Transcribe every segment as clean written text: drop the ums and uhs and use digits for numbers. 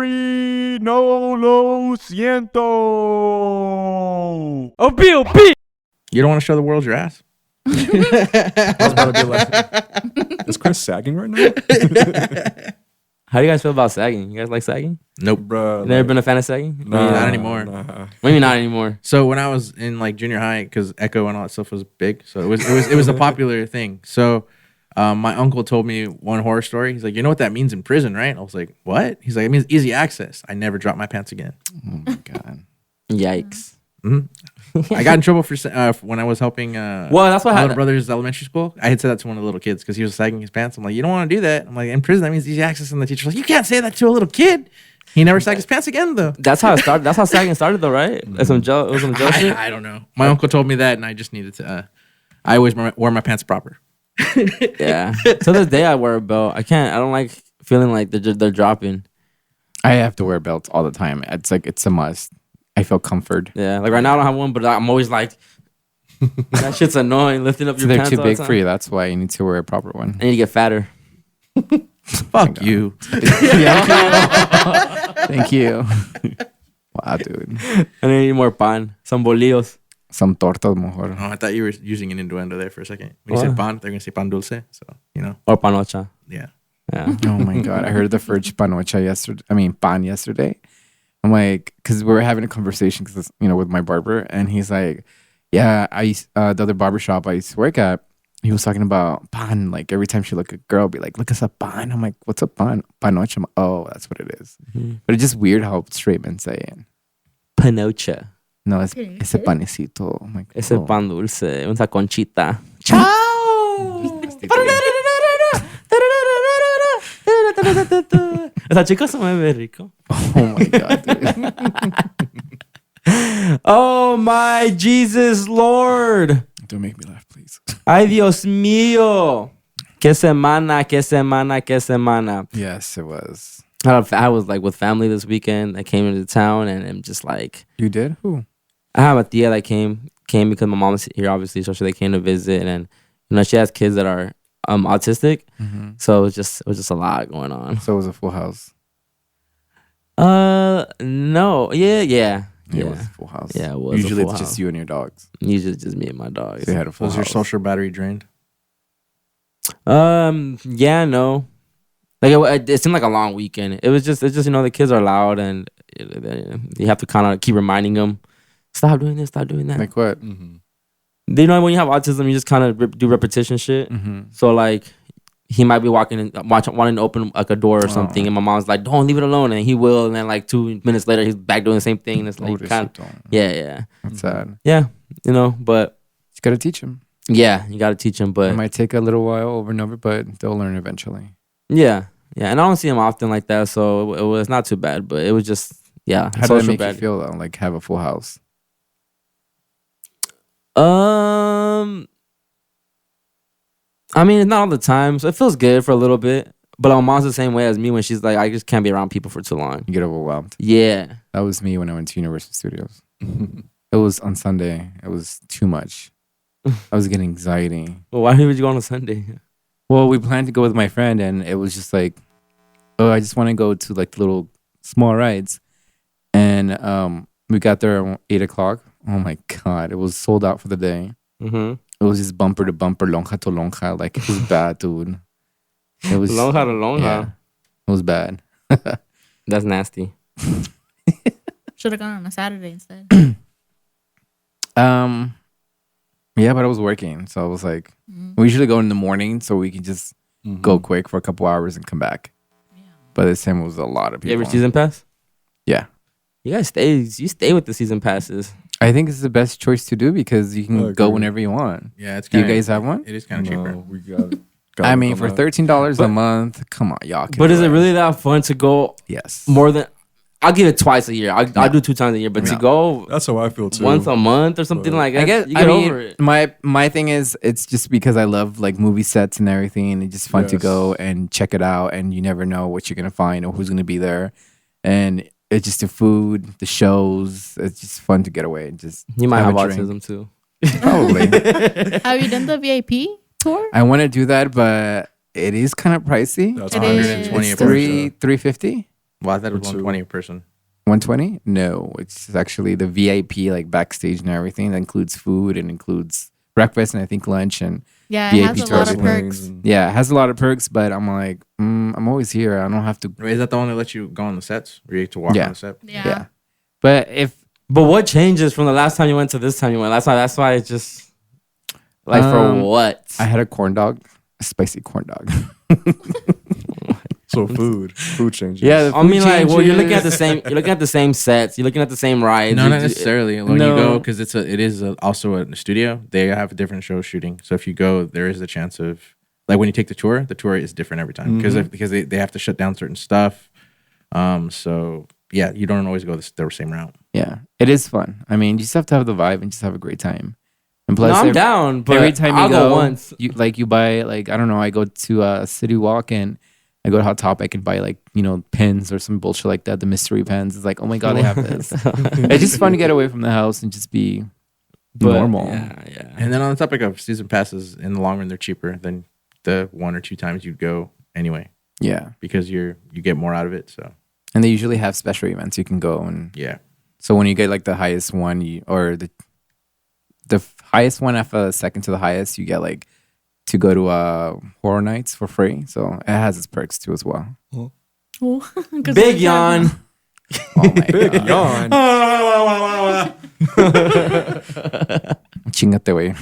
sorry, no lo siento. Oh, Bill, P. You don't want to show the world your ass? I was about to be like, is Chris sagging right now? How do you guys feel about sagging? You guys like sagging? Nope. Bro, You never been a fan of sagging? nah, not anymore. Nah. Maybe not anymore. So when I was in like junior high, because Echo and all that stuff was big, so it was a popular thing. So my uncle told me one horror story. He's like, you know what that means in prison, right? I was like, what? He's like, it means easy access. I never dropped my pants again. Oh my god. Yikes. I got in trouble for when I was helping. Well, that's what my little happened. brother's elementary school. I had said that to one of the little kids because he was sagging his pants. I'm like, you don't want to do that. I'm like, in prison that means easy access, and the teacher's like, you can't say that to a little kid. He never sagged his pants again though. That's how it started. That's how sagging started, though, right? It was some jail shit. I don't know. My uncle told me that, and I just needed to. I always wear my pants proper. Yeah. To this day, I wear a belt. I don't like feeling like they're dropping. I have to wear belts all the time. It's like it's a must. I feel comfort. Yeah. Like right now, I don't have one, but I'm always like, that shit's annoying. Lifting up So your they're pants too all the big time. for you. That's why you need to wear a proper one. I need to get fatter. Fuck you. Thank you. Wow, dude. And I need more pan. Some bolillos. Some tortas mejor. Oh, I thought you were using an innuendo there for a second. When you What? said pan, they're gonna say pan dulce. So Or panocha. yeah. Yeah. Oh my god, I heard the first panocha yesterday. I mean, pan yesterday. I'm like, because we were having a conversation, because with my barber, and he's like, yeah, the other barber shop I used to work at, he was talking about pan. Like every time she look at a girl, be like, look us up pan. I'm like, what's a pan? Panocha. Oh, that's what it is. Mm-hmm. But it's just weird how straight men say it. Panocha. No, ese panecito. I'm like, Ese oh. pan dulce. Una conchita. Ciao. Esa chica se mueve rico. Oh my god, dude. Oh my Jesus Lord. Don't make me laugh, please. Ay Dios mío. Qué semana, qué semana, qué semana. Yes, it was. I was like with family this weekend. I came into town and I'm just like, You did? Who? I have a tia that came because my mom's here obviously, so they came to visit, and she has kids that are autistic, so it was just a lot going on. So it was a full house. No, yeah. It was a full house. Yeah, it was. Usually a full it's house. just you and your dogs. Usually just me and my dogs. They had a full Was your house. social battery drained? Yeah, no. Like it seemed like a long weekend. It's just the kids are loud, and you have to kind of keep reminding them, stop doing this, stop doing that. Like what? Mm-hmm. When you have autism, you just kind of do repetition shit. So like, he might be wanting to open like a door or something, and my mom's like, "Don't leave it alone," and he will, and then like 2 minutes later, he's back doing the same thing. And it's like yeah. That's sad. Yeah, but You gotta teach them. yeah, you got to teach them. But It might take a little while over and over, but they'll learn eventually. yeah, and I don't see him often like that, so it was not too bad. But it was just How did that make you feel though? Like have a full house? I mean, it's not all the time, so it feels good for a little bit. But my mom's the same way as me when she's like, I just can't be around people for too long. You get overwhelmed. Yeah. That was me when I went to Universal Studios. It was on Sunday. It was too much. I was getting anxiety. Well, why would you go on a Sunday? Well, we planned to go with my friend, and it was just like, oh, I just want to go to like little small rides. And we got there at 8 o'clock. Oh my God. It was sold out for the day. Mm-hmm. It was just bumper to bumper, lonja to lonja. Like, it was bad, dude. It was Lonja to lonja. Yeah, it was bad. That's nasty. Should have gone on a Saturday instead. Yeah, but I was working, so I was like, we usually go in the morning so we can just go quick for a couple hours and come back. Yeah. But this time it was a lot of people. You ever season pass? Yeah. You guys stay with the season passes. I think it's the best choice to do because you can go whenever you want. Yeah, it's Do you kinda, guys have one? It is kind of cheaper. We got it. I mean, for $13 a month, come on, y'all. But is it really that fun to go? Yes. More than I'll give it twice a year. I'll do 2 times a year, but to go That's how I feel too. once a month or something like that, I guess you get over it. My thing is it's just because I love like movie sets and everything, and it's just fun to go and check it out, and you never know what you're gonna find or who's gonna be there, and it's just the food, the shows. It's just fun to get away and just. You might have a drink. autism too. Probably. Have you done the VIP tour? I want to do that, but it is kind of pricey. That's It 120 is. a person. $350. Well, I thought it was For two. 120 a person. 120? No, it's actually the VIP, like backstage and everything. That includes food and includes breakfast and I think lunch and Yeah, it has VIP a lot of tours. perks. Yeah, it has a lot of perks, but I'm like, I'm always here. I don't have to. Wait, is that the one that lets you go on the sets? Or you get to walk Yeah. on the set? Yeah. But But what changes from the last time you went to this time you went? That's why it's just like for what? I had a corn dog, a spicy corn dog. So food changes. Yeah, I mean, like, well, you're looking at the changes. same. You're looking at the same sets. You're looking at the same rides. No, You not do- necessarily. When No. you go, because it is also a studio. They have a different show shooting. So if you go, there is a chance of like when you take the tour is different every time because they have to shut down certain stuff. So yeah, you don't always go the same route. Yeah, it is fun. I mean, you just have to have the vibe and just have a great time. And plus, No, I'm down. But every time you I'll go, once. you buy like I don't know. I go to City Walk and I go to Hot Topic and buy like pins or some bullshit like that. The mystery pins. It's like, oh my god, they have this. It's just fun to get away from the house and just be normal. Yeah. And then on the topic of season passes, in the long run, they're cheaper than the 1 or 2 times you'd go anyway Yeah, because you get more out of it. So and they usually have special events you can go and. yeah, So when you get like the highest one, the highest one after second to the highest, you get like to go to horror nights for free. So it has its perks too as well. Ooh, 'cause Big it's yawn. Oh my Big god. yawn. Chingate, güey.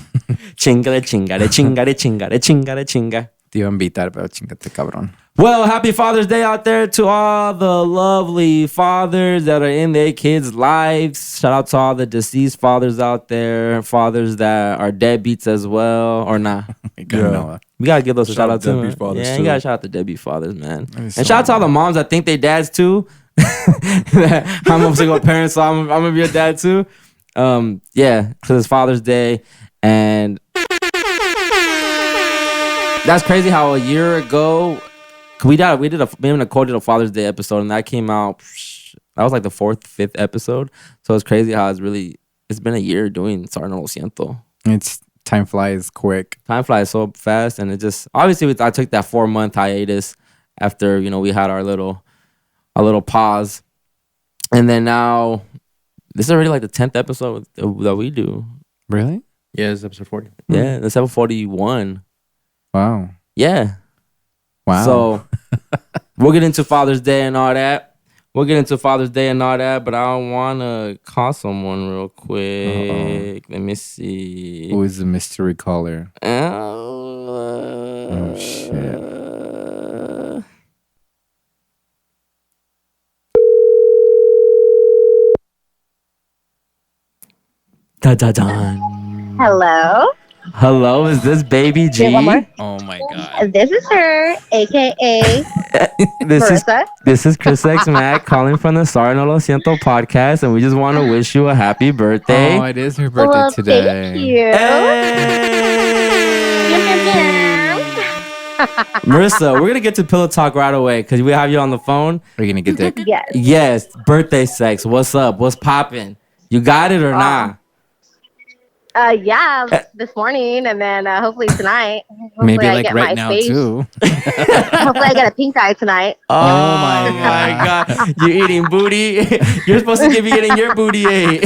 Chingale, chingale, chingale, chingale, chingale, chinga. Te iba a invitar, pero chingate, cabrón. Well, happy Father's Day out there to all the lovely fathers that are in their kids' lives. Shout out to all the deceased fathers out there, fathers that are deadbeats as well, or not. Yeah. Yeah. We gotta give those a Shout shout out out to deadbeat them. fathers, Yeah, too. you gotta shout out the deadbeat fathers, man. And is so shout out to all the moms that think they dads too. I'm a single parent, so I'm gonna be a dad too. Yeah, because it's Father's Day, and that's crazy how a year ago me and Nicole did a Father's Day episode, and that came out. That was like the 4th, 5th episode. So it's crazy how it's been a year doing Lo Siento. Time flies quick. Time flies so fast, and it just obviously I took that 4-month hiatus after we had our little pause, and then now this is already like the 10th episode that we do. Really? yeah, it's episode 40. Yeah, that's episode 41. Wow. Yeah. Wow. So we'll get into Father's Day and all that. But I want to call someone real quick. Let me see. Who is the mystery caller? Oh, shit. Da-da-dan. Hello, Hello, is this Baby G? Wait, one more. Oh my god. this is her, aka Marissa. This is Chris X Mac calling from the Lo Siento podcast, and we just want to wish you a happy birthday. Oh, it is her birthday Well, today. thank you. Marissa, we're gonna get to pillow talk right away because we have you on the phone. Are you gonna get dick? Yes. Yes, birthday sex. What's up? What's popping? You got it or not? Yeah, this morning, and then hopefully tonight. Hopefully Maybe I like get right my now face. too. Hopefully I get a pink eye tonight. Oh my god, you're eating booty. You're supposed to be getting your booty ate.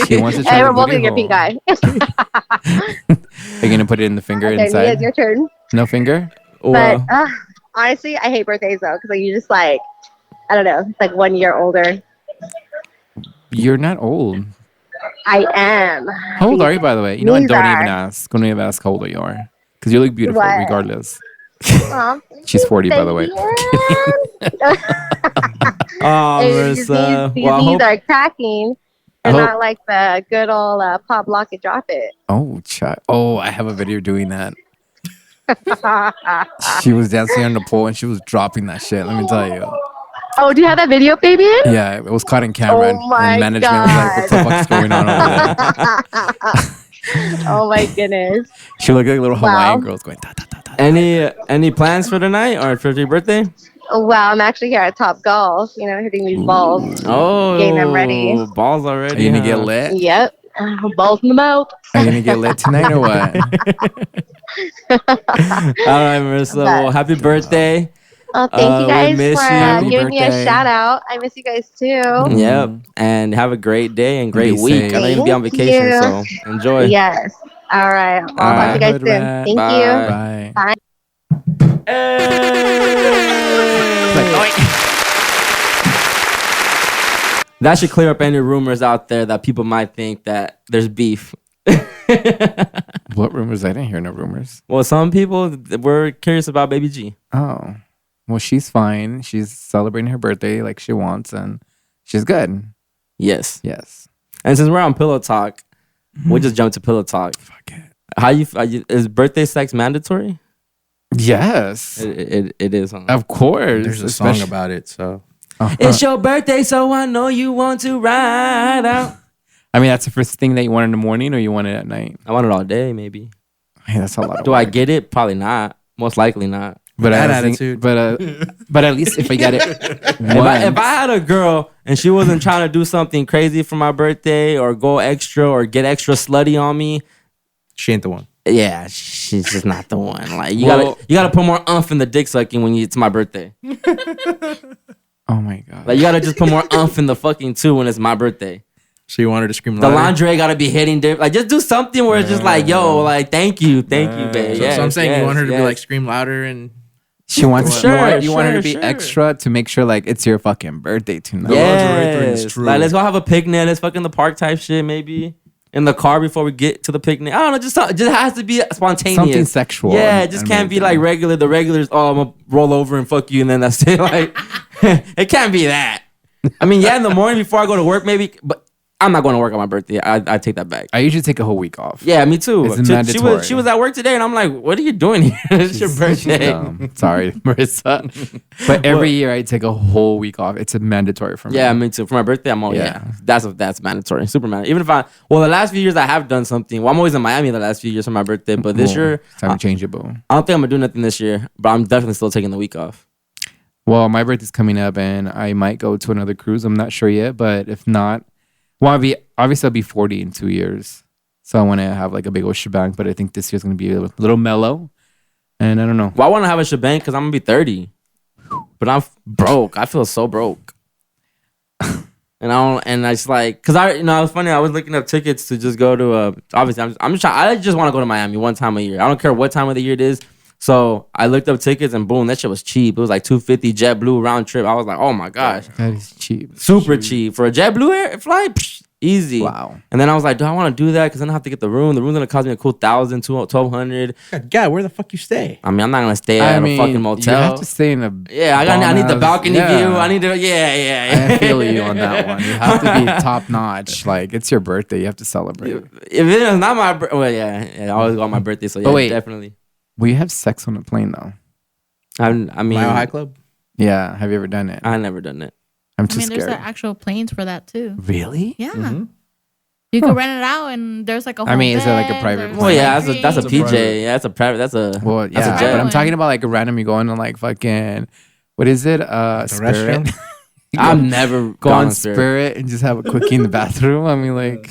She wants to try Hey, the we're both booty gonna get pink hole. eye. Are you gonna put it in the finger Okay, inside? It's your turn. No finger? But Well, honestly, I hate birthdays though, because you just like, I don't know, it's like 1 year older. You're not old. I am. How old are you, by the way? You know what? These Don't are- even ask. Don't even ask how old you are. Because you look beautiful What? regardless. Aw, She's 40, by the way. oh, These Marissa. knees Well, I hope- are cracking. I They're hope- not like the good old pop, lock it, drop it. Oh, oh, I have a video doing that. She was dancing on the pole and she was dropping that shit. Let me tell you. Oh, do you have that video, Fabian? Yeah, it was caught in camera. Oh my and management was like, what the fuck's going on over there? Oh my goodness. She looked like little Hawaiian Wow. girls going, da, da, da, da. any plans for tonight or for your birthday? Well, I'm actually here at Top Golf, hitting these balls. Oh, Getting them ready. Balls already. Are you going to huh? get lit? Yep. Balls in the mouth. Are you going to get lit tonight or what? All right, Marissa. But- Well, happy birthday. Oh, thank you We guys miss for you. Happy giving me a birthday. shout out. I miss you guys too. Yep. And have a great day and great Be week. safe. I know you'll be on Thank vacation, you. so enjoy. Yes. All right. Well, I'll talk to you guys Hood soon. rat. Thank Bye. you. Bye. That should clear up any rumors out there that people might think that there's beef. What rumors? I didn't hear no rumors. Well, some people were curious about Baby G. Oh, well, she's fine. She's celebrating her birthday like she wants, and she's good. Yes. Yes. And since we're on Pillow Talk, we'll just jump to Pillow Talk. Fuck it. Is birthday sex mandatory? Yes. It is. Huh? Of course. There's a song about it, so It's your birthday, so I know you want to ride out. I mean, that's the first thing that you want in the morning, or you want it at night. I want it all day, maybe. Hey, that's a lot. Do I get it? Probably not. Most likely not. But That I think- attitude. but at least if I get it, If I had a girl and she wasn't trying to do something crazy for my birthday or go extra or get extra slutty on me, she ain't the one. yeah, she's just not the one. Like you gotta put more umph in the dick sucking when it's my birthday. oh my god, Like you gotta just put more umph in the fucking too when it's my birthday. So you want her to scream The louder? lingerie gotta be hitting different. Like just do something where it's just like, yo, like thank you, babe. So I'm saying you want her to be like scream louder and she wants Sure, you want her to be sure. extra to make sure like it's your fucking birthday tonight. lingerie thing is yes. true. Like let's go have a picnic. Let's fuck in the park type shit maybe. In the car before we get to the picnic. I don't know. Just has to be spontaneous. Something sexual. Yeah, it just can't be like regular. The regulars, oh, I'm gonna roll over and fuck you, and then that's it. Like, it can't be that. I mean, yeah, in the morning before I go to work, maybe, but I'm not going to work on my birthday. I take that back. I usually take a whole week off. Yeah, me too. It's mandatory. She was at work today, and I'm like, what are you doing here? It's your birthday. Sorry, Marissa. But every year I take a whole week off. It's a mandatory for me. Yeah, me too. For my birthday, I'm all Yeah. That's mandatory, super mandatory. Even if the last few years I have done something. Well, I'm always in Miami the last few years for my birthday, but this year It's time to change it, boo. I don't think I'm gonna do nothing this year. But I'm definitely still taking the week off. Well, my birthday's coming up, and I might go to another cruise. I'm not sure yet, but if not, well, I'll be 40 in 2 years, so I want to have like a big old shebang. But I think this year's gonna be a little mellow, and I don't know. Well, I want to have a shebang because I'm gonna be 30, but I'm broke. I feel so broke, and I just like because it was funny. I was looking up tickets to just go to obviously I'm just trying. I just want to go to Miami one time a year. I don't care what time of the year it is. So I looked up tickets and boom, that shit was cheap. It was like $250 JetBlue round trip. I was like, oh my gosh, That is cheap. super cheap for a JetBlue air flight. Psh, easy. Wow. And then I was like, do I want to do that? Because then I have to get the room. The room's gonna cost me a cool $1,000, $1,200. God, where the fuck you stay? I mean, I'm not gonna stay at a fucking motel. You have to stay in a Yeah, I need the bomb-ass- balcony yeah. view. I need to, yeah. I feel you on that one. You have to be top notch. Like it's your birthday, you have to celebrate. If it is not my birthday, well, yeah, I always go on my birthday, so yeah, wait. definitely. Will you have sex on a plane though? I mean, Mile High Club? Yeah. Have you ever done it? I never done it. I'm I too mean, there's scared. actual planes for that too. Really? Yeah. Mm-hmm. You can rent it out, and there's like a whole I mean, is it like a bed, private there's plane? Well, yeah, like that's a drinks. PJ. private. Yeah, that's a private. That's a Well, that's yeah, a jet. but I'm one. talking about like randomly going to like fucking what is it? Spirit. restroom? I've never Go gone on Spirit. Spirit and just have a quickie in the bathroom. I mean, like,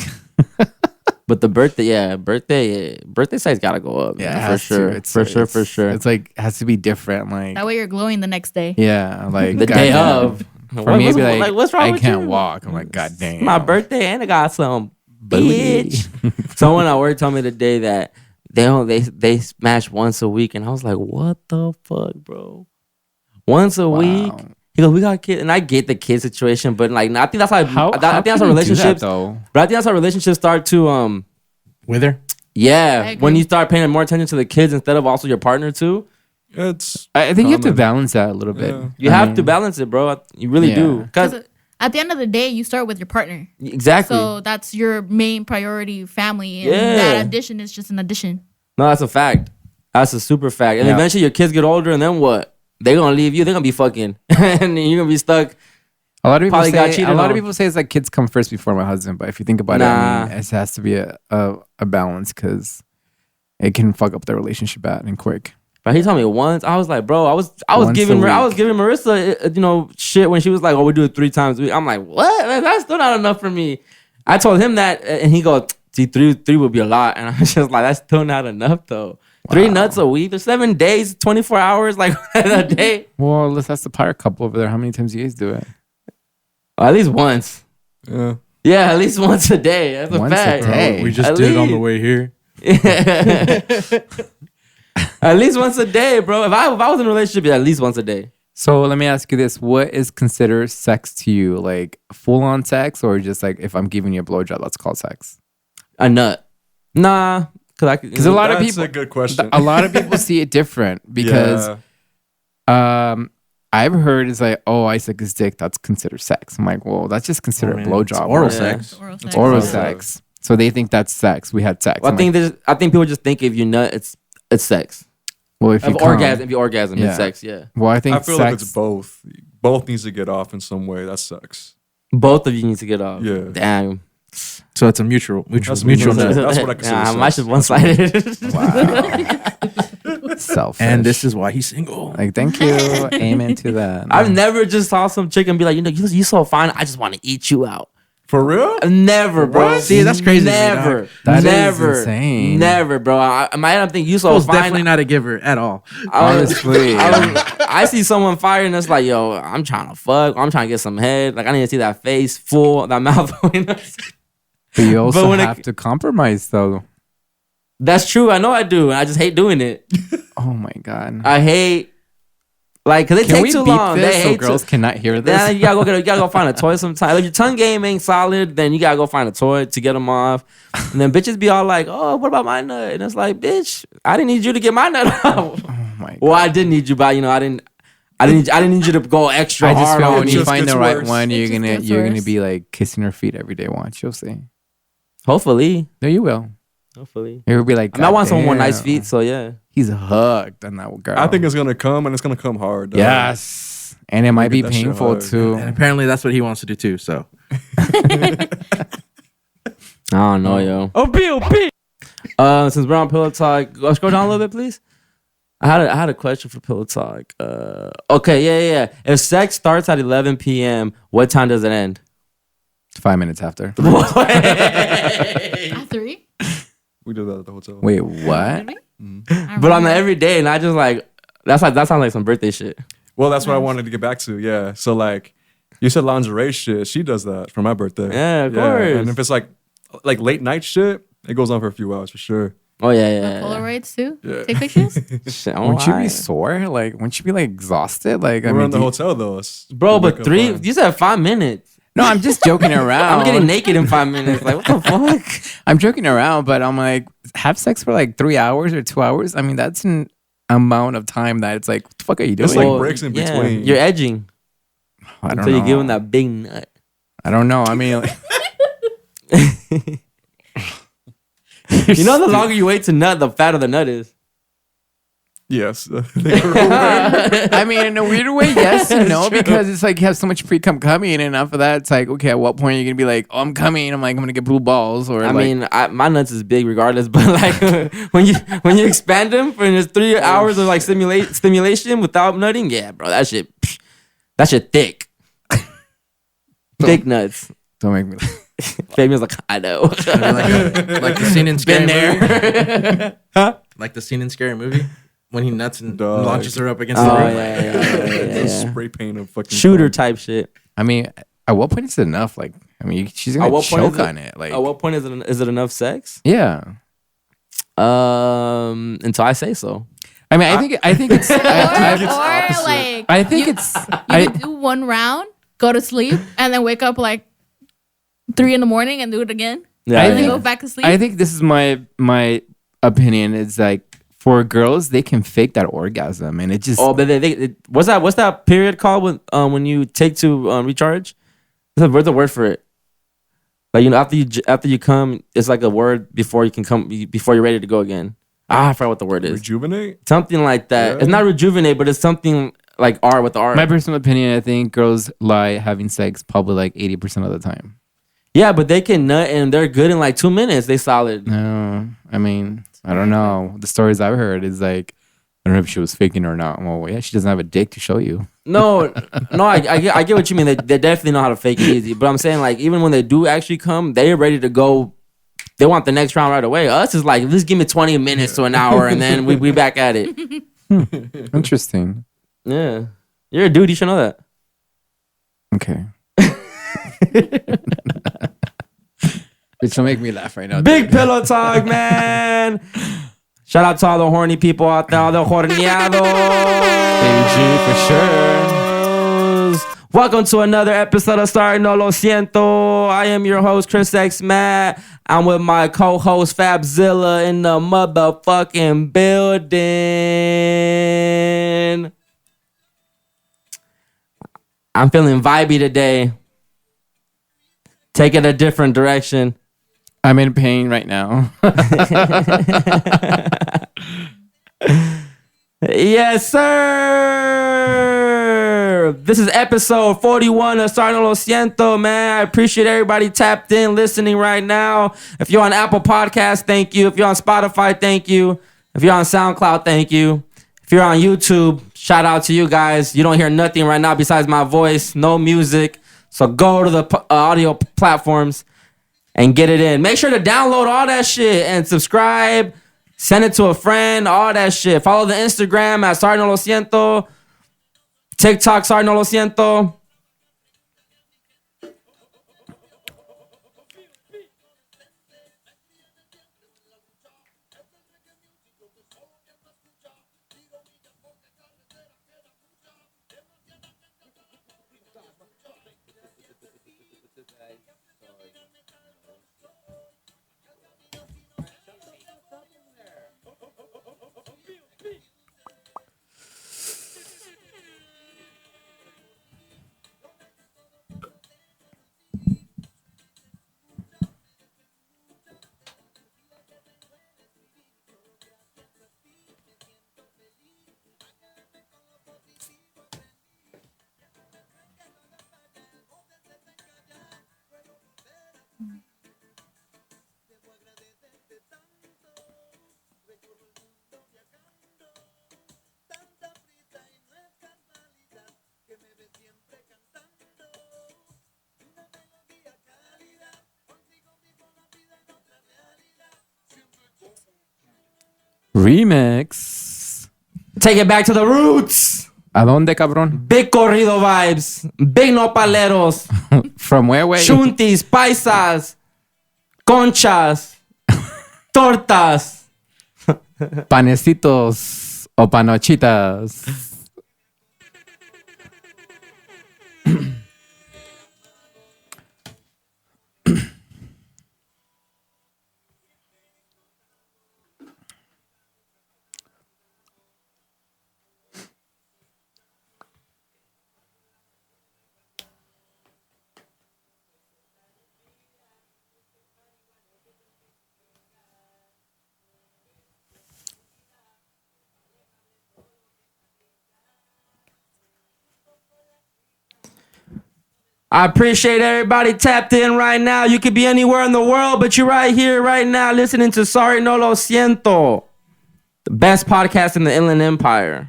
But the birthday size gotta go up. yeah, it man, has for sure, to. It's, for sure. It's like has to be different. Like, That way you're glowing the next day. yeah, like the day goddamn. of. For me, it'd be like, what's wrong I with can't you? walk. I'm like, God damn. My birthday and I got some Booty. bitch. Someone at work told me today that they smash once a week, and I was like, what the fuck, bro? Once a week? Wow. He goes, we got kids, and I get the kid situation, but like, I think that's how. How, I think that's can how you do relationships. that, though? But I think that's how relationships start to With her? yeah, I agree. when you start paying more attention to the kids instead of also your partner too. It's I think you have to common. balance that a little bit. Yeah. You have to balance it, bro. You really Yeah. do. Cause 'Cause at the end of the day, you start with your partner. exactly. So that's your main priority, family. And Yeah. that addition is just an addition. No, that's a fact. That's a super fact. And Yeah. eventually your kids get older, and then what? They're gonna leave you. They're gonna be fucking, and you're gonna be stuck. A lot of people Probably got say cheated a lot on. of people say it's like kids come first before my husband, but if you think about it, I mean, it has to be a balance because it can fuck up the relationship bad and quick. But he told me once. I was like, bro, I was Once giving a I week. was giving Marissa, shit when she was like, oh, we do it 3 times a week. I'm like, what? Man, that's still not enough for me. I told him that, and he goes, see, three would be a lot, and I was just like, that's still not enough though. 3 nuts a week. There's 7 days, 24 hours, like a day. Well, let's ask the pirate couple over there. How many times do you guys do it? At least once. Yeah. Yeah, at least once a day. That's a Once a fact. day. We just At did it on the least. way here. At least once a day, bro. If I was in a relationship, at least once a day. So let me ask you this: what is considered sex to you? Like full on sex, or just like if I'm giving you a blowjob, that's called sex? A nut. Nah, because a lot of That's people- a good question. A lot of people see it different because I've heard it's like, oh, I suck his dick, that's considered sex. I'm like, well, that's just considered a blowjob. Oral or sex. Oral It's sex. oral Yeah. sex. So they think that's sex. We had sex. Well, I'm like, I think people just think if you nut, it's sex. well, if you If come, orgasm, Yeah. it's sex. Yeah. well, I think I feel sex. like it's both. Both needs to get off in some way. That's sex. Both of you need to get off. Yeah. Damn. So it's a mutual That's mutual what- nut. That's what I consider Nah, sex. mine should one sided. Selfish. And this is why he's single. like, thank you. Amen to that. I've never just saw some chick and be like, you so fine. I just want to eat you out. For real? Never, bro. What? See, that's crazy to me, Never. dog. That is never. insane. Never, bro. I might not think you so Fool's fine. definitely not a giver at all. Honestly. I see someone firing us like, yo, I'm trying to fuck. I'm trying to get some head. Like, I need to see that face full, that mouth. But you also when it- have to compromise, though. That's true. I know I do. And I just hate doing it. Oh my god. I hate, like, because it Can we takes too beep long. this They so hate girls to, cannot hear this? then you gotta go find a toy sometime. If your tongue game ain't solid, then you gotta go find a toy to get them off. And then bitches be all like, "Oh, what about my nut?" And it's like, "Bitch, I didn't need you to get my nut off." Oh my god. Well, I did need you, but I didn't need you to go extra I just hard feel on when me. you just find the gets right worse. one, It you're just gonna gets you're gonna worse. be like kissing her feet every day. Watch, you'll see. Hopefully. No, you will. You'll be like, I mean, I want someone with nice "God feet, damn, so yeah. He's hooked on that girl. I think it's gonna come and it's gonna come hard. dog. yes, and it might be get that shit painful hard. too. And apparently that's what he wants to do too. So I don't know, yo. Since we're on Pillow Talk, go scroll down a little bit, please. I had a question for Pillow Talk. Okay, yeah. If sex starts at 11 p.m., what time does it end? 5 minutes after. At 3? We did that at the hotel. Wait, what? But on the everyday, and I just like that sounds like some birthday shit. Well, that's what I wanted to get back to. Yeah. So like, you said lingerie shit. She does that for my birthday. Yeah, of course. And if it's like late night shit, it goes on for a few hours for sure. Oh yeah. Polaroids too? Yeah. Take pictures? Shit, Wouldn't you alright. be sore? Like, wouldn't you be like exhausted? Like, I We're mean, in the hotel though. Bro, We'll but wake up 3, fine. you said 5 minutes. no, I'm just joking around. I'm getting naked in 5 minutes. Like, what the fuck? I'm joking around, but I'm like, have sex for like 3 hours or 2 hours. I mean, that's an amount of time that it's like, what the fuck are you doing? It's like breaks in between. You're edging I don't until know. you give him that big nut. I don't know. I mean, like, You know, the longer you wait to nut, the fatter the nut is. Yes. I mean, in a weird way, yes and no, because it's like you have so much pre-cum coming, and after that, it's like, okay, at what point are you gonna be like, oh, I'm coming? I'm like, I'm gonna get blue balls, or I like, mean, my nuts is big regardless, but like when you expand them for just 3 hours of like stimulation without nutting, yeah, bro, that shit thick. Thick nuts. don't make me. Fabian's like, I know. like the scene in Scary Been Movie. there. Huh? Like the scene in Scary Movie when he nuts and Dog. launches her up against Oh the roof. yeah. Spray paint a fucking Shooter type shit. I mean, at what point is it enough? Like, I mean, she's At gonna what point choke is it- on it. Like, At what point is it enough sex? yeah. Until I say so. I mean, I think it's. Or opposite. like, I think it's. you could do one round, go to sleep, and then wake up like 3 in the morning and do it again. Yeah. I And then think- go back to sleep. I think this is my opinion. Is like for girls, they can fake that orgasm, and it just. Oh, but what's that period called when you take to recharge? What's the word for it? Like, you know, after you come, it's like a word before you can come before you're ready to go again. I forgot what the word is. Rejuvenate? Something like that. Yeah. It's not rejuvenate, but it's something like R with the R. My personal opinion, I think girls lie having sex probably like 80% of the time. Yeah, but they can nut and they're good in like 2 minutes. They solid. No, I mean, I don't know. The stories I've heard is like, I don't know if she was faking or not. Well, yeah, she doesn't have a dick to show you. No, I get what you mean. They definitely know how to fake it easy. But I'm saying, like, even when they do actually come, they're ready to go they want the next round right away. Us is like, just give me 20 minutes to an hour, and then we back at it. Interesting. Yeah, you're a dude. You should know that. Okay. Which will make me laugh right now. Big pillow talk, man. Shout out to all the horny people out there, all the horneados. AG for sure. Welcome to another episode of Sorry No Lo Siento. I am your host, Chris X Matt. I'm with my co-host, Fabzilla, in the motherfucking building. I'm feeling vibey today. Take it a different direction. I'm in pain right now. Yes, sir. This is episode 41 of Sorry No Lo Siento, man. I appreciate everybody tapped in, listening right now. If you're on Apple Podcasts, thank you. If you're on Spotify, thank you. If you're on SoundCloud, thank you. If you're on YouTube, shout out to you guys. You don't hear nothing right now besides my voice, no music. So go to the audio platforms and get it in. Make sure to download all that shit and subscribe. Send it to a friend, all that shit. Follow the Instagram at Sorry No Lo Siento. TikTok, Sorry No Lo Siento. Remix. Take it back to the roots. ¿A dónde, cabrón? Big corrido vibes. Big nopaleros. From where, way? Chuntis, paisas. Conchas. Tortas. Panecitos o panochitas. I appreciate everybody tapped in right now. You could be anywhere in the world, but you're right here, right now, listening to Sorry No Lo Siento, the best podcast in the Inland Empire.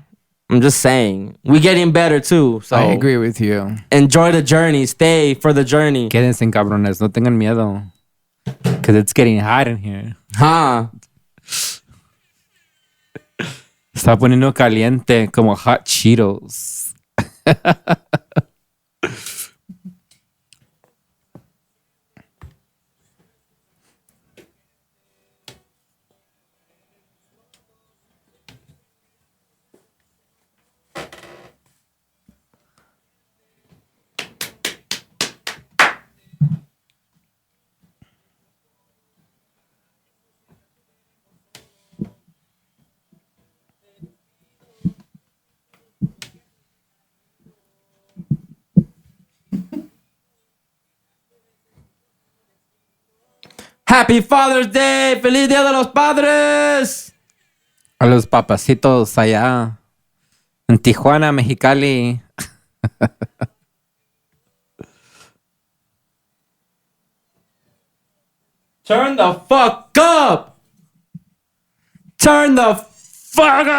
I'm just saying. We're getting better, too. So I agree with you. enjoy the journey. Stay for the journey. Quédense, cabrones. No tengan miedo. Because it's getting hot in here. Huh? Está poniendo caliente como hot Cheetos. Happy Father's Day. Feliz Día de los Padres. A los papacitos allá en Tijuana, Mexicali. Turn the fuck up. Turn the fuck up.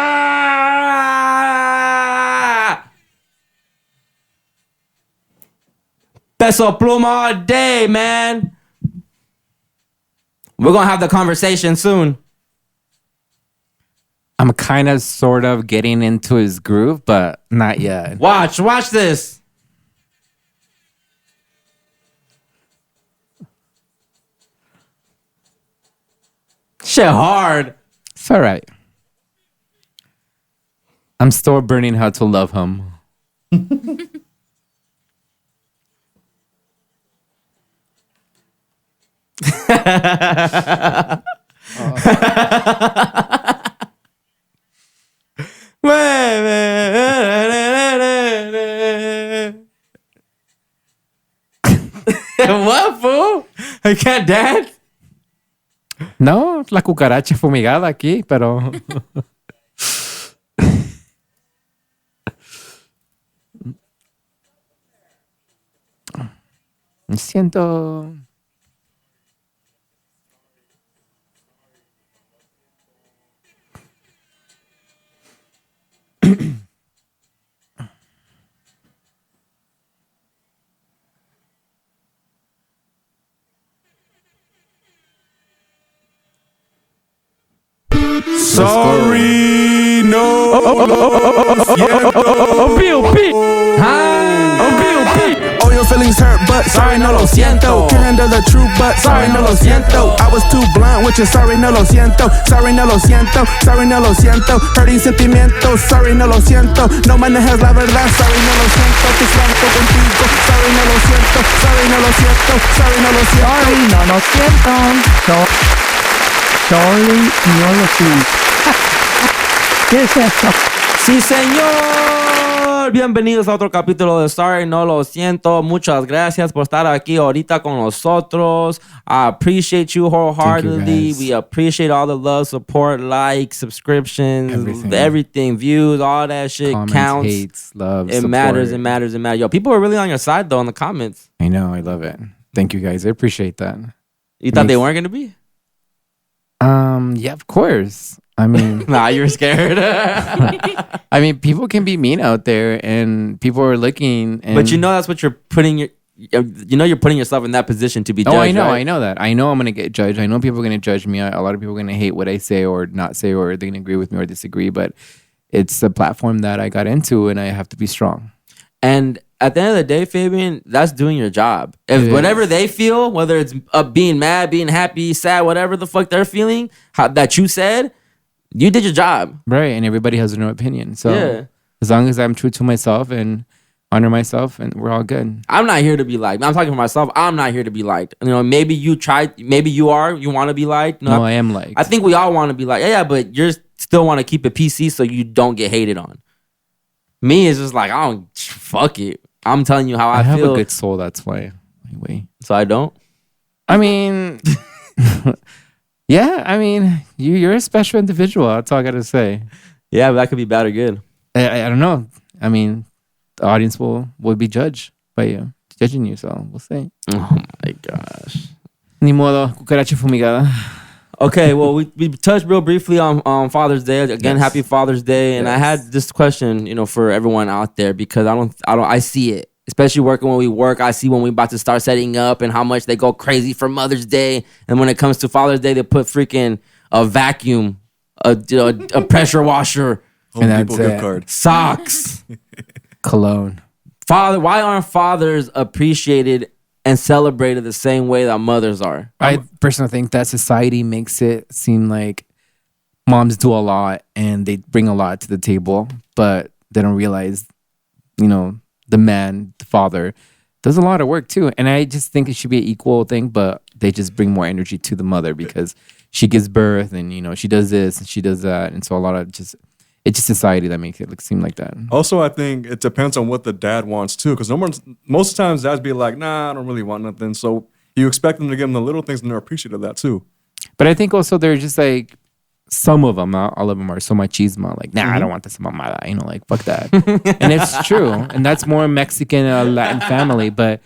Peso Pluma all day, man. We're gonna have the conversation soon. I'm kind of sort of getting into his groove, but not yet. Watch this. Shit hard. It's all right. I'm still learning how to love him. What, fool? I can't dance? No, la cucaracha fumigada aquí, pero... Siento... Sorry, no. Oh, your feelings hurt, but sorry, no lo siento. Can't handle the truth, but sorry, no lo siento. I was too blunt with you, sorry, no lo siento. Sorry, no lo siento. Sorry, no lo siento. Hurting sentimientos, sorry, no lo siento. No manejas la verdad, sorry, no lo siento. Que blanco contigo, sorry, no lo siento. Sorry, no lo siento. Sorry, no lo siento. Sorry, no lo siento. Sorry, no lo siento. ¿Qué es esto? Sí, señor. Bienvenidos a otro capítulo de Sorry, no lo siento. Muchas gracias por estar aquí ahorita con nosotros. I appreciate you wholeheartedly. guys. We appreciate all the love, support, likes, subscriptions, everything, views, all that shit Comments, counts. hates, love, It support. matters. It matters. It matters. Yo, people are really on your side though in the comments. I know, I love it. Thank you guys. I appreciate that. You thought they Makes- weren't gonna be? Yeah, of course. I mean, Nah, you were scared. I mean, people can be mean out there, and people are looking. And, But you know that's what you're putting you're putting yourself in that position to be judged. Oh, I know, right? I know that. I know I'm gonna get judged. I know people are gonna judge me. A lot of people are gonna hate what I say or not say, or they're gonna agree with me or disagree. But it's a platform that I got into, and I have to be strong. And at the end of the day, Fabian, that's doing your job. If It whatever is. they feel, whether it's being mad, being happy, sad, whatever the fuck they're feeling, that you said, you did your job. Right, and everybody has their own opinion. So Yeah. as long as I'm true to myself and honor myself, and we're all good. I'm not here to be liked. I'm talking for myself. I'm not here to be liked. You know, maybe you want to be liked. No, I am like. I think we all want to be liked. Yeah, but you still want to keep it PC so you don't get hated on. Me, it's just like, I don't, fuck it. I'm telling you how I have feel. a good soul. That's why. Anyway, So I don't. I mean, yeah. I mean, you're a special individual. That's all I gotta say. Yeah, but that could be bad or good. I don't know. I mean, the audience will be judged by you, judging you. So we'll see. Oh my gosh. Ni modo, cucaracha fumigada. Okay, well, we touched real briefly on Father's Day. Again, Yes. happy Father's Day. And I had this question, for everyone out there, because I see it, especially working when we work. I see when we about to start setting up and how much they go crazy for Mother's Day. And when it comes to Father's Day, they put freaking a vacuum, a pressure washer, Home And Depot that's gift it. card. socks. Cologne. Why aren't fathers appreciated and celebrated the same way that mothers are? I personally think that society makes it seem like moms do a lot and they bring a lot to the table, but they don't realize, the man, the father, does a lot of work too. And I just think it should be an equal thing, but they just bring more energy to the mother because she gives birth and, she does this and she does that. And so a lot of it's just society that makes it seem like that. Also, I think it depends on what the dad wants too, because most times dads be like, "Nah, I don't really want nothing." So you expect them to give them the little things, and they're appreciative of that too. But I think also they're just like, some of them, not all of them, are so machismo. Like, nah, I don't want this mamada. Like, fuck that. And it's true. And that's more Mexican, Latin family. But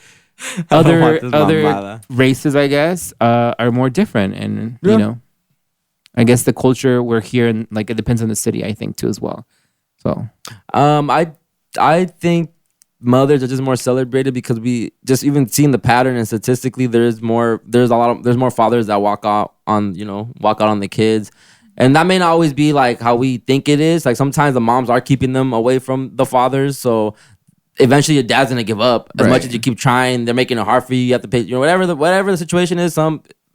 other want this mamada. races, I guess, are more different. And, Yeah. I guess the culture we're here, and it depends on the city, I think, too, as well. So, I think mothers are just more celebrated because we just even seeing the pattern, and statistically there's more fathers that walk out on the kids. And that may not always be like how we think it is. Like sometimes the moms are keeping them away from the fathers. So eventually your dad's gonna give up as much as you keep trying. They're making it hard for you. You have to pay, whatever the situation is.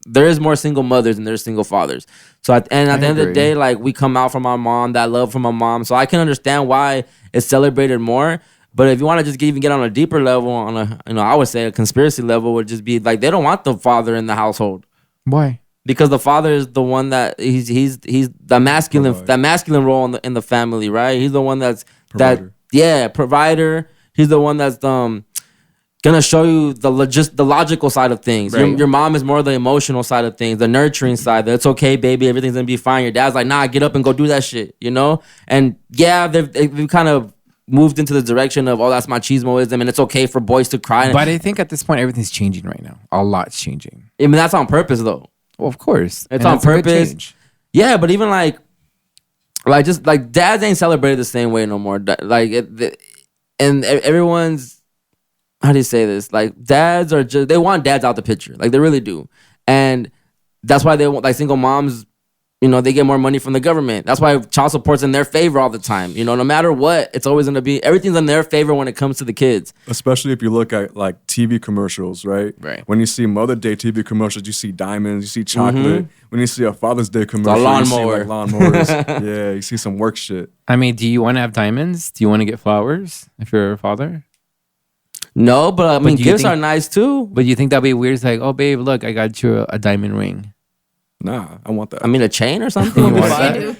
There is more single mothers and there's single fathers. So at the end of the day, like we come out from our mom, that love from our mom. So I can understand why it's celebrated more. But if you want to just even get on a deeper level, on a I would say a conspiracy level, would just be like they don't want the father in the household. Why? Because the father is the one that he's the masculine role in the family, right? He's the one that's Provider. Provider. He's the one that's gonna show you the logical side of things. Right. Your mom is more the emotional side of things, the nurturing side. That it's okay, baby, everything's gonna be fine. Your dad's like, nah, get up and go do that shit, And yeah, they've kind of moved into the direction of, oh, that's machismoism, and it's okay for boys to cry. But I think at this point everything's changing right now. A lot's changing. I mean, that's on purpose though. Well, of course, It's on purpose. Yeah, but even like just like dads ain't celebrated the same way no more. And everyone's, how do you say this? Like dads are they want dads out the picture. Like they really do. And that's why they want, like single moms, they get more money from the government. That's why child support's in their favor all the time. No matter what, it's always going to be, everything's in their favor when it comes to the kids. Especially if you look at like TV commercials, right? Right. When you see Mother's Day TV commercials, you see diamonds, you see chocolate. When you see a Father's Day commercial, lawnmower. you see like lawnmowers. Yeah, you see some work shit. I mean, do you want to have diamonds? Do you want to get flowers if you're a father? No, but I mean, do you gifts think- are nice too. But you think that'd be weird? It's like, oh, babe, look, I got you a diamond ring. Nah, I want that. I mean, a chain or something. You want I that? do.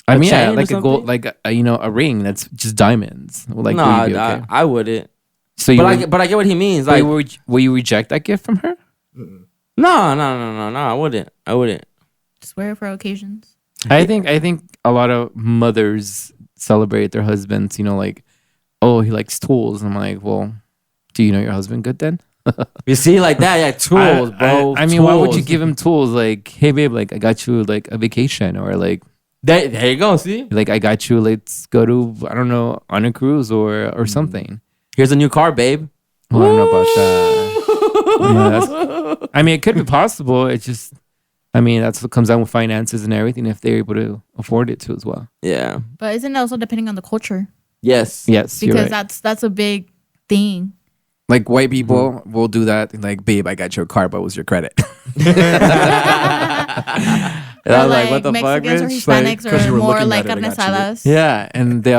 I mean, chain yeah, or like a gold, something? like a ring that's just diamonds. Like, No, would you be okay? I wouldn't. So But I get what he means. Like, will you reject that gift from her? no, I wouldn't. Just wear it for occasions. I think a lot of mothers celebrate their husbands. Like, oh, he likes tools. I'm like, well, do you know your husband good then? You see, like that, yeah, tools, bro. I mean, why would you give him tools? Like, hey, babe, like I got you like a vacation, or like There you go. See, like I got you. Let's go to I don't know on a cruise or something. here's a new car, babe. Well, I don't know about that. Yeah, I mean, it could be possible. It's just, I mean, that's what comes down with finances and everything. If they're able to afford it too, as well. Yeah. But isn't it also depending on the culture? Yes. Yes, you're Because right. that's a big thing. Like white people will do that. Like, babe, I got you a car, but was your credit? And I was like, Or what the fuck? Mexicans or bitch? Hispanics 'cause you are were more looking like at it, I carne got you. asadas. Yeah, and they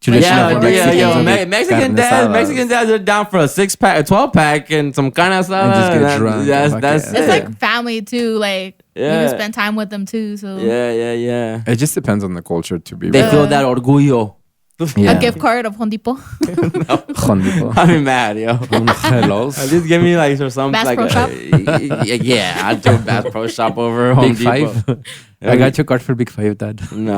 traditional. Yeah, Yeah, Mexicans yo, will Mexican dads, Mexican dads are down for a 6-pack, a 12-pack, and some carne asada. And just get drunk. That's Fuck that's yeah. It's it. like family too. Like you Yeah. can spend time with them too. So yeah. It just depends on the culture, to be They real. feel that orgullo. Yeah. a gift card of Home Depot. Hondipo. I'd be mad, yo. Hello. Just give me like some Bass like Pro Shop? yeah, I'd do Bass Pro Shop over Home Big Depot. Five. I got your card for Big Five, Dad. No.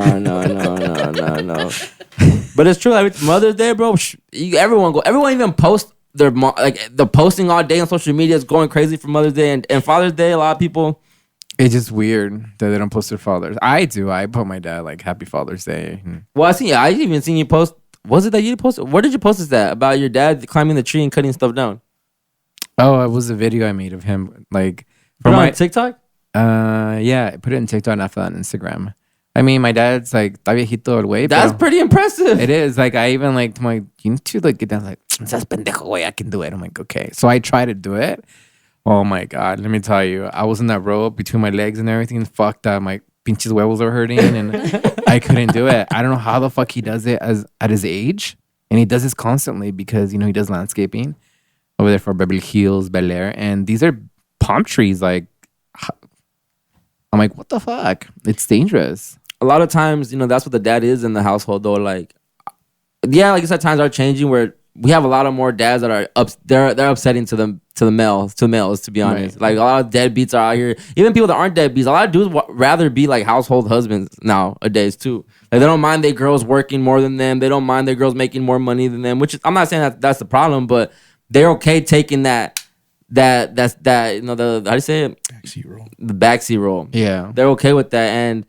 But it's true. Like Mother's Day, bro. Everyone even post their like the posting all day on social media is going crazy for Mother's Day and Father's Day. A lot of people. It's just weird that they don't post their fathers. I do. I put my dad like Happy Father's Day. Well, I even seen you post. Was it that you posted? Where did you post this at? About your dad climbing the tree and cutting stuff down? Oh, it was a video I made of him. Like Put for it my on TikTok. yeah, I put it in TikTok and after that on Instagram. I mean, my dad's like está viejito el güey. That's pero pretty impressive. It is like I even like my you need to like get down like "Seas pendejo, güey, I can do it." I'm like, okay. So I try to do it. Oh my god, let me tell you, I was in that row between my legs and everything. Fuck that, my pinches huevos are hurting, and I couldn't do it. I don't know how the fuck he does it at his age, and he does this constantly because he does landscaping over there for Beverly Hills, Bel Air, and these are palm trees. Like, I'm like, what the fuck? It's dangerous. A lot of times, that's what the dad is in the household, though. Like, yeah, like I said, times are changing where we have a lot of more dads that are they're upsetting to the males, to be honest. Right. Like a lot of deadbeats are out here. Even people that aren't deadbeats, a lot of dudes rather be like household husbands nowadays too. Like they don't mind their girls working more than them. They don't mind their girls making more money than them. Which is, I'm not saying that's the problem, but they're okay taking the how do you say it? Backseat roll. The backseat role. Yeah. They're okay with that, and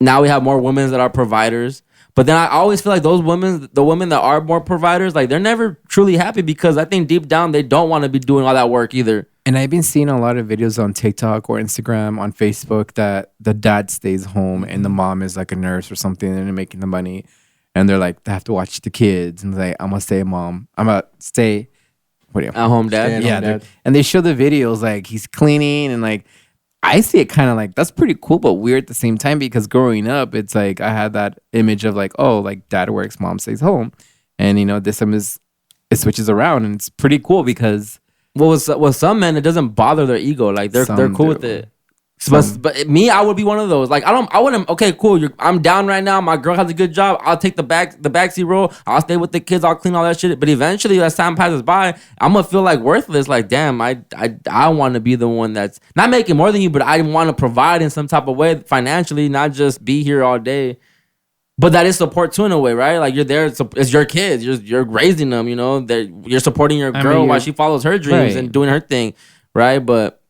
now we have more women that are providers. But then I always feel like the women that are more providers, like they're never truly happy because I think deep down they don't want to be doing all that work either. And I've been seeing a lot of videos on TikTok or Instagram, on Facebook, that the dad stays home and the mom is like a nurse or something and they're making the money. And they're like, they have to watch the kids. And they're like, I'm going to stay a mom. I'm going to stay At home dad. Stay at home yeah. dad. And they show the videos like he's cleaning and like, I see it kind of like, that's pretty cool, but weird at the same time, because growing up, it's like I had that image of like, oh, like dad works, mom stays home. And, this time it switches around and it's pretty cool because... Well, with some men, it doesn't bother their ego. Like they're Some cool do. with it. But me, I would be one of those. Like I wouldn't. Okay, cool. I'm down right now. My girl has a good job. I'll take the backseat role. I'll stay with the kids. I'll clean all that shit. But eventually, as time passes by, I'm gonna feel like worthless. Like damn, I want to be the one that's not making more than you, but I want to provide in some type of way financially, not just be here all day. But that is support too in a way, right? Like you're there. It's your kids. You're raising them. You're supporting your girl while she follows her dreams right. and doing her thing, right? But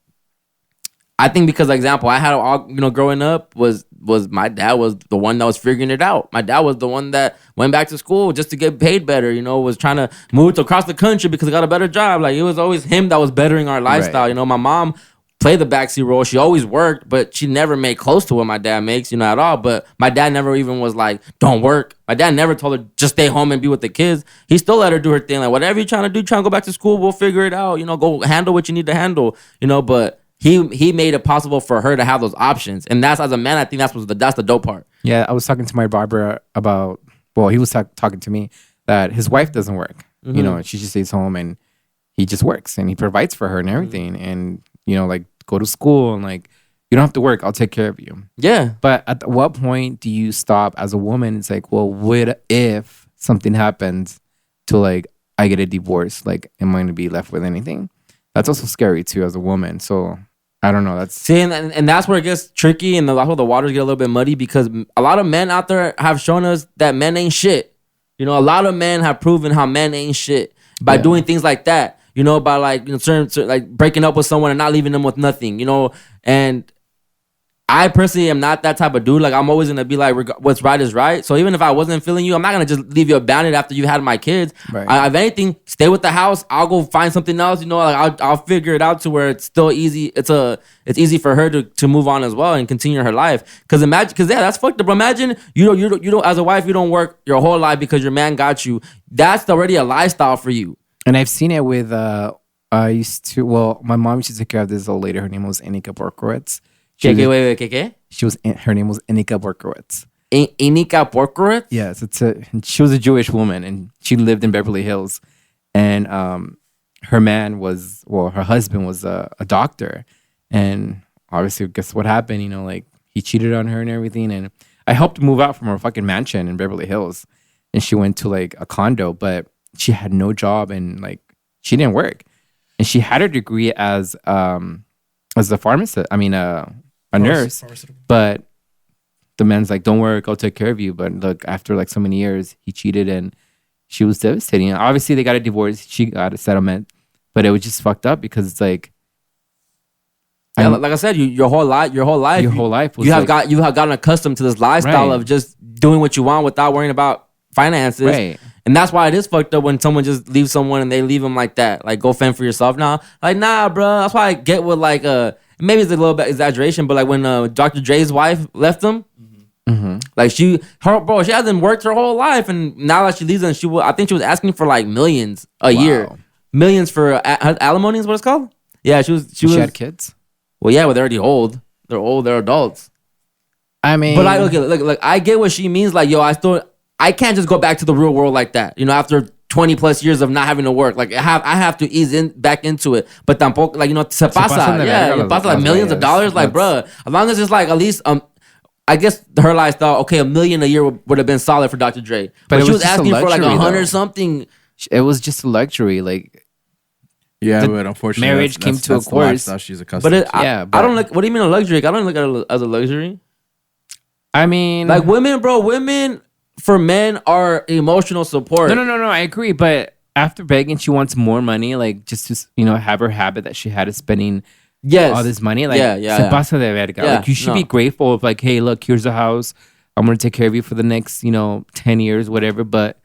I think because, example, I had all growing up was my dad was the one that was figuring it out. My dad was the one that went back to school just to get paid better. Was trying to move across the country because he got a better job. Like it was always him that was bettering our lifestyle. Right. My mom played the backseat role. She always worked, but she never made close to what my dad makes, at all. But my dad never even was like, don't work. My dad never told her, just stay home and be with the kids. He still let her do her thing. Like, whatever you're trying to do, trying to go back to school, we'll figure it out. Go handle what you need to handle, but he made it possible for her to have those options. And that's, as a man, I think that's the dope part. Yeah, I was talking to my barber about, he was talking to me that his wife doesn't work. Mm-hmm. She just stays home and he just works and he provides for her and everything. Mm-hmm. And, like go to school and like, you don't have to work. I'll take care of you. Yeah. But at what point do you stop as a woman? It's like, well, what if something happens to like, I get a divorce? Like, am I going to be left with anything? That's also scary too as a woman. So I don't know. See, and that's where it gets tricky, and that's where the waters get a little bit muddy, because a lot of men out there have shown us that men ain't shit. A lot of men have proven how men ain't shit by doing things like that. By like certain like breaking up with someone and not leaving them with nothing. And I personally am not that type of dude. Like, I'm always gonna be like, what's right is right. So even if I wasn't feeling you, I'm not gonna just leave you abandoned after you had my kids. Right. If anything, stay with the house. I'll go find something else. Like I'll figure it out to where it's still easy. It's easy for her to move on as well and continue her life. Because that's fucked up. Imagine you don't as a wife, you don't work your whole life because your man got you. That's already a lifestyle for you. And I've seen it with my mom used to take care of this old lady. Her name was Inika Borkowitz. Wait, Her name was Inika Borkowitz. Inika Borkowitz? Yes, she was a Jewish woman and she lived in Beverly Hills. And her husband was a doctor. And obviously, guess what happened? Like he cheated on her and everything. And I helped move out from her fucking mansion in Beverly Hills. And she went to like a condo, but she had no job and like she didn't work. And she had her degree as a pharmacist. I mean, a nurse. But the man's like, don't work, I'll take care of you. But look, after like so many years, he cheated and she was devastating. Obviously, they got a divorce. She got a settlement. But it was just fucked up because it's like, like I said, your whole life was you have gotten accustomed to this lifestyle of just doing what you want without worrying about finances. Right. And that's why it is fucked up when someone just leaves someone and they leave them like that. Like, go fend for yourself now. Like, nah, bro. That's why I get with like maybe it's a little bit exaggeration, but like when Dr. Dre's wife left him, like she hasn't worked her whole life, and now that she leaves him, I think she was asking for like millions a year, millions for alimony is what it's called. Yeah, she had kids. Well, yeah, but they're already old. They're old. They're adults. I mean, but look, I get what she means. Like, yo, I can't just go back to the real world like that. After 20 plus years of not having to work, like I have to ease back into it. But tampoco, like, se pasa. Yeah, pasa like millions of dollars. Like, bruh, as long as it's like at least I guess her lifestyle, okay, $1 million a year would have been solid for Dr. Dre. But she was asking for like 100 something. It was just a luxury, like. Yeah, but unfortunately, marriage came to a course. She's accustomed to. I don't like. What do you mean a luxury? I don't look at it as a luxury. I mean, like women for men are emotional support. No. I agree, but after begging, she wants more money, like just to have her habit that she had of spending. Yes. All this money, like yeah. se pasa de verga. Yeah, like you should be grateful of like, hey, look, here's a house. I'm gonna take care of you for the next 10 years, whatever. But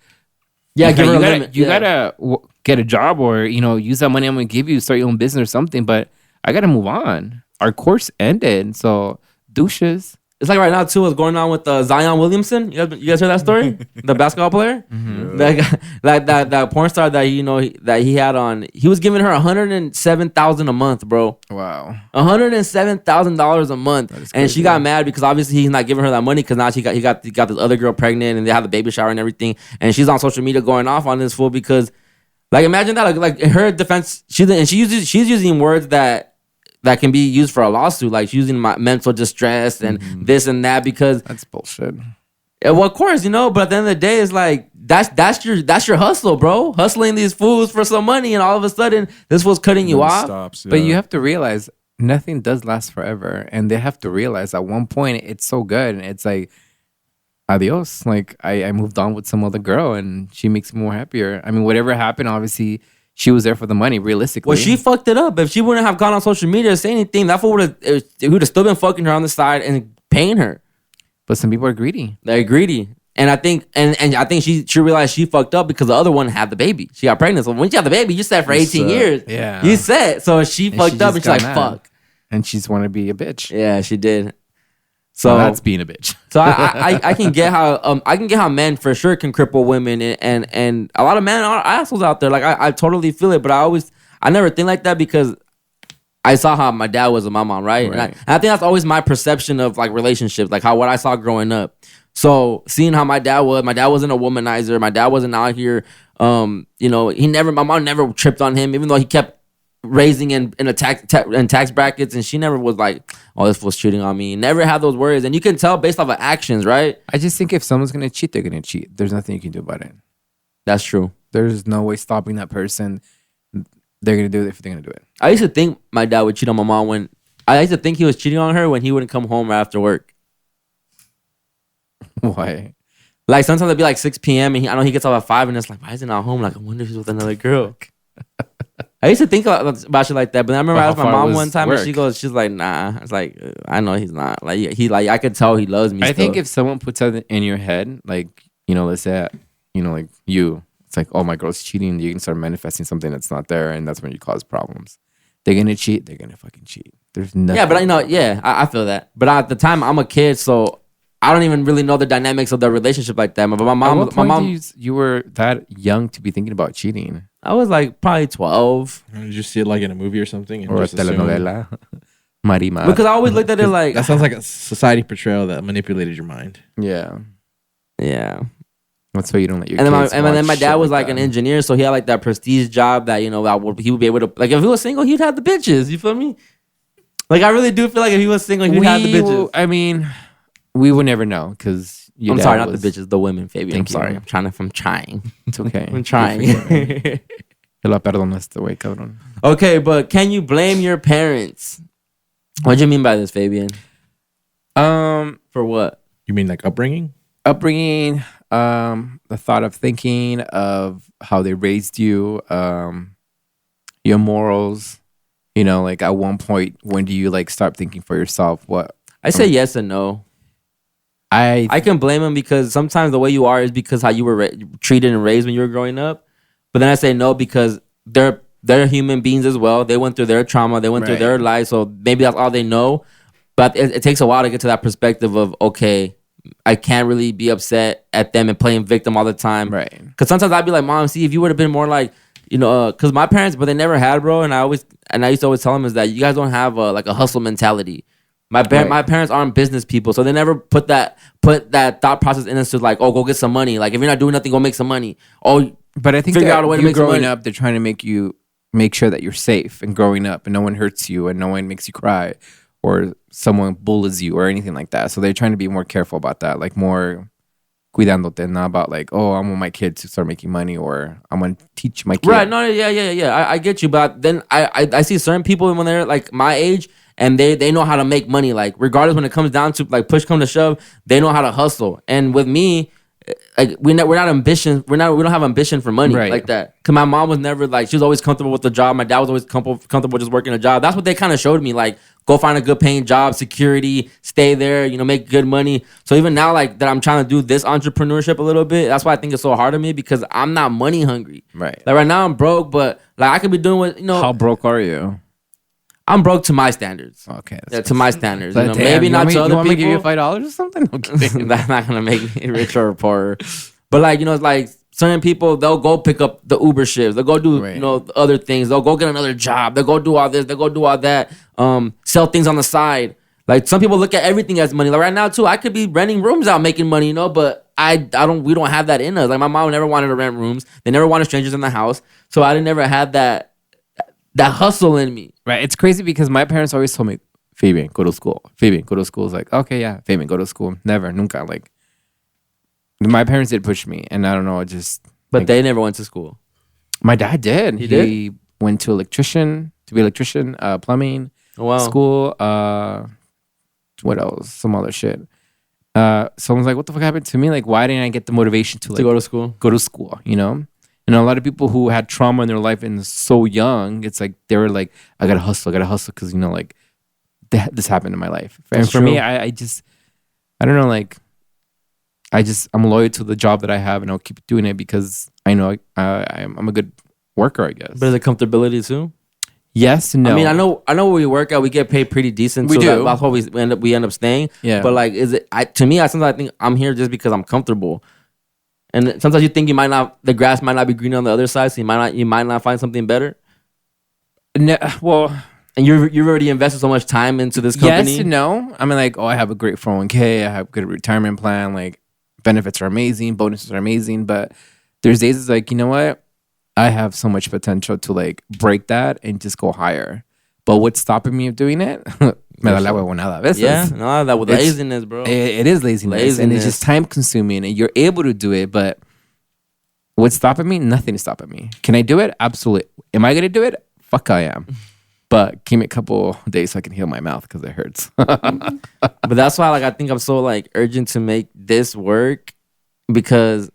Yeah, give her a you limit. gotta get a job or use that money I'm gonna give you, start your own business or something. But I gotta move on. Our course ended, so douches. It's like right now too. What's going on with Zion Williamson? You guys heard that story? The basketball player, that guy, that porn star that that he had on. He was giving her $107,000 a month, bro. Wow. $107,000 a month, and she got mad because obviously he's not giving her that money because now he got this other girl pregnant and they had the baby shower and everything, and she's on social media going off on this fool because, like, imagine that. Like in her defense, she's using words that can be used for a lawsuit. Like she's using my mental distress and this and that because That's bullshit. well, of course, but at the end of the day, it's like that's your hustle, bro. Hustling these fools for some money, and all of a sudden this fool's cutting you off. Stops, But you have to realize nothing does last forever, and they have to realize at one point it's so good, and it's like adios. Like I moved on with some other girl, and she makes me more happier. I mean, whatever happened, obviously. She was there for the money, realistically. Well, she fucked it up. If she wouldn't have gone on social media to say anything, that fool would have still been fucking her on the side and paying her. But some people are greedy. They're greedy. And I think I think she realized she fucked up because the other one had the baby. She got pregnant. So when you have the baby, you set for 18 years. Yeah. You set. So she fucked up and she's like, fuck. And she's want to be a bitch. Yeah, she did. So Well, that's being a bitch. So I can get how men for sure can cripple women and a lot of men are assholes out there. Like I totally feel it, but I never think like that because I saw how my dad was with my mom, right? And I think that's always my perception of like relationships, like what I saw growing up. So seeing how my dad wasn't a womanizer. My dad wasn't out here. My mom never tripped on him, even though he kept raising in tax brackets, and she never was like, oh, this was cheating on me. Never had those words, and you can tell based off of actions, right? I just think if someone's gonna cheat, they're gonna cheat. There's nothing you can do about it. That's true. There's no way stopping that person. They're gonna do it if they're gonna do it. I used to think my dad would cheat on my mom I used to think he was cheating on her when he wouldn't come home after work. Why? Like sometimes it'd be like 6 p.m. and I know he gets off at 5 and it's like, why is he not home? Like I wonder if he's with another girl. I used to think about shit like that, but I remember I asked my mom one time and she's like, nah. It's like, I know he's not. Like I could tell he loves me. I think if someone puts that in your head, like, let's say, like you, it's like, oh, my girl's cheating. You can start manifesting something that's not there, and that's when you cause problems. They're gonna cheat. They're gonna fucking cheat. There's nothing. Yeah, but I feel that. But at the time, I'm a kid, so I don't even really know the dynamics of the relationship like that. But my mom, you were that young to be thinking about cheating. I was like probably 12. Did you see it like in a movie or something? Or a telenovela. Marima. Because I always looked at it like that sounds like a society portrayal that manipulated your mind. Yeah. Yeah. That's why you don't let your and kids then my dad was like that. an engineer, so he had like that prestige job that he would be able to, like, if he was single, he'd have the bitches. You feel me? Like I really do feel like if he was single, he'd have the bitches. I mean, we would never know because I'm sorry, not the bitches, the women, Fabian. Thank I'm sorry. you. I'm trying. It's okay. I'm trying. Te lo perdonaste, güey, cabrón. Okay, but can you blame your parents? What do you mean by this, Fabian? For what? You mean like upbringing? Upbringing, the thought of thinking of how they raised you, your morals. Like at one point, when do you like start thinking for yourself? What? I say yes and no. I can blame them because sometimes the way you are is because how you were treated and raised when you were growing up. But then I say no because they're human beings as well. They went through their trauma. They went through their life. So maybe that's all they know. But it takes a while to get to that perspective of, okay, I can't really be upset at them and playing victim all the time. Right. Because sometimes I'd be like, Mom, see, if you would have been more like, because my parents, but they never had, bro. And I used to always tell them is that you guys don't have like a hustle mentality. My parents aren't business people, so they never put that thought process in us to like, oh, go get some money. Like if you're not doing nothing, go make some money. Oh, but I think figure out a way to make some money. Growing up, they're trying to make sure that you're safe and growing up, and no one hurts you, and no one makes you cry, or someone bullies you, or anything like that. So they're trying to be more careful about that, like more cuidándote, not about like, oh, I want my kids to start making money, or I'm gonna teach my kid. Right? No, yeah. I get you, but then I see certain people when they're like my age. And they know how to make money, like regardless when it comes down to like push come to shove, they know how to hustle. And with me, like we're not ambition. We don't have ambition for money Right. like that. Cause my mom was never like, she was always comfortable with the job. My dad was always comfortable just working a job. That's what they kind of showed me. Like, go find a good paying job, security, stay there, make good money. So even now, like that, I'm trying to do this entrepreneurship a little bit. That's why I think it's so hard on me because I'm not money hungry. Right. Like right now I'm broke, but like I could be doing what How broke are you? I'm broke to my standards. Okay. Yeah, to my standards. But damn, Maybe not to you other want me to give you people. $5 or something? Okay. That's not gonna make me richer or poorer. But like, it's like certain people, they'll go pick up the Uber shifts. They'll go do, Right. other things. They'll go get another job. They'll go do all this. They'll go do all that. Sell things on the side. Like some people look at everything as money. Like right now too, I could be renting rooms out making money, but we don't have that in us. Like my mom never wanted to rent rooms. They never wanted strangers in the house. So I didn't never had that hustle in me. Right. It's crazy because my parents always told me, Fabian, go to school. Fabian, go to school. It's like, okay, yeah, Fabian, go to school. Never, nunca. Like, my parents did push me, and I don't know, But they never went to school. my dad did. He did? Went to be electrician, plumbing, Oh, wow. school, what else? Some other shit. Someone's like, what the fuck happened to me? Like, why didn't I get the motivation to To go to school. go to school, And a lot of people who had trauma in their life and so young, it's like they were like, I gotta hustle because like this happened in my life. And That's for me, true. I don't know, like I'm loyal to the job that I have, and I'll keep doing it because I know I'm a good worker, I guess. But is it comfortability too? Yes, no. I mean, I know where we work at, we get paid pretty decent. We do. That's why we end up staying. Yeah. But like, to me, sometimes I think I'm here just because I'm comfortable. And sometimes you think the grass might not be greener on the other side, so you might not find something better. No, well, And you've already invested so much time into this company. yes and no. I mean, like, I have a great 401k. I have a good retirement plan. Like, benefits are amazing. Bonuses are amazing. But there's days it's like, you know what? I have so much potential to, like, break that and just go higher. But what's stopping me of doing it? Me da la huevonada a veces. Yeah, no, that with It's- laziness, bro. It is laziness. And it's just time consuming. And you're able to do it. But what's stopping me? Nothing is stopping me. Can I do it? Absolutely. Am I going to do it? Fuck, I am. But give me a couple days so I can heal my mouth because it hurts. But that's why, like, I think I'm so like urgent to make this work because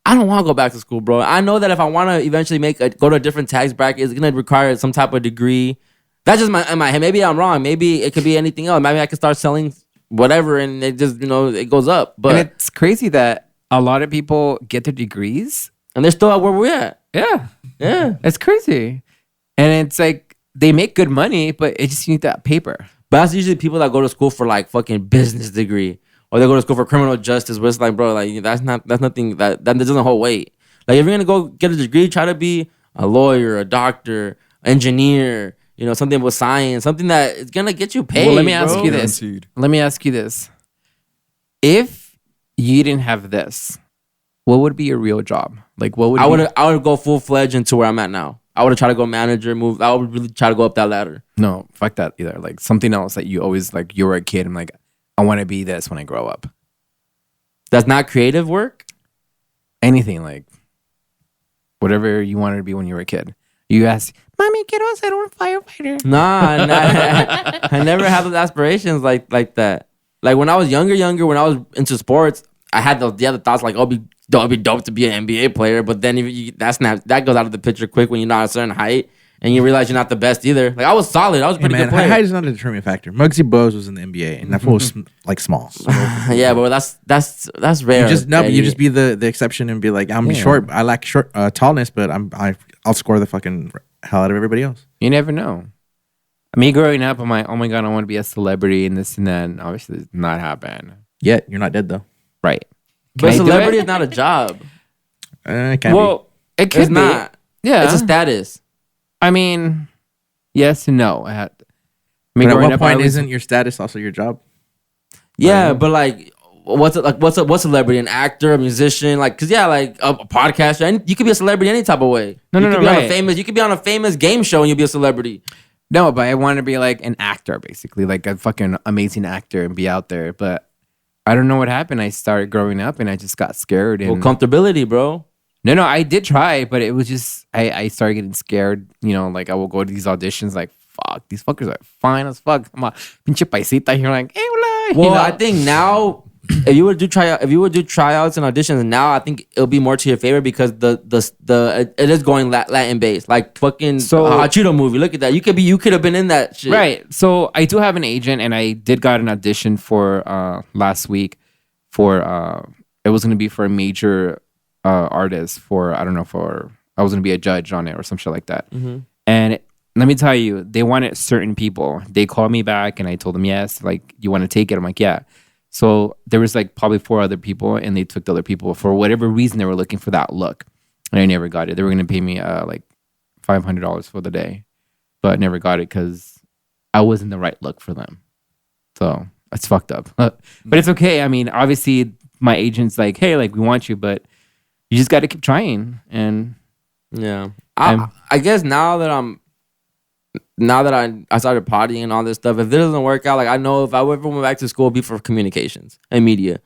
I don't want to go back to school, bro. I know that if I want to eventually go to a different tax bracket, it's gonna require some type of degree. That's just in my head. Maybe I'm wrong. Maybe it could be anything else. Maybe I could start selling whatever, and it just it goes up. But And it's crazy that a lot of people get their degrees. and they're still at where we're at. Yeah. Yeah. It's crazy. And it's like they make good money, but it just you need that paper. But that's usually people that go to school for like fucking business degree, or they go to school for criminal justice. Where it's like, bro, like that's nothing that doesn't hold weight. Like if you're gonna go get a degree, try to be a lawyer, a doctor, engineer. Something with science, something that is gonna get you paid. Well, let me ask bro. you this. Guaranteed. Let me ask you this. If you didn't have this, what would be your real job? Like what would I would go full fledged into where I'm at now. I would have tried to go manager, move. I would really try to go up that ladder. No, fuck that either. Like something else that you always like you were a kid and like I want to be this when I grow up. That's not creative work. Anything like whatever you wanted to be when you were a kid. You ask, Mommy, quiero ser un firefighter. Nah, I never had those aspirations like that. Like when I was younger, when I was into sports, I had the other thoughts like, it'd be dope to be an NBA player. But then that goes out of the picture quick when you're not a certain height and you realize you're not the best either. Like I was solid, I was a pretty good player. Height is not a determining factor. Muggsy Bogues was in the NBA, and that fool was like small. So Yeah, but that's rare. you just be the exception and be like, I'm short. I lack tallness, but I'll score the fucking hell out of everybody else. You never know. Me growing up, I'm like, oh my God, I want to be a celebrity and this and that. And obviously, it's not happen. Yet you're not dead though. Right. But I do celebrity it? is not a job. It can't Well, it could It's be. not. Yeah. It's a status. I mean, yes and no. be. But at what point isn't your status also your job? Yeah, but like, what's a celebrity? An actor, a musician, like, cause yeah, like a podcaster, and you could be a celebrity any type of way. No, you no, could no, be right. you could be on a famous game show and you'll be a celebrity. No, but I want to be like an actor, basically, like a fucking amazing actor and be out there. But I don't know what happened. I started growing up and I just got scared. And Well, comfortability, bro. no, I did try, but it was just I started getting scared. Like I will go to these auditions, like fuck, these fuckers are fine as fuck. I'm a pinche paisita here, like hey, hola. Well, I think now if you would do tryouts and auditions now, I think it'll be more to your favor because it is going Latin based, like fucking Cheeto movie. Look at that. You could have been in that shit. Right. So I do have an agent, and I did got an audition for last week for it was gonna be for a major artist for I was gonna be a judge on it or some shit like that. Mm-hmm. And let me tell you, they wanted certain people. They called me back, and I told them yes. Like, you want to take it? I'm like, yeah. So there was like probably 4 other people, and they took the other people for whatever reason they were looking for that look, and I never got it. They were gonna pay me like $500 for the day, but never got it because I wasn't the right look for them. So it's fucked up, but it's okay. I mean, obviously, my agent's like, hey, like we want you, but you just got to keep trying. And yeah, I guess now that I started partying and all this stuff, if this doesn't work out, like I know if I ever went back to school, it'd be for communications and media.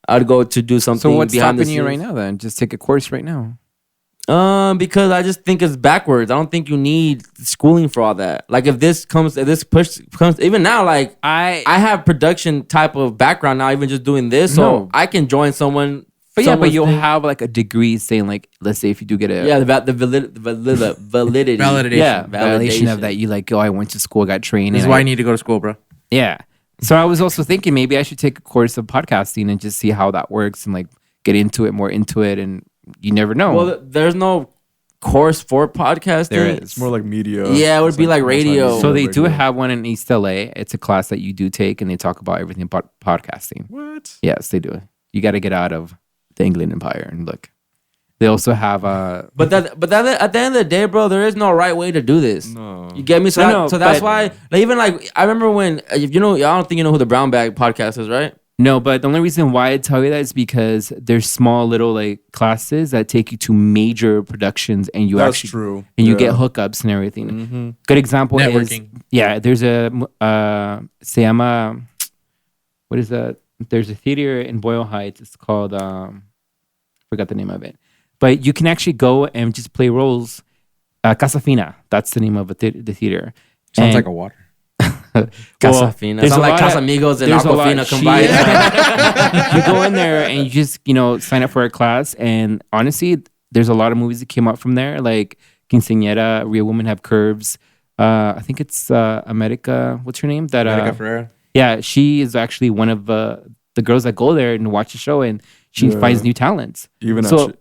I'd go to do something. So what's behind stopping you right now then? Just take a course right now. Because I just think it's backwards. I don't think you need schooling for all that. Like if this comes, even now, like I have production type of background now, even just doing this, so I can join someone. But you'll have like a degree saying like, let's say if you do get the validity. Validation of that. You like, I went to school, got trained. This is why I need to go to school, bro. Yeah. So I was also thinking maybe I should take a course of podcasting and just see how that works and like get more into it. And you never know. Well, there's no course for podcasting. There is. It's more like media. Yeah, it would be like radio. So they do have one in East LA. It's a class that you do take, and they talk about everything about podcasting. What? Yes, they do. You got to get out of the England Empire and look. They also have But at the end of the day, bro, there is no right way to do this. No. You get me? So that's why, like, even like I remember when I don't think you know who the Brown Bag podcast is, right? No, but the only reason why I tell you that is because there's small little like classes that take you to major productions, and you That's true. And you get hookups and everything. Mm-hmm. Good example Networking. is there's a se llama, what is that? There's a theater in Boyle Heights. It's called forgot the name of it, but you can actually go and just play roles. Casa Fina, that's the name of the theater. Sounds like a water. Casa Fina. Sounds like Casamigos and Aquafina combined. You go in there and you just sign up for a class, and honestly, there's a lot of movies that came out from there, like Quinceañera, Real Women Have Curves. I think it's America. What's her name? America Ferrera. Yeah, she is actually one of the girls that go there and watch the show, and she finds new talents. Even I was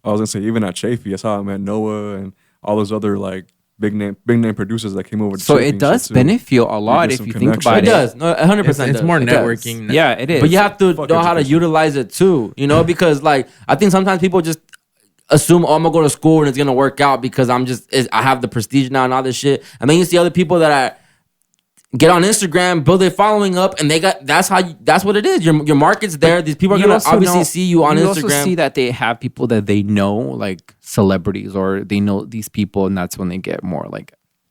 gonna say even at Chafee, that's how I met Noah and all those other like big name producers that came over. To so Chafee it does benefit you a lot if you think about it. It does, no, 100%. It's more networking. Yeah, it is. But you have to know how to utilize it too, because like I think sometimes people just assume, I'm gonna go to school and it's gonna work out because I have the prestige now and all this shit. And then you see other people that get on Instagram, build their following up, and that's what it is. Your market's there. These people are gonna obviously see you on Instagram. You also see that they have people that they know, like celebrities, or they know these people, and that's when they get more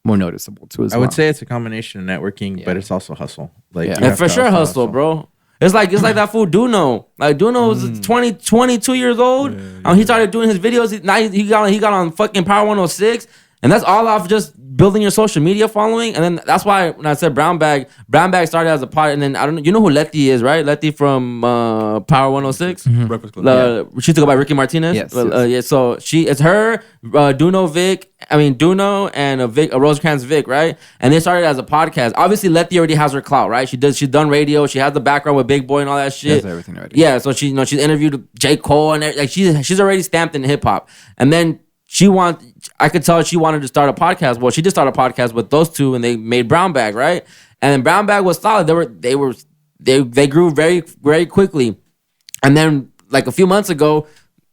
noticeable too. I would say it's a combination of networking, but it's also hustle. And for sure hustle, bro. It's like that fool Duno. Like Duno was 22 years old. He started doing his videos. He got on fucking Power 106. And that's all off just building your social media following. And then that's why when I said Brown Bag started as a pod. And then I don't know, you know who Letty is, right? Letty from Power 106. Mm-hmm. She used to go by Ricky Martinez. Yes. Yeah. So it's her, Duno, and Vic, Rosecrans Vic, right? And they started as a podcast. Obviously, Letty already has her clout, right? She's done radio. She has the background with Big Boy and all that shit. She has everything already. Yeah. So she's interviewed J. Cole and like she's already stamped in hip hop. And then I could tell she wanted to start a podcast. Well, she just started a podcast with those two, and they made Brown Bag, right? And then Brown Bag was solid. They grew very, very quickly. And then like a few months ago,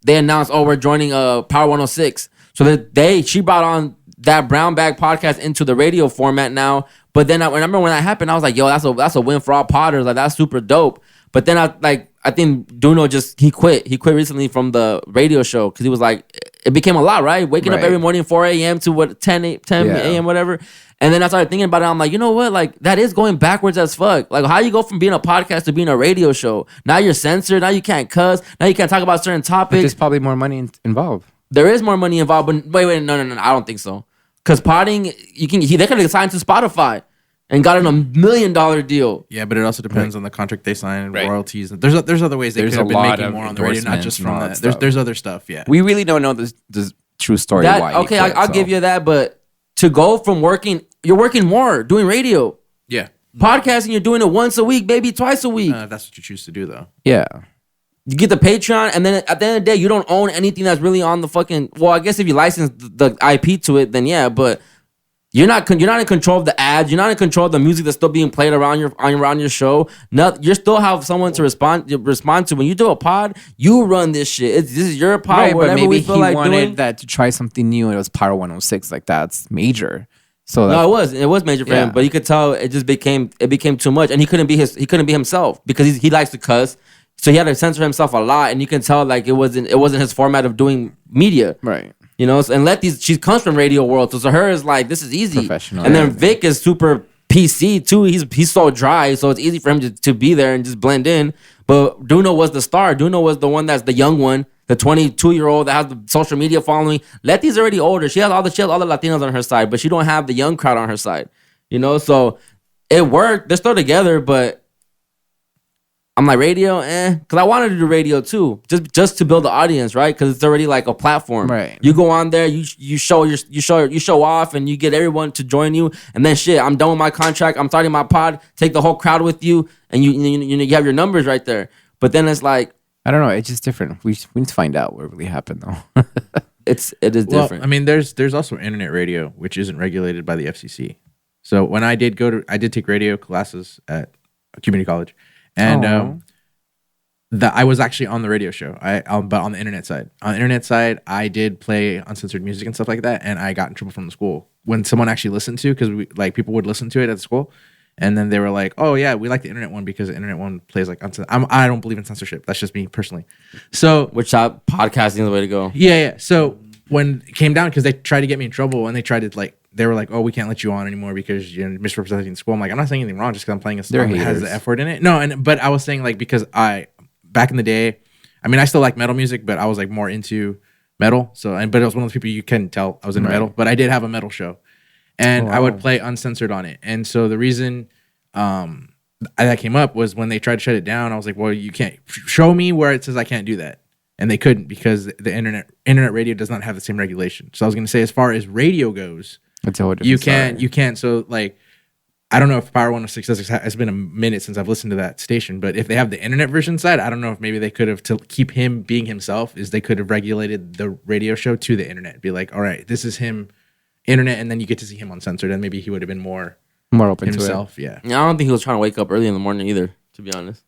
they announced, we're joining Power 106. So that she brought on that Brown Bag podcast into the radio format now. But then I remember when that happened, I was like, yo, that's a win for all potters. Like that's super dope. But then I think Duno he quit. He quit recently from the radio show because he was like, it became a lot, right? Waking up every morning 4 a.m. to 10 a.m. whatever. And then I started thinking about it. I'm like, you know what? Like that is going backwards as fuck. Like how you go from being a podcast to being a radio show? Now you're censored. Now you can't cuss. Now you can't talk about certain topics. But there's probably more money involved. There is more money involved, but wait, no, I don't think so. Because podding, they could have signed to Spotify. and got in $1 million deal. Yeah, but it also depends on the contract they sign, Right. royalties. There's other ways they There's could have a been lot making of more on the radio, not endorsements just and from all that that. stuff. There's other stuff. Yeah. We really don't know the true story. That why he okay, quit, I'll so. give you that. But to go from you're working more doing radio, Yeah. podcasting. You're doing it once a week, maybe twice a week. If that's what you choose to do, though. Yeah. You get the Patreon, and then at the end of the day, you don't own anything that's really on the fucking. Well, I guess if you license the IP to it, then yeah. But you're not in control of the ads. You're not in control of the music that's still being played around your show. You still have someone to respond to. When you do a pod, you run this shit. This is your pod. Right, but Whatever maybe we feel he like wanted doing. that to try something new. It was Power 106. Like that's major. So No, it was major for Yeah. him, but you could tell it just became too much, and he couldn't be himself because he likes to cuss, so he had to censor himself a lot, and you can tell like it wasn't his format of doing media, right. you know. And she comes from radio world, so her is like this is easy, Professional, and then yeah. Vic is super PC too. He's so dry, so it's easy for him to be there and just blend in. But Duno was the star. Duno was the one that's the young one. The 22-year-old that has the social media following. Letty's already older. She has all the Latinos on her side, but she don't have the young crowd on her side. You know, so it worked. They're still together, but I'm like radio, because I wanted to do radio too, just to build the audience, right? Because it's already like a platform. Right. You go on there, you show off, and you get everyone to join you, and then shit, I'm done with my contract. I'm starting my pod. Take the whole crowd with you, and you have your numbers right there. But then it's like. I don't know. It's just different. We need to find out what really happened, though. It is different. Well, I mean, there's also internet radio, which isn't regulated by the FCC. So when I did take radio classes at a community college, and I was actually on the radio show. But on the internet side. On the internet side, I did play uncensored music and stuff like that, and I got in trouble from the school when someone actually listened to, because people would listen to it at school. And then they were like, "Oh yeah, we like the internet one because the internet one plays like I don't believe in censorship. That's just me personally." So, podcasting is the way to go. yeah. So when it came down, because they tried to get me in trouble, and they were like, "Oh, we can't let you on anymore because you're misrepresenting the school." I'm like, I'm not saying anything wrong just because I'm playing a song that has the F word in it. No, but I was saying like because back in the day, I mean, I still like metal music, but I was like more into metal. But it was one of those people you can tell I was into metal. But I did have a metal show. And I would play uncensored on it. And so the reason that came up was when they tried to shut it down, I was like, well, you can't show me where it says I can't do that. And they couldn't because the internet radio does not have the same regulation. So I was going to say, as far as radio goes, It's a whole different you can't. So like, I don't know if Power 106 does. It's been a minute since I've listened to that station. But if they have the internet version side, I don't know if maybe they could have, to keep him being himself, is they could have regulated the radio show to the internet. Be like, all right, this is him. Internet, and then you get to see him uncensored, and maybe he would have been more open himself. to Yeah. I don't think he was trying to wake up early in the morning either, to be honest.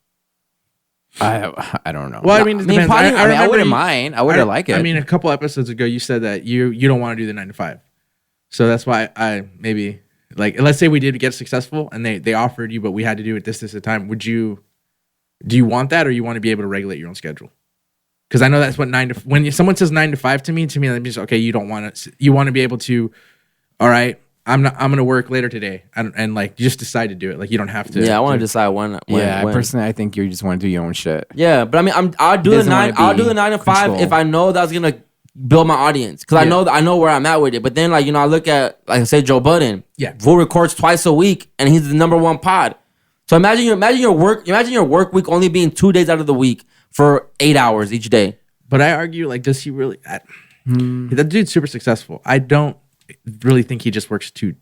it. I don't know. Well, I mean, it depends. I wouldn't mind. I would like it. I mean, a couple episodes ago, you said that you don't want to do the 9 to 5, so that's why I maybe like, let's say we did get successful, and they offered you, but we had to do it this at a time. Do you want that, or you want to be able to regulate your own schedule? Because I know that's what when someone says 9 to 5 to me that means, okay, you want to be able to, all right, I'm going to work later today. And like, you just decide to do it. Like, you don't have to. Yeah, I want to decide when. Personally, I think you just want to do your own shit. Yeah, but I mean, I'll do the 9 to 5 if I know that's going to build my audience. Because I know where I'm at with it. But then, like, I look at, like I say, Joe Budden. Yeah. Who records twice a week, and he's the #1 pod. So imagine your work week only being 2 days out of the week for 8 hours each day. But I argue, like, does he really? That dude's super successful. I don't really think he just works two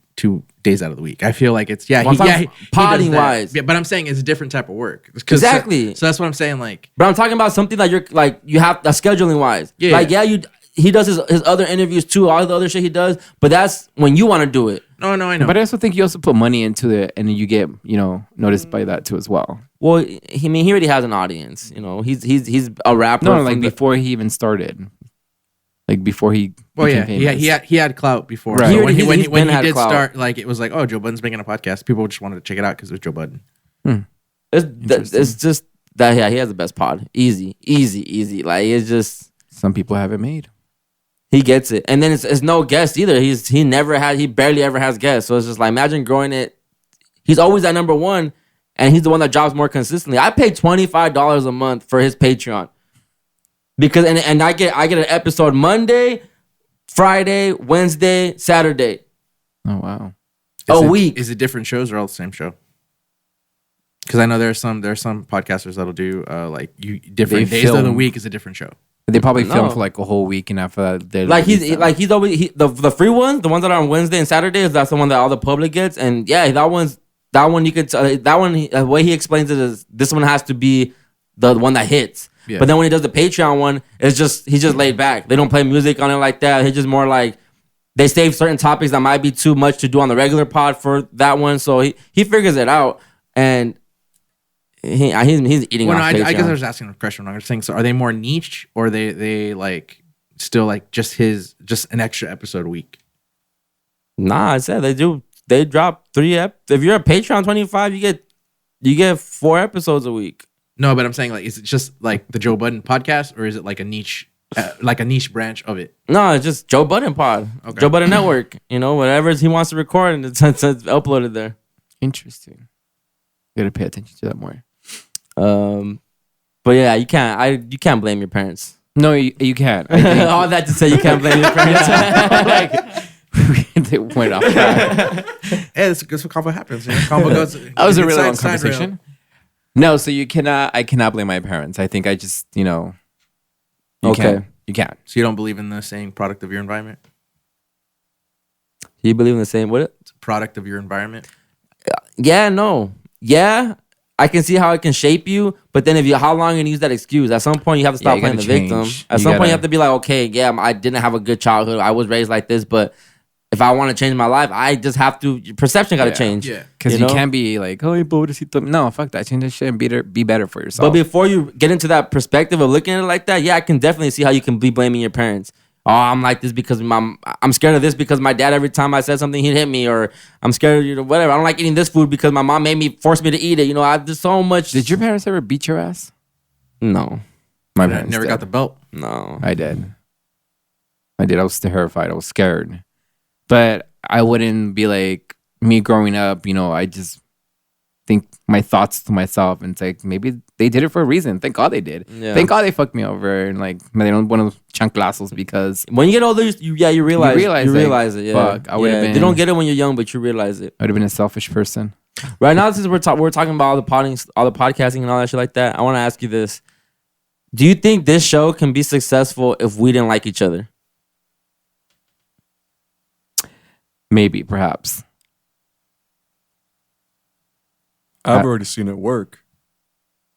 days out of the week. I feel like it's podding wise. Yeah, but I'm saying it's a different type of work. Exactly. So that's what I'm saying. Like, but I'm talking about something that you're like you have scheduling wise. Yeah. Like he does his other interviews too, all the other shit he does. But that's when you want to do it. No, I know. But I also think you also put money into it, and then you get noticed by that too as well. Well, he already has an audience. He's a rapper. No, like before he even started, like before he. Well, yeah, famous. he had clout before. Right. So when he had did clout. start, like, it was like, oh, Joe Budden's making a podcast. People just wanted to check it out because it was Joe Budden. It's just that he has the best pod. Easy. Like, it's just Some people have it made. he gets it, and then it's no guest either. He barely ever has guests. So it's just like, imagine growing it. He's always at #1. And he's the one that drops more consistently. I pay $25 a month for his Patreon because and I get an episode Monday, Friday, Wednesday, Saturday. Oh wow! week. Is it different shows or all the same show? Because I know there's some podcasters that'll do different They days of the film. week is a different show. They probably film No. for like a whole week, and after that, they Like release he's them. like he's always the free ones, the ones that are on Wednesday and Saturdays. That's the one that all the public gets, and yeah, that one you could that one the way he explains it is this one has to be the one that hits. Yeah. But then when he does the Patreon one, he's just laid back. They don't play music on it like that. He's just more like they save certain topics that might be too much to do on the regular pod for that one. So he figures it out, and he's eating Well, off no, Patreon. I guess I was asking a question. I'm saying, so are they more niche or they like still like just an extra episode a week? Nah, I said they drop 3 if you're a Patreon 25, you get 4 episodes a week. No, but I'm saying like, is it just like the Joe Budden podcast or is it like a niche branch of it? No, it's just Joe Budden pod. Okay. Joe Budden Network. Whatever he wants to record and it's uploaded there. Interesting. You gotta pay attention to that more. But yeah, you can't blame your parents. No, you can't. I think All that to say you can't blame your parents. they went off track. Hey, that's what combo happens. Combo goes. That was a really long side rail. conversation. No, so I cannot blame my parents. I think I just, you Okay. You can't. So you don't believe in the saying product of your environment? You believe in the same what? It's a product of your environment. Yeah, no. Yeah, I can see how it can shape you, but then how long are you gonna use that excuse? At some point, you have to stop you playing the gotta victim. change. At You some point, gotta- you have to be like, okay, yeah, I didn't have a good childhood. I was raised like this, but if I want to change my life, I just have to. Your perception got to change. Yeah. Because you know? can't be like, oh, pobrecito. No, fuck that. Change that shit and be better for yourself. But before you get into that perspective of looking at it like that, yeah, I can definitely see how you can be blaming your parents. Oh, I'm like this because I'm scared of this because my dad, every time I said something, he'd hit me, or I'm scared of whatever. I don't like eating this food because my mom forced me to eat it. There's so much. Did your parents ever beat your ass? No, My I parents never did. got the belt. no. I did. I was terrified. I was scared. But I wouldn't be like me growing up. I just think my thoughts to myself, and it's like maybe they did it for a reason. Thank God they did. Yeah. Thank God they fucked me over, and like they don't want to chanclazos because When you get older, you realize realize, you like, realize it. Yeah, fuck, I would've yeah. been- They don't get it when you're young, but you realize it. I would have been a selfish person. Right now, since we're talking about all the podcasting and all that shit like that, I want to ask you this: do you think this show can be successful if we didn't like each other? Maybe, perhaps. I've already seen it work.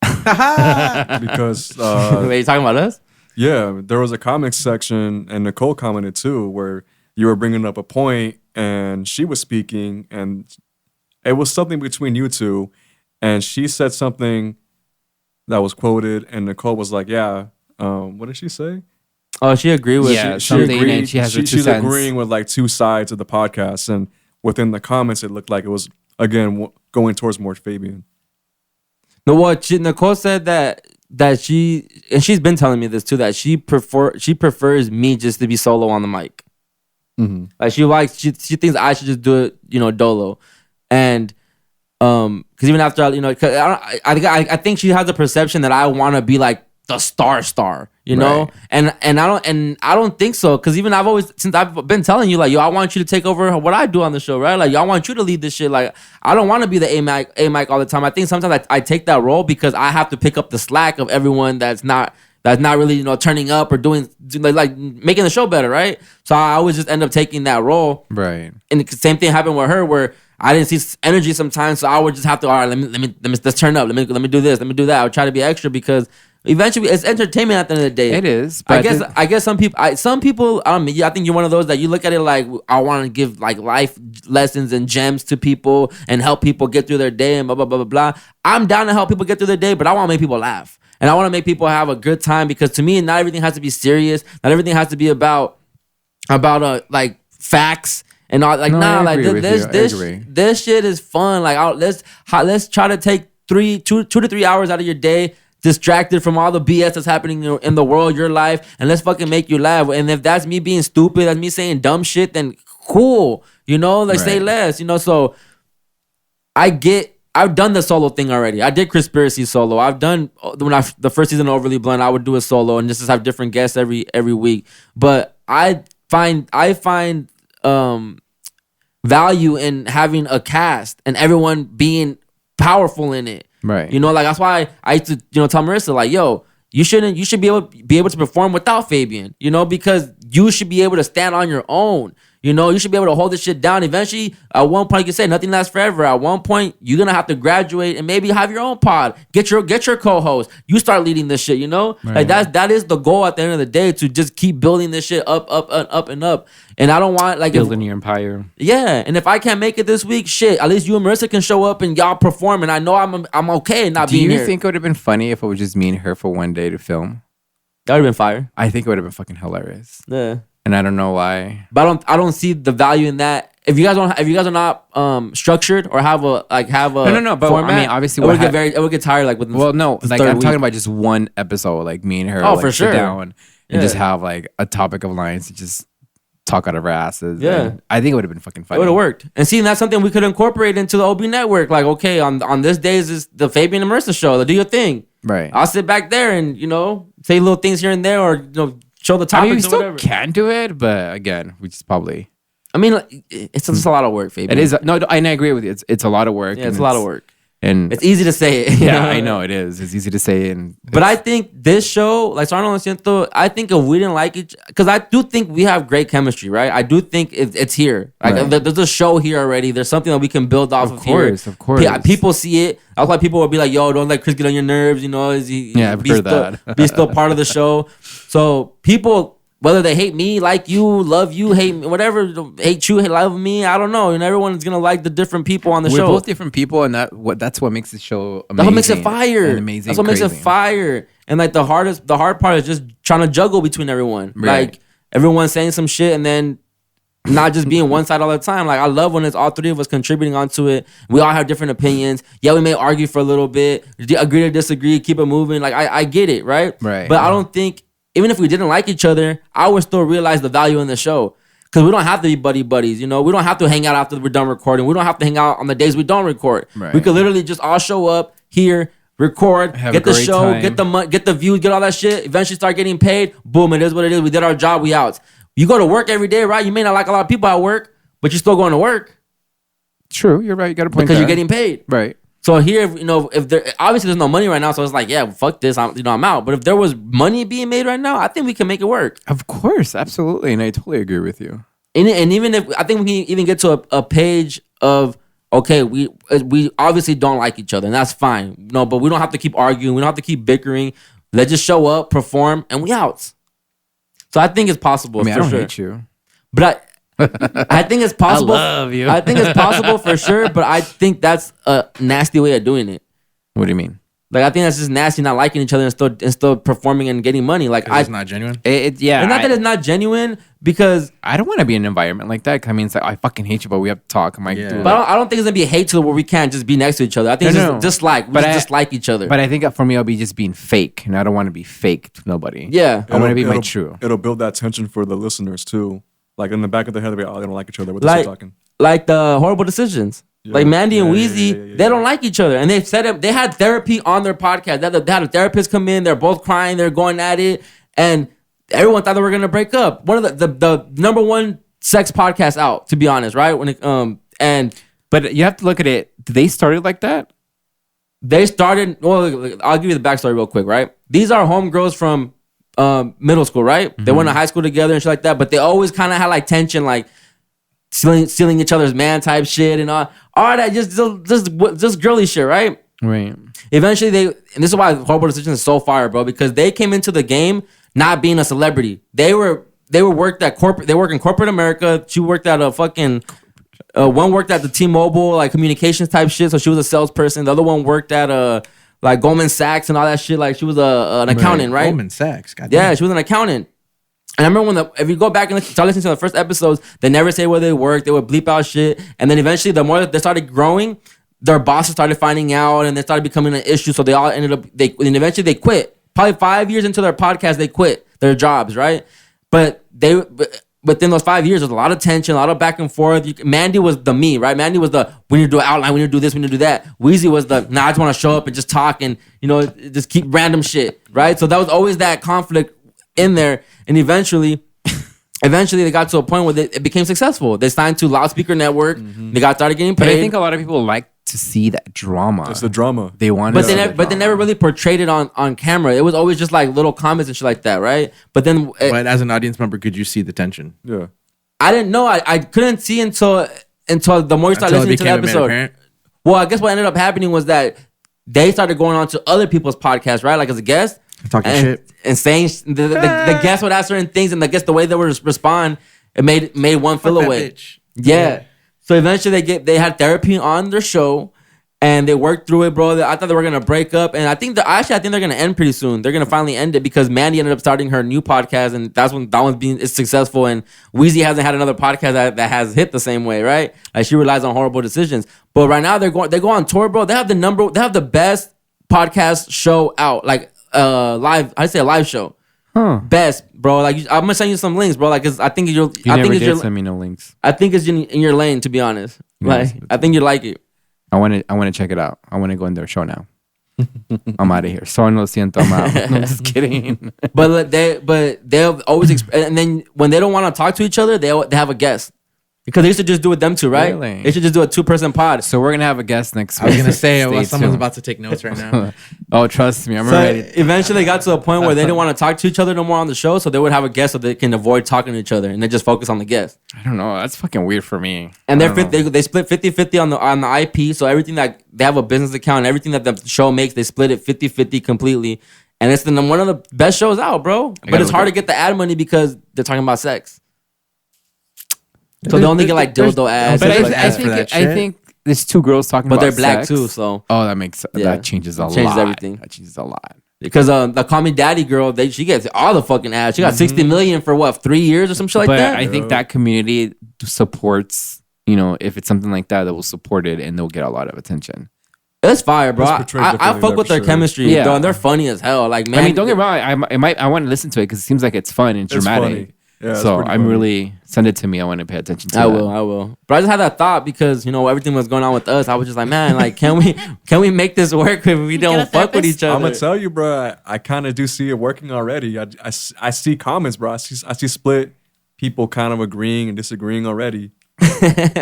Because Wait, you talking about us? yeah, there was a comics section, and Nicole commented too, where you were bringing up a point, and she was speaking, and it was something between you two, and she said something that was quoted, and Nicole was like, "Yeah, what did she say?" Oh, she agreed with Yeah, you. something, and she has her 2 she's cents. agreeing with like 2 sides of the podcast, and within the comments, it looked like it was again going towards more Fabian. No, what Nicole said that she's been telling me this too, that she prefers me just to be solo on the mic. Mm-hmm. Like she thinks I should just do it, dolo, and because even after cause I think she has a perception that I want to be like the star, Right. and I don't think so, because even since I've been telling you like, yo, I want you to take over what I do on the show, right? Like, yo, I want you to lead this shit. Like, I don't want to be the A mic all the time. I think sometimes I take that role because I have to pick up the slack of everyone that's not really turning up or doing like making the show better, right? So I always just end up taking that role. Right. And the same thing happened with her, where I didn't see energy sometimes, so I would just have to, all right, let's turn up, let me do this, let me do that. I would try to be extra because eventually it's entertainment at the end of the day. It is. I But guess some people, I think you're one of those that you look at it like, I want to give like life lessons and gems to people and help people get through their day and blah blah blah blah blah. I'm down to help people get through their day, but I want to make people laugh and I want to make people have a good time, because to me, not everything has to be serious. Not everything has to be about like facts. And all, like, No, nah, I like agree with you. I agree. this shit is fun. Like, let's try to take 2 to 3 hours out of your day, distracted from all the BS that's happening in the world, your life, and let's fucking make you laugh. And if that's me being stupid, that's me saying dumb shit, then cool, like say Right. less, So I've done the solo thing already. I did Conspiracy solo. I've done the first season of Overly Blunt. I would do a solo and just have different guests every week. But I find value in having a cast and everyone being powerful in it. Right. You know, like that's why I used to, tell Marissa, like, yo, you should be able to perform without Fabian, because you should be able to stand on your own. You should be able to hold this shit down. Eventually, at one point, you can say nothing lasts forever. At one point, you're gonna have to graduate and maybe have your own pod. Get your co-host. You start leading this shit. Like that is the goal at the end of the day, to just keep building this shit up and up and up. And I don't want like building your empire. Yeah, and if I can't make it this week, shit, at least you and Marissa can show up and y'all perform. And I know I'm okay not being here. Do you think it would have been funny if it was just me and her for one day to film? That would have been fire. I think it would have been fucking hilarious. Yeah. And I don't know why. But I don't see the value in that. If you guys are not structured or have a no. But format, I mean, obviously, it would get tired like within. Well, no, the like third I'm week. talking about just one episode, like me and her. Oh, like, for sure. Sit down and just have like a topic of lines to just talk out of our asses. Yeah. And I think it would have been fucking funny. It would have worked. And see, that's something we could incorporate into the OB network. Like, okay, on this day is the Fabian and Marissa show. Do your thing. Right. I'll sit back there and say little things here and there, or show the I topics mean, we or still whatever. can do it, but again, we just probably. I mean, like, it's just a lot of work, Fabian. It is no, and I agree with you. It's a lot of work. Yeah, it's a lot of work. And It's easy to say it. yeah, I know it is. It's easy to say, and But I think this show, like Sarno and Siento, I think if we didn't like it, because I do think we have great chemistry, right? I do think it's here. Like Right. there's a show here already. There's something that we can build off of here. Of course. Yeah, people see it. That's why people will be like, "Yo, don't let Chris get on your nerves." Is he? Yeah, I've heard that. Be still part of the show. So people, whether they hate me, like you, love you, hate me, whatever, hate you, love me, I don't know. And everyone's gonna like the different people on the We're show. both different people, and that's what makes the show amazing. That's what makes it fire. And amazing. That's what makes it crazy. fire. And like the hard part is just trying to juggle between everyone. Right. Like everyone saying some shit and then not just being one side all the time. Like I love when it's all three of us contributing onto it. We all have different opinions. Yeah, we may argue for a little bit, agree to disagree, keep it moving. Like I get it, right? Right. But I don't think, even if we didn't like each other, I would still realize the value in the show. Because we don't have to be buddies, We don't have to hang out after we're done recording. We don't have to hang out on the days we don't record. Right. We could literally just all show up here, record, Have get a the great show, time. get the money, get the views, get all that shit. Eventually start getting paid. Boom, it is what it is. We did our job. We out. You go to work every day, right? You may not like a lot of people at work, but you're still going to work True, you're right. You got a point because there. you're getting paid. right. So here, if there obviously there's no money right now, so it's like, yeah, fuck this, I'm out. But if there was money being made right now, I think we can make it work. Of course, absolutely, and I totally agree with you. And even if I think we can even get to a page of, okay, we obviously don't like each other, and that's fine. No, but we don't have to keep arguing. We don't have to keep bickering. Let's just show up, perform, and we out. So I think it's possible. I mean, I for don't sure. hate you. But I think it's possible. I love you. I think it's possible for sure, but I think that's a nasty way of doing it. What do you mean? Like I think that's just nasty, not liking each other and still performing and getting money. Like It's not genuine. Yeah, and not that it's not genuine, because I don't want to be in an environment like that. I mean, it's like I fucking hate you, but we have to talk. I'm like, Yeah. dude, but I don't think it's gonna be hate to where we can't just be next to each other. I think No, it's no. just dislike. We But just I- dislike each other. But I think for me, I'll be just being fake, and I don't want to be fake to nobody. yeah, I want to be my It'll- true. It'll build that tension for the listeners too. Like in the back of their head, they'll be, oh, they don't like each other. What they're like talking. like the horrible decisions. Yeah. Like Mandy and Yeah, Wheezy, yeah. they don't like each other, and they've said it. They had therapy on their podcast. They had a therapist come in. They're both crying. They're going at it, and everyone thought they were gonna break up. One of the number one sex podcast out, to be honest, right? When it and But you have to look at it. Did they started like that? they started. Well, I'll give you the backstory real quick, right? These are homegirls from middle school, right? They went to high school together and shit like that, but they always kind of had like tension, like stealing each other's man type shit and all that, just girly shit, right? Right. Eventually, and this is why Horrible Decisions is so fire, bro, because they came into the game not being a celebrity. They worked at corporate. They work in corporate America. She worked at a fucking. One worked at the T-Mobile like communications type shit, so she was a salesperson. The other one worked at like Goldman Sachs and all that shit. Like she was an accountant, right? Goldman Sachs. God Yeah, damn. she was an accountant. And I remember if you go back and start listening to the first episodes, they never say where they work. They would bleep out shit. And then eventually, the more that they started growing, their bosses started finding out, and they started becoming an issue. So they all ended up. And eventually they quit. Probably 5 years into their podcast, they quit their jobs, right? But within those 5 years, there's a lot of tension, a lot of back and forth. Mandy was the me, right? Mandy was the, we need to do an outline, we need to do this, we need to do that. Wheezy was the, nah, I just want to show up and just talk and, just keep random shit, right? So that was always that conflict in there. And eventually, eventually they got to a point where it became successful. They signed to Loudspeaker Network. They got started getting paid. But I think a lot of people like to see that drama. It's the drama. They want, but they never really portrayed it on camera. It was always just like little comments and shit like that, right? But then, But as an audience member, could you see the tension? Yeah. I didn't know. I couldn't see until the more you start Until it listening to the became episode. apparent? Well, I guess what ended up happening was that they started going on to other people's podcasts, right? Like as a guest. Talking and, shit. and saying the guest would ask certain things, and I guess the way they would respond, it made one feel Fuck that away. bitch. Yeah. So eventually they had therapy on their show, and they worked through it, bro. I thought they were gonna break up, and I think they're gonna end pretty soon. They're gonna finally end it because Mandy ended up starting her new podcast, and that's when that one's is successful. And Wheezy hasn't had another podcast that has hit the same way, right? Like she relies on horrible decisions. But right now they go on tour, bro. They have the best podcast show out, like live. I say a live show. Huh. Best, bro. Like I'm gonna send you some links, bro. Like, cause I think You never did send me no links. I think it's in your lane, to be honest. Yes, Like, I think you like it. I want to check it out. I want to go in their show now. I'm out of here. Sorry, no siento. I'm out. No, I'm just kidding. But they'll always and then when they don't want to talk to each other, they have a guest because they used to just do it them two, right? Really? They should just do a 2-person pod. So we're gonna have a guest next I week. was gonna say, Stay someone's tuned. about to take notes right now. Oh, trust me, I'm So ready. eventually, they got to a point where they didn't want to talk to each other no more on the show, so they would have a guest so they can avoid talking to each other and they just focus on the guest. I don't know. That's fucking weird for me. And I don't know. they split 50-50 on the IP, so everything that they have a business account, everything that the show makes, they split it 50-50 completely. And it's one of the best shows out, bro. But gotta it's hard to look get the ad money because they're talking about sex. So they only get like dildo ads. But stuff like ads that. for that I shit. think there's two girls talking But about they're black sex. too, so Oh, Yeah. that changes a lot. Changes everything. That changes a lot. because the Call Me Daddy girl, she gets all the fucking ads. She got 60 million for what, 3 years or some shit like but that. I think that community supports, if it's something like that will support it and they'll get a lot of attention. It's fire, bro. It's I portrayed fuck differently, with for their sure. chemistry. Yeah. Though, and they're funny as hell. Like, man, I mean, don't get me wrong. I want to listen to it because it seems like it's fun and It's dramatic. funny. Yeah, it's So pretty I'm funny. really send it to me. I want to pay attention to I that. will. But I just had that thought because everything was going on with us. I was just like, man, like, can we make this work if we Get a don't fuck with therapist? each other? I'm gonna tell you, bro. I kind of do see it working already. I see comments, bro. I see split people kind of agreeing and disagreeing already.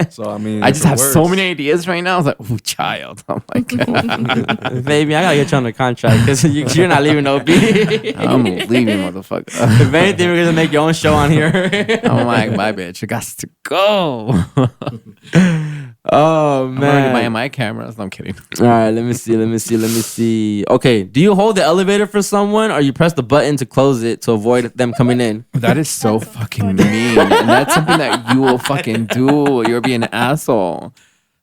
So I mean, I just if it have so works- many ideas right now. I was like, "Ooh, child!" Oh my god, Baby, I gotta get you under contract because you're not leaving OB. I'm leaving, motherfucker. If anything, we're gonna make your own show on here. I'm like, my bitch, I got to go. Oh I'm already buying man. my cameras. No, I'm kidding. All right, let me see. Okay, do you hold the elevator for someone or you press the button to close it to avoid them coming in? That is so fucking mean, and that's something that you will fucking do. You're being an asshole.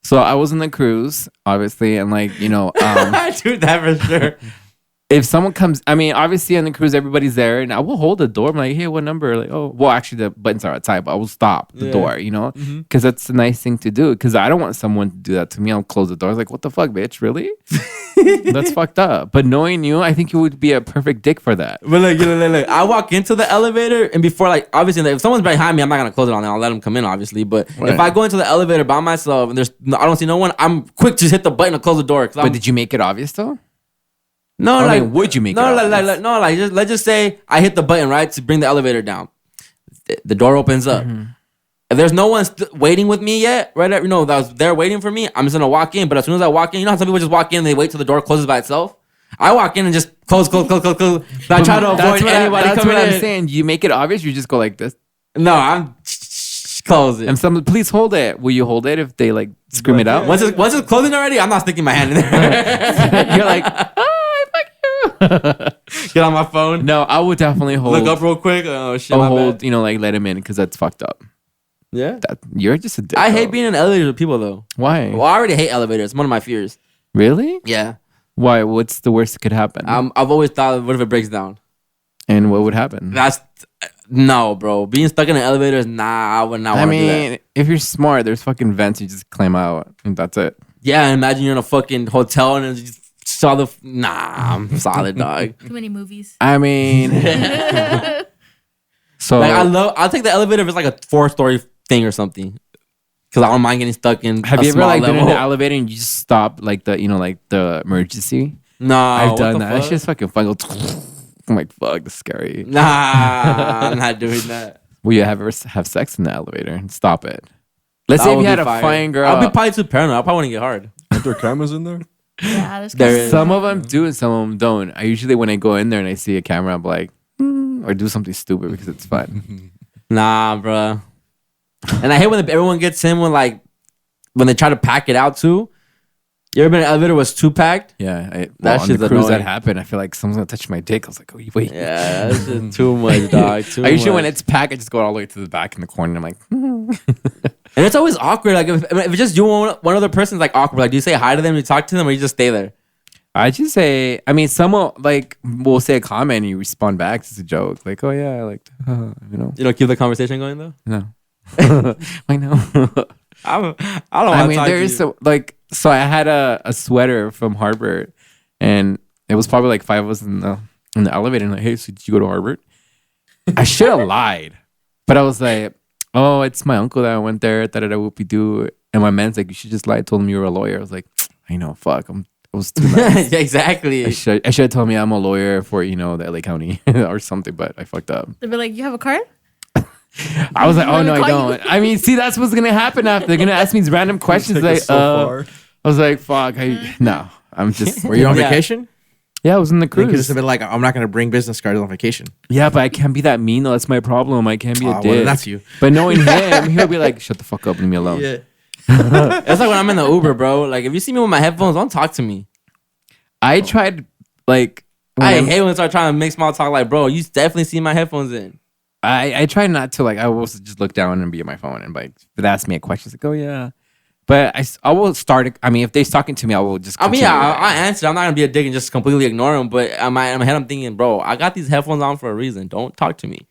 So I was on the cruise, obviously, and I do that for sure. if someone comes, I mean, obviously on the cruise, everybody's there, and I will hold the door. I'm like, hey, what number? Like, oh, well, actually, the buttons are outside, but I will stop the Yeah. door, because that's a nice thing to do. Because I don't want someone to do that to me. I'll close the door. I was like, what the fuck, bitch? Really? That's fucked up. But knowing you, I think you would be a perfect dick for that. But look, I walk into the elevator and before, like, obviously, like, if someone's behind me, I'm not gonna close it on them. I'll let them come in, obviously. But Right. if I go into the elevator by myself and I don't see no one, I'm quick to just hit the button to close the door. But did you make it obvious though? No, I like, mean, would you make no, it like, obvious? like, no, like, let's just say I hit the button right to bring the elevator down. The door opens up. Mm-hmm. If there's no one waiting with me yet, right? That was there waiting for me. I'm just gonna walk in. But as soon as I walk in, you know how some people just walk in and they wait till the door closes by itself. I walk in and just close. I try to avoid anybody That's coming what I'm in. saying. You make it obvious. You just go like this. No, I'm close it. And someone, please hold it. Will you hold it if they like scream it out? Once it's closing already, I'm not sticking my hand in there. You're like, oh, fuck you. Get on my phone. No, I would definitely hold. Look up real quick. Oh shit. I'll my hold. bad. Like let him in because that's fucked up. Yeah. You're just a dick. I hate though. being in elevators with people though. Why? Well, I already hate elevators. It's one of my fears. Really? Yeah. Why? What's the worst that could happen? I've always thought, what if it breaks down? And what would happen? That's no, bro. Being stuck in an elevator is I would not I want to do that. mean, if you're smart, there's fucking vents. You just climb out, and that's it. Yeah, imagine you're in a fucking hotel and you just saw I'm solid, dog. Too many movies. I mean, so Like I'll take the elevator if it's like a 4-story thing or something. Cause I don't mind getting stuck in. have a you ever small like been in level. the elevator and you just stop like the the emergency? No, I've what done the that. That fuck? shit's fucking fun. I'm like, fuck, that's scary. Nah, I'm not doing that. Will you ever have sex in the elevator and stop it? Let's That say if would you had be a fire. fine girl. I'll be probably too paranoid. I probably wouldn't get hard. Aren't there cameras in there? Yeah, there's There kinda- is. Some of them do and some of them don't. I usually, when I go in there and I see a camera, I'm like, or do something stupid because it's fun. Nah, bruh. And I hate when everyone gets in when they try to pack it out too. You ever been in an elevator was too packed? Yeah. That on shit's the cruise that annoying. happened. I feel like someone's going to touch my dick. I was like, oh, wait. Yeah, that's just too much, dog. Too I usually, much. when it's packed, I just go all the way to the back in the corner. And I'm like, And it's always awkward. Like if it's just you and one other person's like awkward. Like, do you say hi to them? You talk to them, or you just stay there? I just say, I mean, someone like will say a comment and you respond back. It's a joke. Like, oh, yeah, I like, you know. You don't keep the conversation going though. No. I know. I don't. I mean, there's so I had a sweater from Harvard, and it was probably like 5 of us in the elevator. And like, hey, so did you go to Harvard? I should have lied, but I was like, oh, it's my uncle that went there. Da da da whoopie doo. And my man's like, you should just lie. I told him you were a lawyer. I was like, I know, fuck. I was too nice. Yeah, exactly. I should have told me I'm a lawyer for the LA County or something, but I fucked up. They'd be like, you have a card? I was like, oh no, I Call you. don't. I mean, see, that's what's gonna happen after they're gonna ask me these random questions. Take Like, us so far. I was like, fuck, no, I'm just. Were you on Yeah. vacation? Yeah, I was in the You could cruise. have been like, I'm not gonna bring business cards on vacation. Yeah, but I can't be that mean though. That's my problem. I can't be a Well, dick. then that's you. But knowing him, he'll be like, shut the fuck up, leave me alone. Yeah. It's like when I'm in the Uber, bro. Like if you see me with my headphones, don't talk to me. I tried, like, I hate when they start trying to make small talk. Like, bro, you definitely see my headphones in. I try not to, like, I will just look down and be on my phone and like, if they ask me a question, it's like, oh yeah. But I will start. I mean, if they're talking to me, I will just. I mean, continue. yeah, I answer. I'm not gonna be a dick and just completely ignore them. But in my head, I'm thinking, bro, I got these headphones on for a reason. Don't talk to me.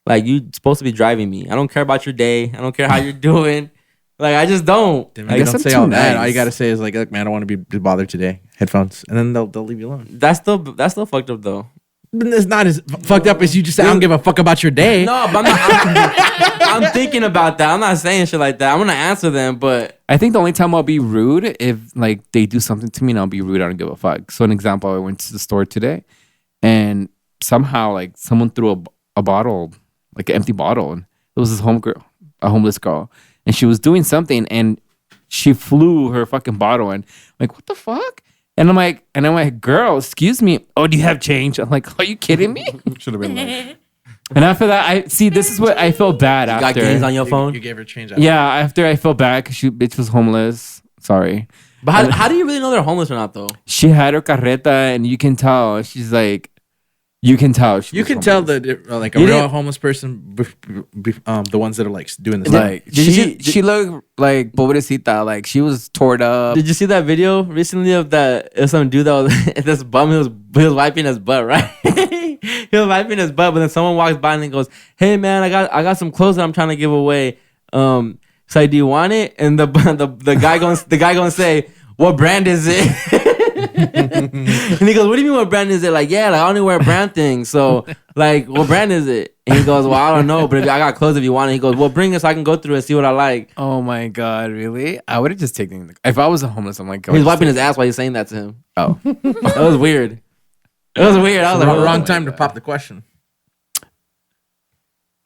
Like you supposed to be driving me. I don't care about your day. I don't care how you're doing. Like I just don't. I guess don't I'm say too all that. nice. All you gotta say is like, look, man, I don't want to be bothered today. Headphones, and then they'll leave you alone. That's still fucked up though. But it's not as fucked up as you just say, I don't give a fuck about your day. No, but I'm thinking about that. I'm not saying shit like that. I'm gonna answer them, but I think the only time I'll be rude if like they do something to me and I'll be rude. I don't give a fuck. So an example, I went to the store today, and somehow like someone threw a bottle, like an empty bottle, and it was this a homeless girl, and she was doing something, and she flew her fucking bottle, and I'm like, what the fuck? And I'm like, girl, excuse me. Oh, do you have change? I'm like, are you kidding me? Should have been like, And after that, I see this is what I felt bad got after. games on your phone. You gave her change. Yeah, after I felt bad because she bitch was homeless. Sorry. But how do you really know they're homeless or not though? She had her carreta, and you can tell. She's like, you can tell. You can tell that like a You real didn't- homeless person, the ones that are like doing this. Like Did she looked like pobrecita, like she was torn up. Did you see that video recently of that? It was some dude that was this bum. He was wiping his butt, right? He was wiping his butt, but then someone walks by and he goes, "Hey man, I got some clothes that I'm trying to give away. So do you want it?" And the guy gonna say, "What brand is it?" And he goes, "What do you mean what brand is it?" Like, yeah, like I only wear brand things. So like, what brand is it? And he goes, "Well, I don't know, but I got clothes if you want it." He goes, "Well, bring it so I can go through and see what I like." Oh my god, really? I would have just taken. If I was a homeless, I'm like, He's wiping his ass while he's saying that to him. Oh, That was weird. It was weird. I was like, Wrong "Oh." time to pop the question.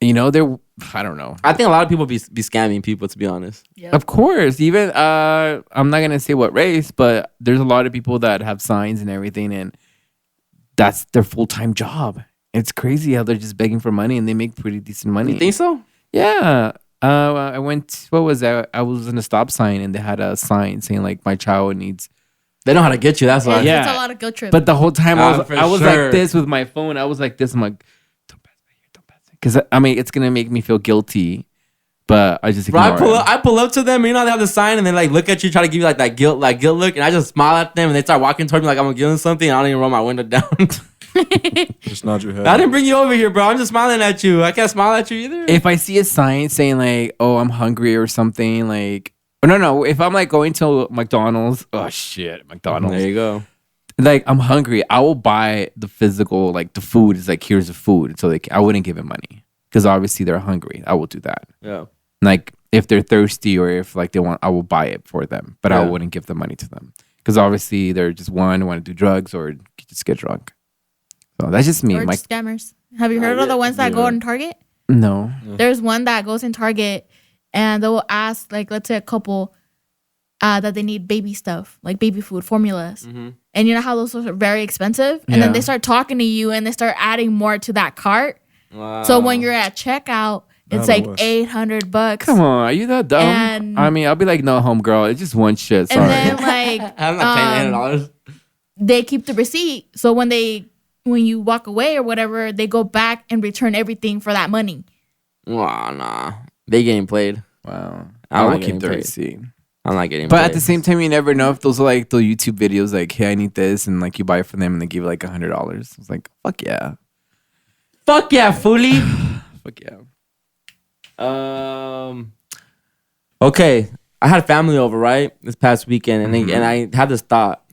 I don't know. I think a lot of people be scamming people, to be honest. Yeah. Of course, even I'm not gonna say what race, but there's a lot of people that have signs and everything, and that's their full-time job. It's crazy how they're just begging for money and they make pretty decent money. You think so? Yeah. I went. What was that? I was in a stop sign and they had a sign saying like my child needs. They know how to get you. That's why. Yeah. It's a lot of guilt trip. But the whole time For I was sure. like this with my phone. I was like this. I'm like, don't pass by here, don't pass by. Because I mean, it's gonna make me feel guilty. But I just Bro, ignore it. I pull up to them. And you know they have the sign, and they like look at you, try to give you like that guilt look, and I just smile at them, and they start walking toward me like I'm gonna give them something. And I don't even roll my window down. just nod your head. I didn't bring you over here, bro. I'm just smiling at you. I can't smile at you either. If I see a sign saying like, "Oh, I'm hungry" or something, like, oh no, if I'm like going to McDonald's, oh shit, McDonald's, there you go. like I'm hungry, I will buy the physical, like the food is like here's the food, so I wouldn't give them money because obviously they're hungry. I will do that. Yeah. Like if they're thirsty or if like they want, I will buy it for them, but I Yeah. wouldn't give the money to them because obviously they're just want to do drugs or just get drunk. So that's just me. or My scammers. Have you heard of the ones that go Yeah. on Target? No. There's one that goes in Target and they'll ask, like, let's say a couple that they need baby stuff, like baby food, formulas. And you know how those are very expensive? And then they start talking to you and they start adding more to that cart. Wow. So when you're at checkout, it's like $800. Come on, are you that dumb? And- I mean, I'll be like, no, homegirl, it's just one shit. Sorry. And then like I'm not paying $800. they keep the receipt. So when you walk away or whatever, they go back and return everything for that money. Wow, nah. They getting played. Wow. I'm I not will getting keep the paid. receipt. I'm not getting But played. at the same time, you never know if those are like the YouTube videos, like, hey, I need this, and like you buy it from them and they give you like $100. It's like, fuck yeah. Fuck yeah, fully. Fuck yeah. Okay, I had family over, right? This past weekend, and I had this thought.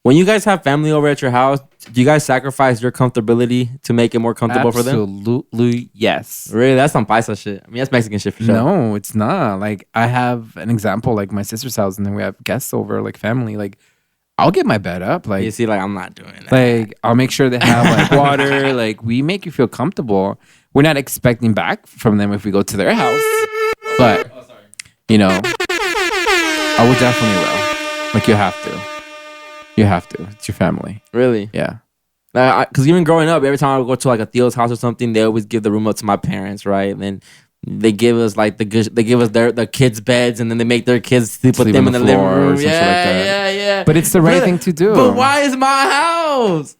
When you guys have family over at your house, do you guys sacrifice your comfortability to make it more comfortable for them? Absolutely, yes. Really? That's some paisa shit. I mean, that's Mexican shit for sure. No, it's not. Like, I have an example, like my sister's house, and then we have guests over, like family. Like, I'll get my bed up. Like, You see, like, I'm not doing that. like I'll make sure they have like water. Like, we make you feel comfortable. We're not expecting back from them if we go to their house, but you know, I would definitely will. Like, you have to. You have to. It's your family. Really? Yeah. Because even growing up, every time I would go to like a Theo's house or something, they always give the room up to my parents, right? And then they give us like the kids' beds, and then they make their kids sleep with them in the living floor or room. some shit like that. Yeah. But it's the right thing to do. But why is my house?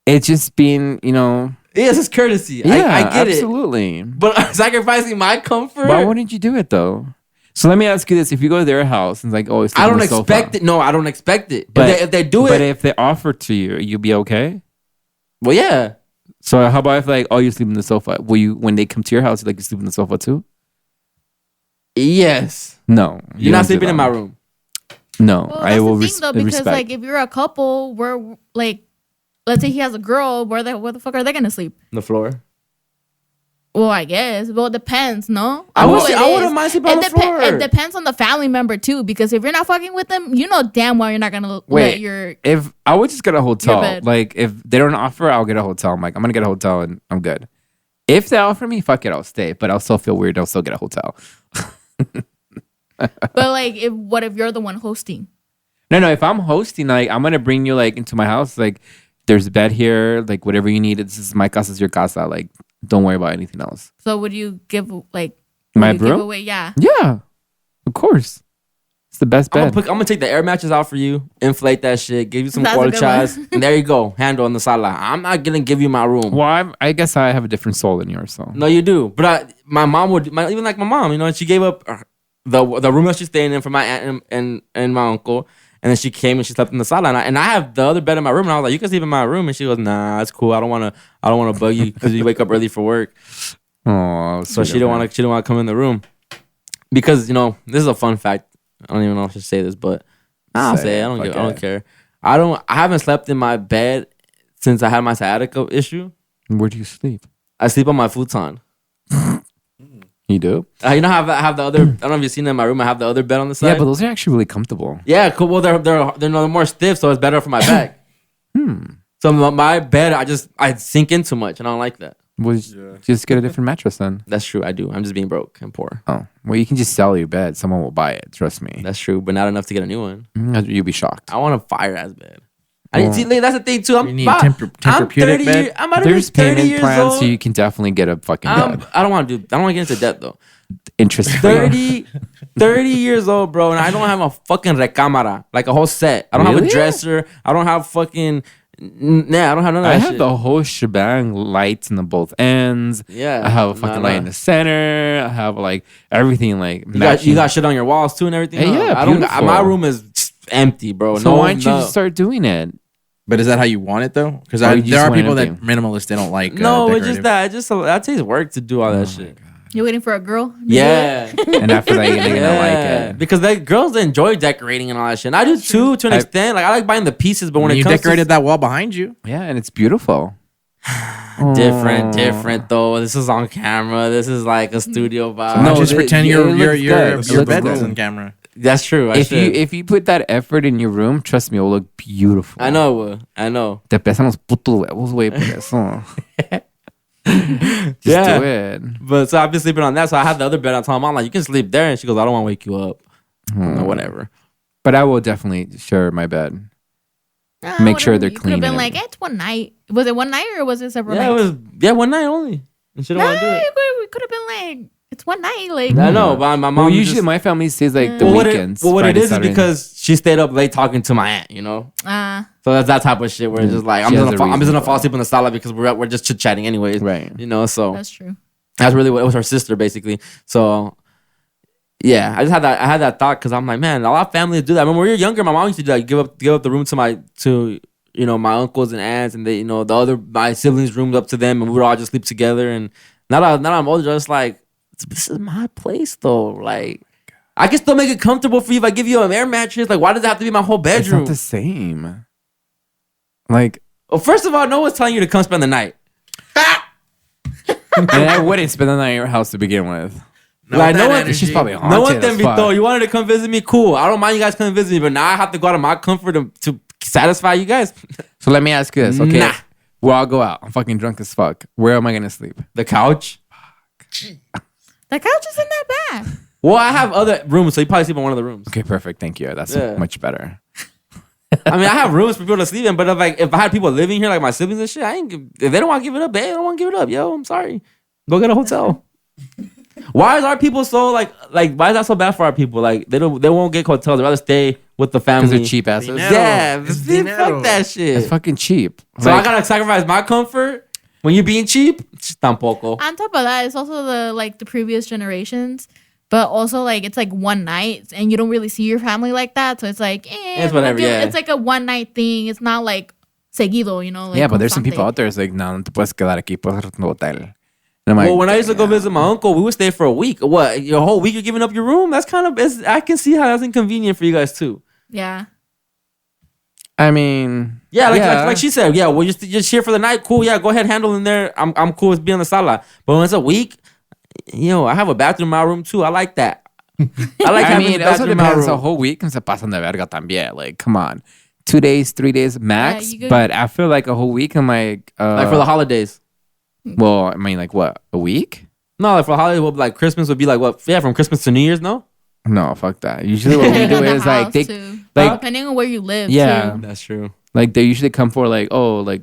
It's just being, you know. Yes, it's courtesy. Yeah, I get absolutely. it. But sacrificing my comfort. Why wouldn't you do it though? So let me ask you this: if you go to their house and it's like, oh, it's I don't expect it. No, I don't expect it. But if they do it, but if they offer to you, you'll be okay. well, yeah. So how about if like, oh, you sleep in the sofa? Will you, when they come to your house, like you sleep in the sofa too? Yes. No, You're not don't do sleeping in that. my room. No, Well, I that's will the thing though, because respect. like if you're a couple, where like, let's say he has a girl, where the fuck are they gonna sleep? On the floor. Well, I guess. Well, it depends, no? I know would- it I wouldn't is. mind sleeping on the floor. It depends on the family member too, because if you're not fucking with them, you know damn well you're not gonna let Wait, your. if I would just get a hotel, bed. like if they don't offer, I'll get a hotel. I'm like, I'm gonna get a hotel and I'm good. If they offer me, fuck it, I'll stay. But I'll still feel weird. I'll still get a hotel. But like, what if you're the one hosting? No. If I'm hosting, like I'm gonna bring you like into my house. Like there's a bed here. Like whatever you need. This is my casa. Is your casa. Like don't worry about anything else. So would you give like My would you room? give away? Yeah. Yeah, of course. It's the best I'm bed. gonna take the air mattress out for you, inflate that shit, give you some That's a good colchas, one. and there you go. Handle on the sala. I'm not gonna give you my room. Well, I guess I have a different soul than yours. So No, you do. But my mom would, even like my mom, you know, she gave up the room that she's staying in for my aunt and my uncle. And then she came and she slept in the sala. And I have the other bed in my room. And I was like, you can sleep in my room. And she goes, nah, it's cool. I don't want to bug you because you wake up early for work. oh, So she didn't want to come in the room. Because, you know, this is a fun fact. I don't even know if I should say this, but I'll say it. I don't care. I haven't slept in my bed since I had my sciatica issue. Where do you sleep? I sleep on my futon. You do? You know how I have the other, I don't know if you've seen it in my room. I have the other bed on the side. Yeah, but those are actually really comfortable. Yeah, cool. Well, they're more stiff, so it's better for my back. So my bed, I sink in too much, and I don't like that. Well, just get a different mattress then. That's true. I do. I'm just being broke and poor. Oh, well, you can just sell your bed. Someone will buy it. Trust me. That's true, but not enough to get a new one. You'll be shocked. I want a fire ass bed. I didn't see. That's the thing too. I'm You need about- I'm Tempur-Pedic 30 bed? years. I'm about to be There's 30 payment years plans, old. so you can definitely get a fucking bed. I don't want to get into debt though. Interesting. 30 years old, bro, and I don't have a fucking recámara, like a whole set. I don't have a Really? dresser. I don't have fucking. Nah, I don't have none of I that have shit. the whole shebang, lights in the both ends. Yeah, I have a fucking light in the center. I have like everything like you got shit on your walls too and everything. Hey, huh? yeah, I don't. beautiful. My room is empty, bro. So why don't you just start doing it? But is that how you want it though? Because Or you there just are want people that everything? minimalist they don't like. No, it's just decorative. that takes work to do all that shit. You're waiting for a girl? to do Yeah. And after that, you're gonna like it. Because girls enjoy decorating and all that shit. And I do too, to an extent. Like I like buying the pieces, but when it you comes decorated that wall behind you. Yeah, and it's beautiful. different though. This is on camera. This is like a studio vibe. No, No, just it- pretend it your looks good. It your looks bed good. is on camera. That's true. If you put that effort in your room, trust me, it will look beautiful. I know it will. I know. Te pesan los putos huevos, güey, por eso. Just Yeah. do it. But so I've been sleeping on that. So I had the other bed. I told my mom, like, you can sleep there. And she goes, I don't want to wake you up. I'm like, whatever. But I will definitely share my bed. Nah, Make sure whatever. they're You clean could have and been like, it's one night. Was it one night or was it several Yeah, it nights? was one night only. And she don't Nah, want to do it. we could have been like, it's one night. Like, I know, but my mom Well, usually just, my family stays like the well, weekends. what Friday, it is Saturday. because she stayed up late talking to my aunt, you know? So that's that type of shit where it's just like, I'm She just has a gonna reason fall for it. asleep in the sala because we're just chit chatting anyways. Right. You know, so that's true. that's really what it was, her sister basically. So yeah, I had that thought because I'm like, man, a lot of families do that. I mean, when we were younger, my mom used to do that, give up the room to you know, my uncles and aunts, and they, you know, my siblings roomed up to them, and we would all just sleep together. And now that I'm older, just like, this is my place though. Like, I can still make it comfortable for you if I give you an air mattress. Like, why does it have to be my whole It's bedroom? not the same. Like, Well, first of all, no one's telling you to come spend the night. and I wouldn't spend the night at your house to begin with. Like, no one, energy. She's probably haunted no one as then be fuck. though. You wanted to come visit me, cool. I don't mind you guys coming visit me, but now I have to go out of my comfort to satisfy you guys. So let me ask you this, okay? Nah. Well, I'll go out. I'm fucking drunk as fuck. Where am I gonna sleep? The couch. The couch isn't that bad. Well, I have other rooms, so you probably sleep in one of the rooms. Okay, perfect. Thank you. That's Yeah. much better. I mean, I have rooms for people to sleep in, but if I had people living here, like my siblings and shit, if they don't want to give it up, they don't want to give it up. Yo, I'm sorry. Go get a hotel. Why is our people so like why is that so bad for our people? Like they won't get hotels. They rather stay with the family. Because they're cheap asses. Dinero. Yeah, It's fuck dinero. that shit. It's fucking cheap. So I Like, gotta sacrifice my comfort when you're being cheap. Tampoco. On top of that, it's also the previous generations, but also like it's like one night and you don't really see your family like that. So it's like, It's whatever, yeah. It's like a one night thing. It's not like seguido, you know. Like yeah, but there's some people constante. out there that's like, no te puedes quedar aquí, puedes ir a un hotel. And I'm like, Well, when I used to go visit my uncle, we would stay for a week. What? Your whole week you're giving up your room? That's kind of. I can see how that's inconvenient for you guys too. Yeah. I mean, Yeah, like she said. Yeah, well, just here for the night. Cool. Yeah, go ahead, handle in there. I'm cool with being in the sala. But when it's a week, I have a bathroom in my room too. I like that. I like I having mean, the it also bathroom in my depends. A room. whole week se pasan de verga también. Like, come on. 2 days, 3 days max. you could- But I feel like a whole week, I'm like, Like for the holidays. well, I mean, like what? A week? No, like for holidays, like Christmas would be like what? Yeah, from Christmas to New Year's. No, No, fuck that. Usually what we In do the is like house, they too. like- depending on where you live. Yeah. Too. that's true. like they usually come for like, oh, like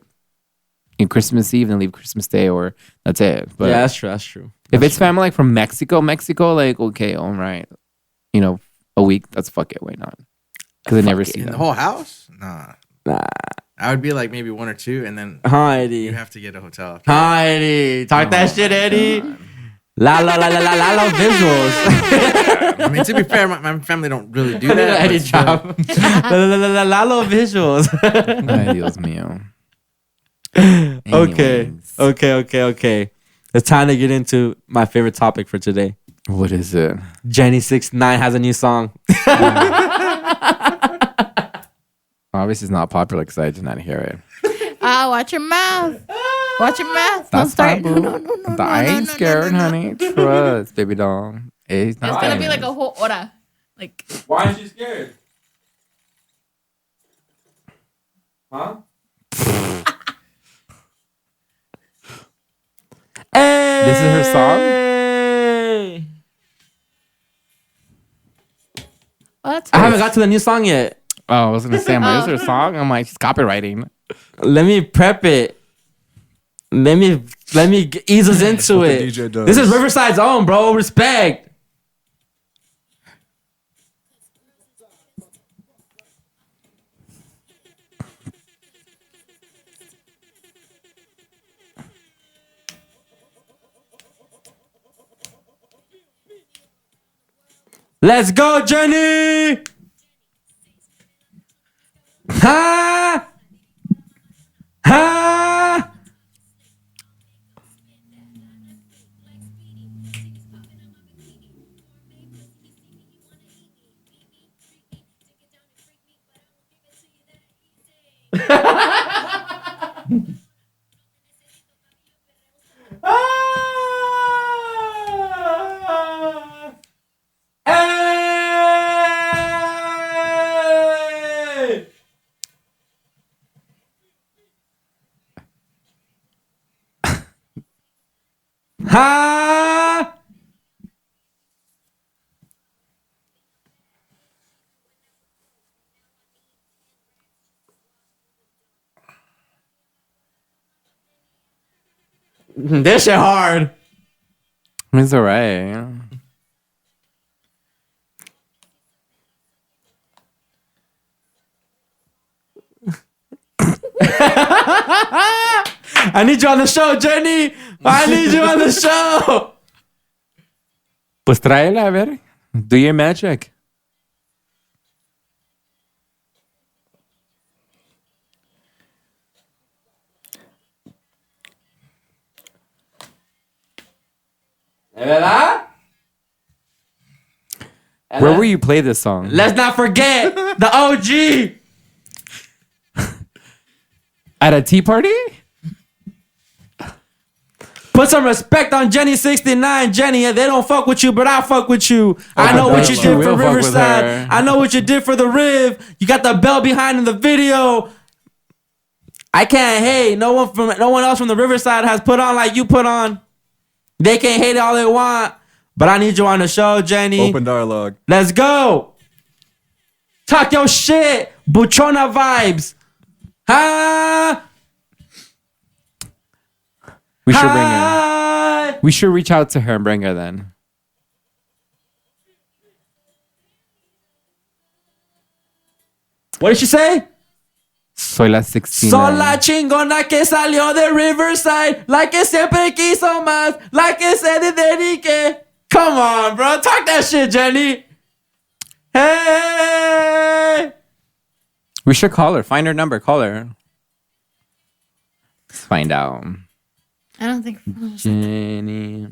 in Christmas Eve and leave Christmas Day, or that's it. But Yeah, that's true. That's true. if it's family like from Mexico, like okay, all right, a week, that's fuck it. Why not? Because I never see In the them. whole house? Nah. Nah. I would be like maybe one or two, and then Heidi. you have to get a hotel. Heidi. Talk that shit, Eddie. La visuals. I mean, to be fair, my family don't really do that. Eddie but still. drop. La visuals. Ay, Dios mío. Okay. Anyways. Okay. It's time to get into my favorite topic for today. What is it? Jenny 69 has a new song. Obviously, it's not popular because I did not hear it. Watch your mouth. Watch your mouth. Don't That's start. fine, boo. I ain't scared, honey. Trust, baby doll. It's not It's gonna be famous. like a whole hora. Like Why is she scared? Huh? This is her song? Hey. what? I haven't got to the new song yet. Oh, I was gonna say, is there a song? I'm like, she's copywriting. Let me prep it. Let me ease us into what it. the DJ does. This is Riverside's own, bro. Respect. Let's go, Jenny. Ha! Ha! Ah! Hey! This shit hard. It's all right. I need you on the show, Jenny. I need you on the show. Pues tráela, a ver. Do your magic. ¿Verdad? Where will you play this song? Let's not forget the OG. At a tea party? Put some respect on Jenny 69. Jenny, they don't fuck with you, but I fuck with you. I know what you did We'll for fuck with Riverside. her. I know what you did for the Riv. You got the bell behind in the video. I can't hate. No one else from the Riverside has put on like you put on. They can hate it all they want, but I need you on the show, Jenny. Open dialogue. Let's go. Talk your shit. Buchona vibes. Huh? We should bring her. We should reach out to her and bring her then. What did she say? Soy la 16. Son la chingona que salió de Riverside, la que siempre quiso más, la que se dedique. Come on, bro. Talk that shit, Jenny. Hey. We should call her. Find her number. Call her. Let's find out. I don't think. Jenny.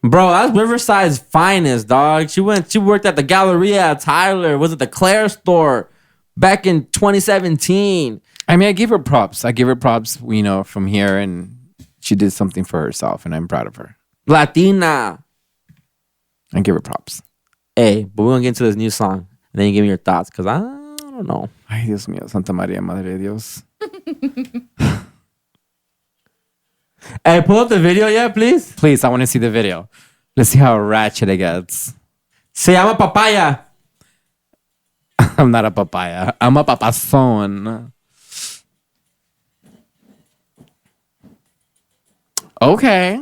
Bro, that's Riverside's finest, dog. She worked at the Galleria at Tyler. Was it the Claire store back in 2017? I mean, I give her props. You know, from here, and she did something for herself, and I'm proud of her. Latina. I give her props. Hey, but we're gonna get into this new song. And then you give me your thoughts, because I don't know. Ay, Dios mío, Santa María, Madre de Dios. Hey, pull up the video, yeah, please. Please, I want to see the video. Let's see how ratchet it gets. Se llama Papaya. I'm not a papaya. I'm a papazón. Okay.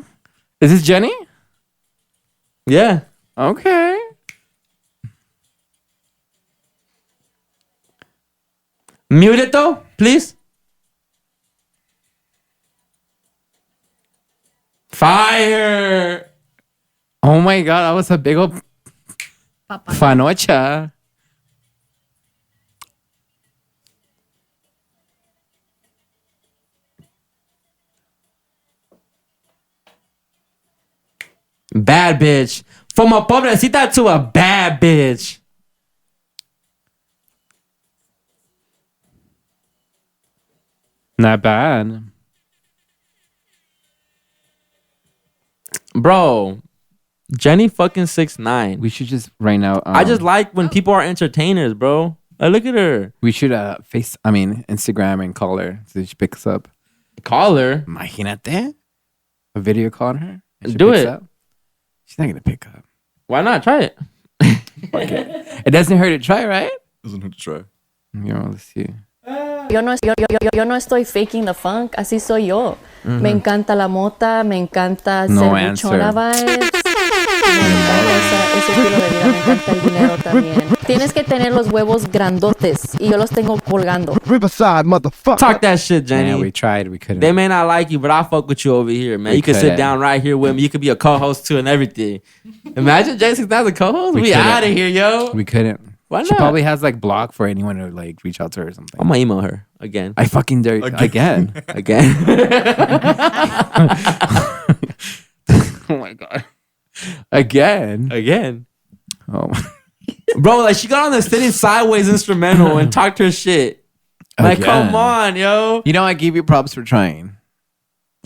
Is this Jenny? Yeah. Okay. Mute it though, please. Fire. Oh my God, that was a big old Papaya. fanocha. Bad bitch. From a pobrecita to a bad bitch. Not bad. Bro, Jenny fucking 6'9". We should just right now. I just like when people are entertainers, bro. Look at her. We should Instagram and call her so she picks up. Call her. Imagínate. A video call on her. and she Do picks it. up. She's not gonna pick up. Why not? Try it. It doesn't hurt to try, right? Doesn't hurt to try. You know, let's see. Yo no estoy faking the funk, así soy yo. Me encanta la mota, me encanta No ser answer. buchona vibes. Me encanta ese estilo de vida, me encanta el dinero también. Tienes que tener los huevos grandotes y yo los tengo colgando. Riverside, motherfucker. Talk that shit, Jenny. Yeah, we tried. We couldn't. They may not like you, but I fuck with you over here, man. We You can sit couldn't. down right here with me. You could be a co-host too and everything. Imagine Jason as a co-host. We couldn't. out of here, yo. We couldn't. Why She not? probably has like block for anyone to like reach out to her or something. I'm gonna email her again. I fucking dare you. Again. Again. Oh my God. Again. Again. Oh. Bro, like she got on the sitting sideways instrumental and talked her shit. Like, Again. come on, yo. You know, I give you props for trying.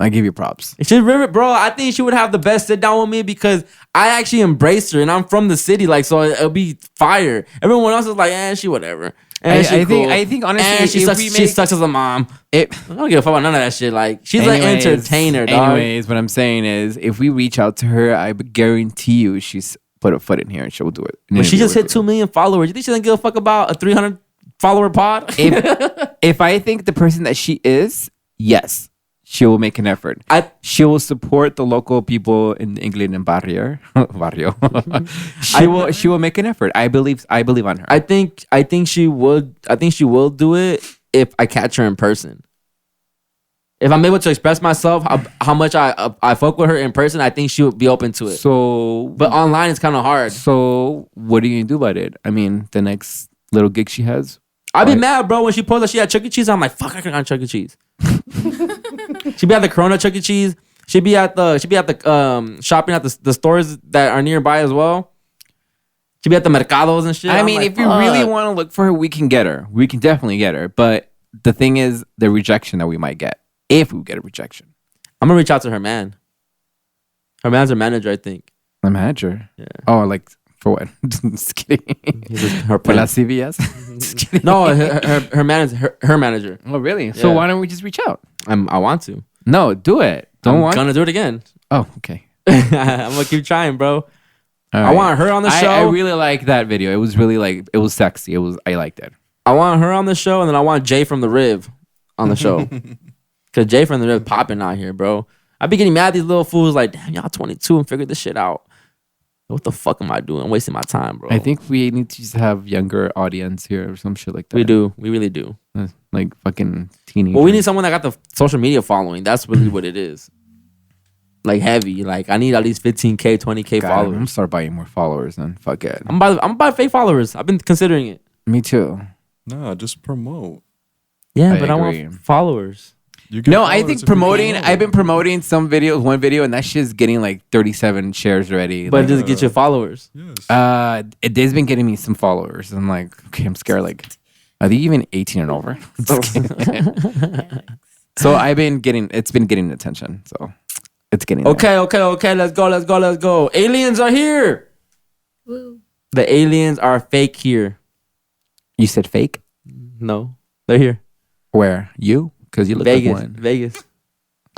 I give you props. She's bro. I think she would have the best sit down with me because I actually embrace her and I'm from the city, like so it'll be fire. Everyone else is like, she whatever. And I think honestly, and she if sucks. we She make- sucks as a mom. I don't give a fuck about none of that shit. Like she's Anyways, an entertainer, dog. Anyways, what I'm saying is, if we reach out to her, I guarantee you, she's put a foot in here and she'll do it. But she just hit 2 million followers. You think she doesn't give a fuck about a 300 follower pod? If I think the person that she is, yes, she will make an effort. She will support the local people in England and barrio. She will make an effort. I believe on her. I think she would. I think she will do it if I catch her in person. If I'm able to express myself, how much I fuck with her in person, I think she would be open to it. So, but online it's kind of hard. So, what are you gonna do about it? I mean, the next little gig she has. I'd be mad, bro, when she posted that she had Chuck E. Cheese. I'm like, fuck, I could have Chuck E. Cheese. She'd be at the Corona Chuck E. Cheese. She'd be at the shopping at the stores that are nearby as well. She'd be at the mercados and shit. I mean, if you really want to look for her, we can get her. We can definitely get her. But the thing is, the rejection that we might get. If we get a rejection. I'm going to reach out to her man. Her man's her manager, I think. The manager? Yeah. Oh, like, for what? Just kidding. Her For la CVS? Just kidding. No, her manager. Oh, really? So why don't we just reach out? I want to. No, do it. I'm going to do it again. Oh, okay. I'm going to keep trying, bro. I want her on the show. I really like that video. It was really it was sexy. I liked it. I want her on the show, and then I want Jay from the Riv on the show. Because Jay from the Riv popping out here, bro. I be getting mad at these little fools like, damn, y'all 22 and figured this shit out. What the fuck am I doing? I'm wasting my time, bro. I think we need to just have younger audience here or some shit like that. We do. We really do. Like fucking teenagers. Well, we need someone that got the social media following. That's really what it is. Like heavy. Like I need at least 15K, 20K followers. I'm gonna start buying more followers then. Fuck it. I'm about fake followers. I've been considering it. Me too. Nah, just promote. Yeah, but I want followers. No, I think promoting. I've been promoting one video, and that shit's getting like 37 shares already. But like, does it get you followers? Yes. It's been getting me some followers. I'm like, okay, I'm scared. Like, are they even 18 and over? So it's been getting attention. So it's getting okay. Let's go. Aliens are here. Woo. The aliens are fake here. You said fake? No, they're here. Where? You? Because you look Vegas. like one. Vegas. Te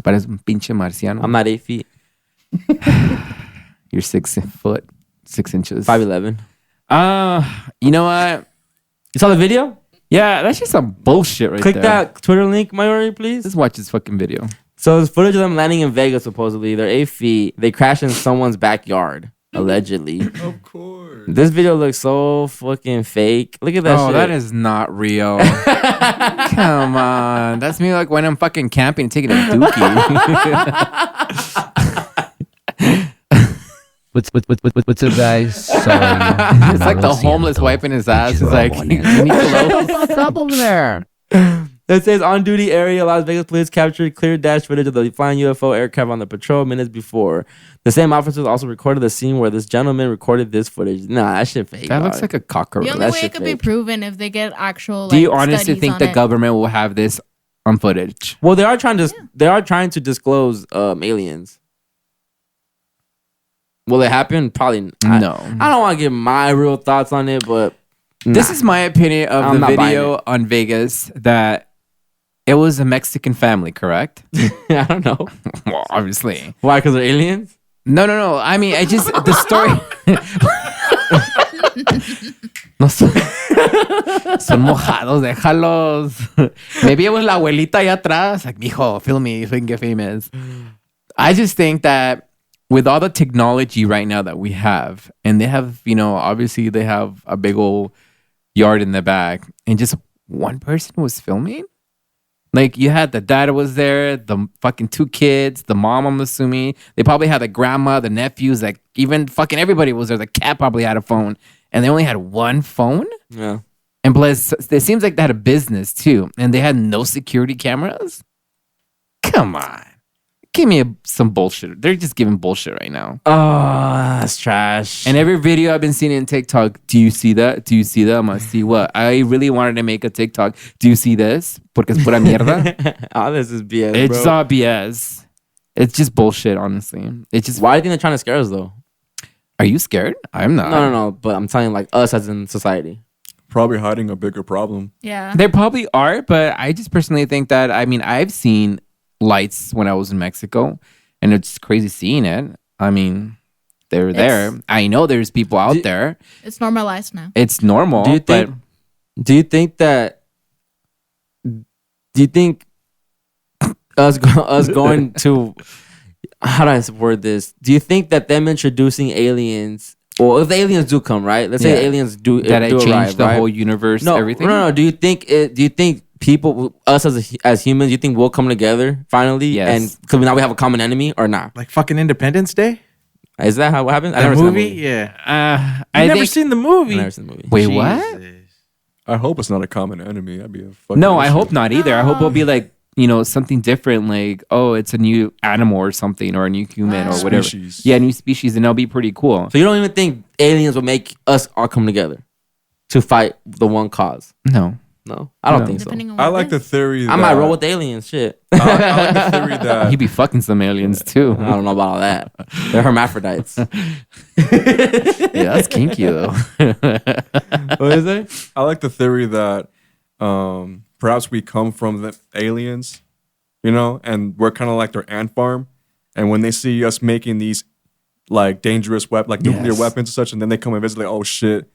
pareces un pinche marciano. I'm not 8 feet. You're 6 foot, 6 inches. 5'11". You know what? You saw the video? Yeah, that's just some bullshit right Click there. that Twitter link, Mayuri, please. Just watch this fucking video. So there's footage of them landing in Vegas, supposedly. They're 8 feet. They crashed in someone's backyard, allegedly. Of course. This video looks so fucking fake. Look at that shit. Oh, that is not real. Come on. That's me like when I'm fucking camping and taking a dookie. What's up, guys? Sorry. It's like the homeless wiping his ass. It's like, you need to What's up over there? It says on duty area, Las Vegas police captured clear dash footage of the flying UFO aircraft on the patrol minutes before. The same officers also recorded the scene where this gentleman recorded this footage. Nah, that shit fake. That looks like a cockroach. The only That way shit it could be fake. proven if they get actual. Do you like, honestly studies think on the it. government will have this on footage? Well, they are trying to disclose aliens. Will it happen? Probably No. I don't want to give my real thoughts on it, but This is my opinion of I'm the not buying video it. on Vegas that it was a Mexican family, correct? I don't know. Well, obviously. Why? Because they're aliens? No. I mean, I just, the story. No son mojados, déjalos. Maybe it was la abuelita allá atrás. Like, mijo, film me so we can get famous. I just think that with all the technology right now that we have, and they have, obviously they have a big old yard in the back, and just one person was filming. Like, you had the dad was there, the fucking 2 kids, the mom, I'm assuming. They probably had the grandma, the nephews, like, even fucking everybody was there. The cat probably had a phone. And they only had one phone? Yeah. And plus, it seems like they had a business, too. And they had no security cameras? Come on. Give me some bullshit. They're just giving bullshit right now. Oh, that's trash. And every video I've been seeing in TikTok, do you see that? Do you see that? I'm gonna see what? I really wanted to make a TikTok. Do you see this? Porque es pura mierda. Oh, this is BS, It's bro. not BS. It's just bullshit, honestly. It's just. Why do you think they're trying to scare us, though? Are you scared? I'm not. No. But I'm telling you, like, us as in society. Probably hiding a bigger problem. Yeah. They probably are, but I just personally think that, I mean, I've seen lights when I was in Mexico, and it's crazy seeing it. I mean, They're there. I know there's people out there. It's normalized now. It's normal. Do you think? Do you think that? Do you think us going to? How do I word this? Do you think that them introducing aliens? Well, if the aliens do come, right? Let's say the aliens do that do it changed arrive, the right? whole universe, everything. No. Do you think? Do you think people, us as humans, do you think we'll come together finally? Yes. And because now we have a common enemy, or not? Like fucking Independence Day. Is that how it happened? The movie? Yeah. I Never seen the movie. I've never seen the movie. Wait, what? Jesus. I hope it's not a common enemy. That'd be a fucking No, I issue. hope not either. I hope it'll be like, something different, like, oh, it's a new animal or something, or a new human or whatever. Species. Yeah, new species, and that'll be pretty cool. So you don't even think aliens will make us all come together to fight the one cause? No. No, I don't No. think so. Depending on I what like it the is. theory. I might roll with the aliens. Shit. I like the theory that He'd be fucking some aliens too. I don't know about all that. They're hermaphrodites. Yeah, that's kinky though. What is it? I like the theory that perhaps we come from the aliens, and we're kind of like their ant farm. And when they see us making these like dangerous weapons, like nuclear weapons and such, and then they come and visit, like, oh shit,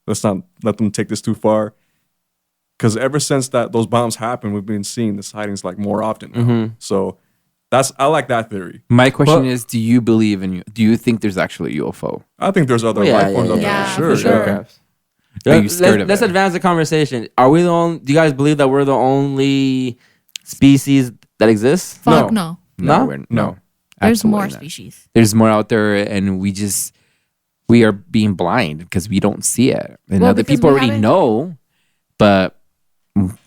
let's not let them take this too far. Because ever since those bombs happened, we've been seeing the sightings like more often now. Mm-hmm. So I like that theory. My question Well- is, do you believe in you? Do you think there's actually a UFO? I think there's other Yeah, life forms out there. yeah, Sure, for sure. yeah. Are you scared of Let's it? advance the conversation. Are we the only? Do you guys believe that we're the only species that exists? Fuck no. No? No. There's Absolutely more not. species. There's more out there, and we are being blind because we don't see it. And Well, other because people we already haven't- know, but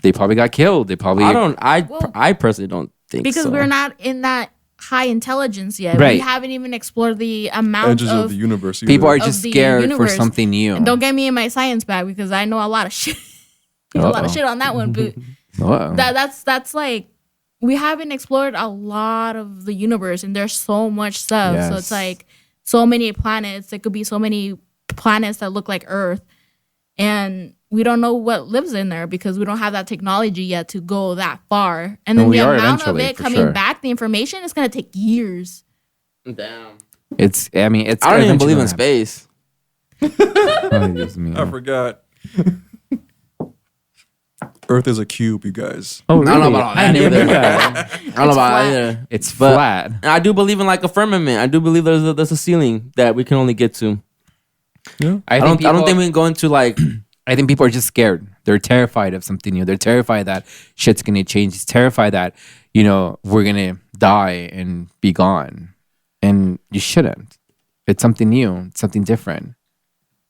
they probably got killed. They probably I personally don't think Because so. we're not in that high intelligence yet. Right. We haven't even explored the amount Edges of of the universe. people either. are just the scared for universe. something new. And don't get me in my science bag because I know a lot of shit. a lot of shit on that one. But Uh-oh. that's like we haven't explored a lot of the universe, and there's so much stuff. So Yes. it's like so many planets. There could be so many planets that look like Earth, and we don't know what lives in there because we don't have that technology yet to go that far. And then And we the are amount of eventually, it for coming sure. back, the information is gonna take years. Damn. It's I don't even eventually believe in gonna space. happen. Oh, Dios mío. I forgot. Earth is a cube, you guys. Oh, I don't know about all that never either. knew that. I don't know about flat. that either. It's But- flat. And I do believe in like a firmament. I do believe there's a ceiling that we can only get to. I don't think we can go into like I think people are just scared. They're terrified of something new. They're terrified that shit's gonna change. It's terrified that, we're gonna die and be gone. And you shouldn't. It's something new. It's something different.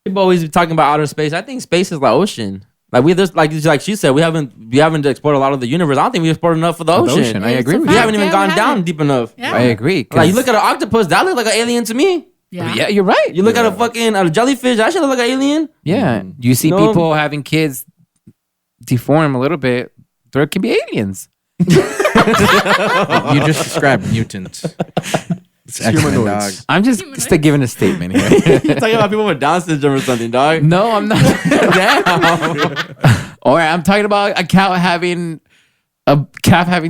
people always be talking about outer space. I think space is like ocean. Like like she said, we haven't explored a lot of the universe. I don't think we explored enough for the ocean. I It's agree a with We you. haven't even Yeah, gone we down haven't. deep enough. Yeah. I agree. 'cause- Like you look at an octopus, that looks like an alien to me. Yeah. yeah, you're right. You look at a jellyfish, that should look like an alien. Yeah. You see No. people having kids deform a little bit. There could be aliens. You just described mutants. It's X-Men, dog. Humanoids. I'm just giving a statement here. You're talking about people with Down syndrome or something, dog. No, I'm not. Damn. Or I'm talking about a calf having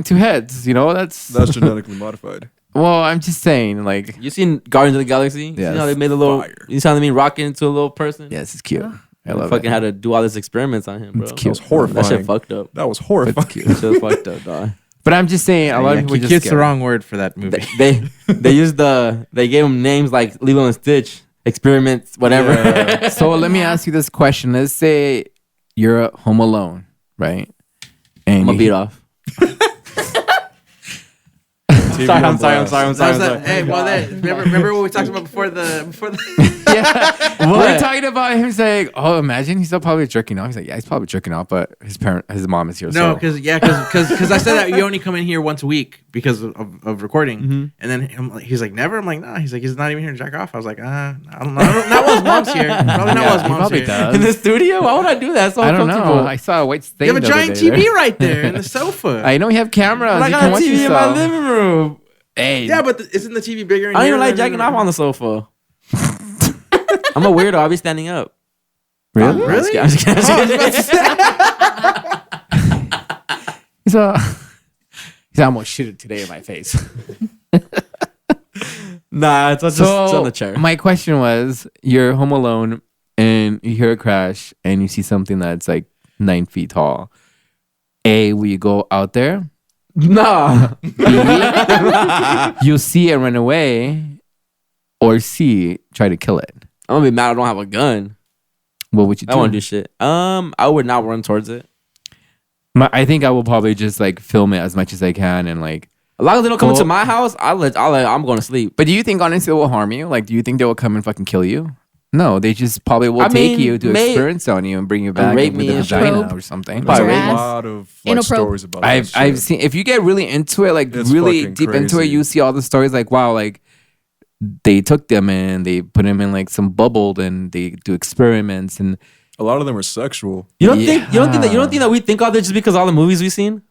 two heads. That's genetically modified. Well, I'm just saying, like, You seen Guardians of the Galaxy? You see Yes. how they made a little. Fire. You saw them rocket into a little person. yes, it's cute. I They love fucking it. had to do all these experiments on him, bro. It's cute. That was horrifying. That shit fucked up. That was horrifying. That shit fucked up, dog. But I'm just saying, a lot of Yeah, people just cut's the scared. wrong word for that movie. They used they gave him names like Lilo and Stitch, experiments, whatever. Yeah. So let me ask you this question. Let's say you're at home alone, right? And I'm gonna you- beat off. TV Sorry, on I'm sorry. That- hey, well, remember what we talked about before the Yeah. We're talking about him saying, "Oh, imagine he's still probably jerking off." He's like, "Yeah, he's probably jerking off, but his mom is here." No, so. because I said that you only come in here once a week because of recording, and then he's like, never. I'm like, no. He's like, he's not even here to jack off. I was like, I don't know. Not while his mom's here. Probably not while his he mom's probably here. does. In the studio? Why would I do that? So I don't uncomfortable. know. I saw a white stain. You have a the other giant day TV there. right there in the sofa. I know we have cameras. But I You got can a watch TV in my yourself. living room. Hey, Yeah, but isn't the TV bigger? In I don't here even like than- jacking off on the sofa. I'm a weirdo. I'll be standing up. really? Really? I'm just kidding. I'm just kidding. So he's almost shit it today in my face. Nah, it's just on the chair. My question was, you're home alone and you hear a crash and you see something that's like 9 feet tall. A, will you go out there? Nah. B, you see it run away. Or C, try to kill it. I'm gonna be mad I don't have a gun. What would you do? I won't do shit. I would not run towards it. I think I will probably just like film it as much as I can and like. As long as they don't come into my house, I'm going to sleep. But do you think honestly it will harm you? Like, do you think they will come and fucking kill you? No, they just probably will take you to experience on you and bring you back rape with me a and vagina or something. There's Your a ass. lot of like, stories about that I've shit. seen, if you get really into it, like It's really fucking deep into it, crazy. you see all the stories like, wow, like they took them and they put them in like some bubble and they do experiments and A lot of them are sexual. You don't think that we think all this just because all the movies we've seen?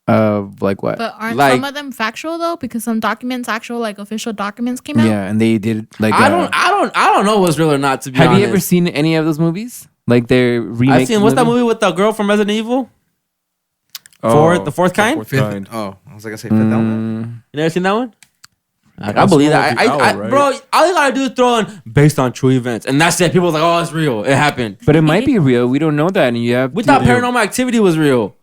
like what? But aren't Like- some of them factual though? Because some documents, actual like official documents came out. Yeah, and they did like. I don't know what's real or not, to be honest. Have you ever seen any of those movies? Like their remake? I've seen, what's that movie with the girl from Resident Evil? The fourth kind? Fifth, Kind. oh, I was like, I say fifth element. You never seen that one? I That's believe more that. of the owl, right? Bro, all you gotta do is throw in based on true events, and that's it. People was like, "Oh, it's real. It happened." But it might be real. We don't know that, and you have. We thought Paranormal Activity was real.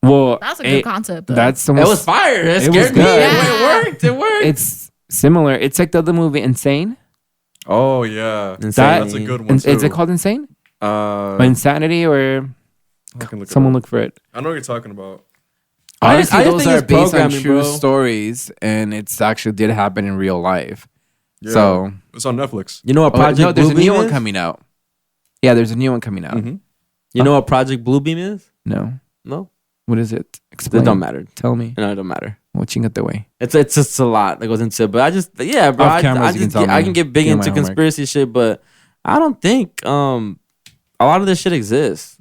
Well, That's a good concept. Though. That's It almost. was fire. It was scared me. good. Yeah. It worked. It worked. It's similar. It's like the other movie, Insane. Oh yeah, Insane. that's a good one too. Is it called Insane? Or Insanity, or I can look it someone up. look for it. I know what you're talking about. I just Honestly, those think are it's based on programming, true bro. stories, and it's actually did happen in real life. Yeah. So, It's on Netflix. You know what Project no, there's a Bluebeam new one is? coming out. Yeah, there's a new one coming out. Mhm. You know what Project Bluebeam is? No, No, what is it? it Explain. don't matter. Tell me. No, it don't matter. Watching it the way. It's just a lot that goes into it. But I just bro. Off cameras, you can tell I me. can get big Do my into homework. conspiracy shit, but I don't think a lot of this shit exists.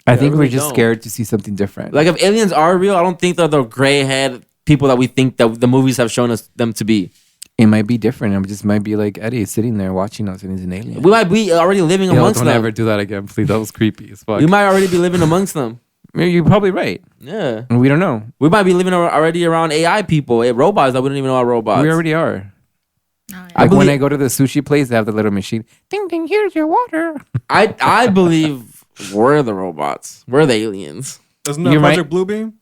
I think really we're just don't. scared to see something different. Like if aliens are real, I don't think they're the gray head people that we think that the movies have shown us them to be. it might be different. It just might be like Eddie sitting there watching us, and he's an alien. We might be already living Yo, amongst don't them. ever do that again, please. That was creepy as fuck. We might already be living amongst them. You're probably right. Yeah, We don't know. we might be living already around AI people, robots that we don't even know are robots. We already are. Oh, yeah. I Like when believe- I go to the sushi place, they have the little machine. Ding ding, here's your water. I believe we're the robots. We're the aliens. Isn't that You're right. Project Bluebeam?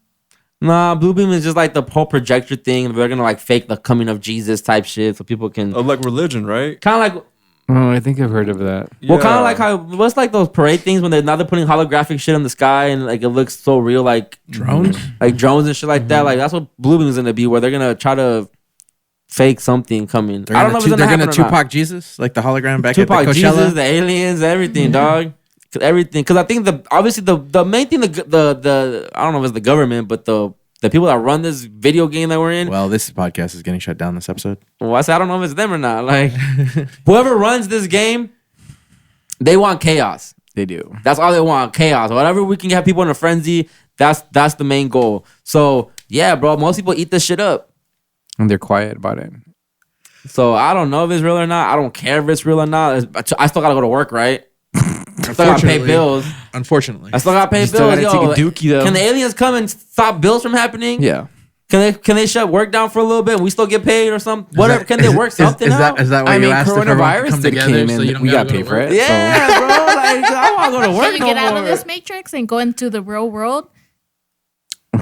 Nah, Bluebeam is just like the whole projector thing. They're gonna like fake the coming of Jesus type shit, so people can Like religion, right? kind of like Oh, I think I've heard of that. well, kind Yeah. of like how what's like those parade things when they're putting holographic shit in the sky and like it looks so real, like Drones? like drones and shit like that. Like that's what Bluebeam is gonna be, where they're gonna try to fake something coming. I don't know if it's They're gonna gonna happen or not. Tupac Jesus, like the hologram back Tupac, at the Jesus, Coachella. the aliens, everything, dog. Everything, because I think the main thing the I don't know if it's the government, but the people that run this video game that we're in. Well, this podcast is getting shut down this episode. Well, I said I don't know if it's them or not. Like whoever runs this game, they want chaos. They do. That's all they want, chaos. Whatever we can have people in a frenzy, that's the main goal. So yeah, bro, most people eat this shit up. And they're quiet about it. So I don't know if it's real or not. I don't care if it's real or not. I still gotta go to work, right? I still gotta pay Unfortunately. bills. Unfortunately. I still gotta pay You still bills. gotta Yo, take a dookie, though. can the aliens come and stop bills from happening? Yeah. Can they shut work down for a little bit and we still get paid or something? Whatever. Can they work something is out? that why I you mean, asked if everyone could coronavirus come did together came so in. you don't We gotta got go paid to for work? it. Yeah, bro. Like I want to go to work Can you no get out more. of this matrix and go into the real world?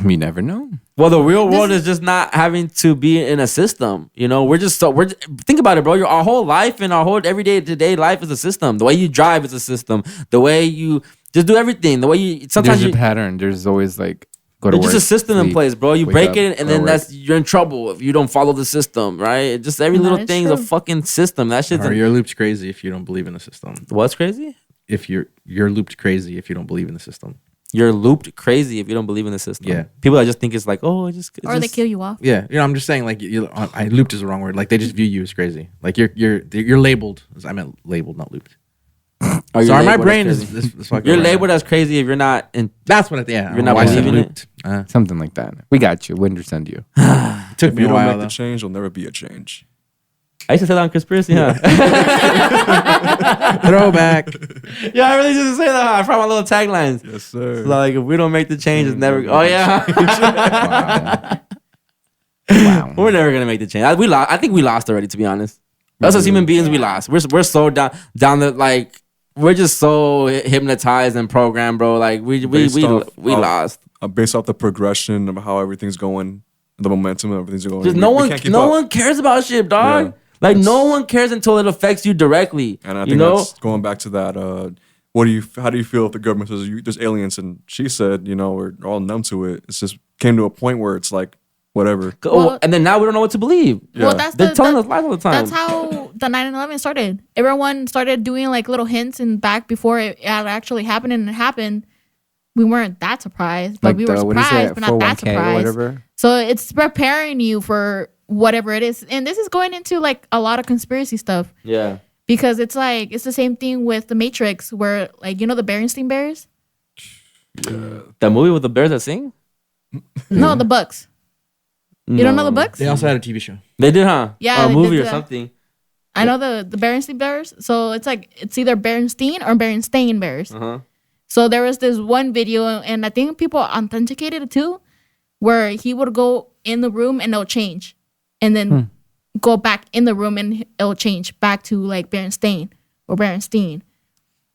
So you never know. Well, the real world is just not having to be in a system. You know, we're think about it, bro. Our whole life and our whole everyday today life is a system. The way you drive is a system. The way you just do everything. The way you sometimes There's you, a pattern. There's always like go to It's work. just a system in sleep, place, bro. You wake break up, it, and go to then work. you're in trouble if you don't follow the system, right? Just every That little is thing is a true. fucking system. That shit's Or you're looped crazy if you don't believe in the system. what's crazy? If you're looped crazy if you don't believe in the system. You're looped crazy if you don't believe in the system. Yeah. People that just think it's like, oh, it's Or they kill you off. Yeah, I'm just saying like I looped is the wrong word. Like they just view you as crazy. Like you're labeled. I meant labeled, not looped. Or you're Sorry, my labeled brain as is crazy. this fucking You're right labeled now. as crazy if you're not in. That's what. Yeah, You're not why I said believing it? looped. Something like that. We got you. We understand you. It took If me you a don't while make though. the change, there'll never be a change. I used to say that on conspiracy, huh? Throwback. Yeah, I really just say that. I found my little taglines. Yes, sir. Like if we don't make the change, it's never. Oh yeah. Wow. We're never gonna make the change. We lost. I think we lost already. To be honest, us as human beings, we lost. We're so down the like. We're just so hypnotized and programmed, bro. Like we lost. Based off the progression of how everything's going, the momentum of everything's going. Just no one cares about shit, dog. Yeah. Like no one cares until it affects you directly. And I think that's going back to that. How do you feel if the government says there's aliens? And she said, we're all numb to it. It's just came to a point where it's like whatever. Well, and then now we don't know what to believe. Well, they're telling us lies all the time. That's how the 9/11 started. Everyone started doing like little hints and back before it actually happened, and it happened. We weren't that surprised, but Like we were surprised, but not that 401k or surprised. whatever. So it's preparing you for whatever it is, and this is going into like a lot of conspiracy stuff. Yeah. Because it's like it's the same thing with the Matrix, where like the Berenstain Bears. Yeah. That movie with the bears that sing? No, the Bucks. You don't know the Bucks? They also had a TV show. They did, huh? Yeah, or a they movie did or that. something. I know the Berenstain Bears. So it's like it's either Berenstein or Berenstain Bears. Uh-huh. So there was this one video, and I think people authenticated it too, where he would go in the room and it'll change, and then go back in the room and it'll change back to like Berenstain or Berenstein.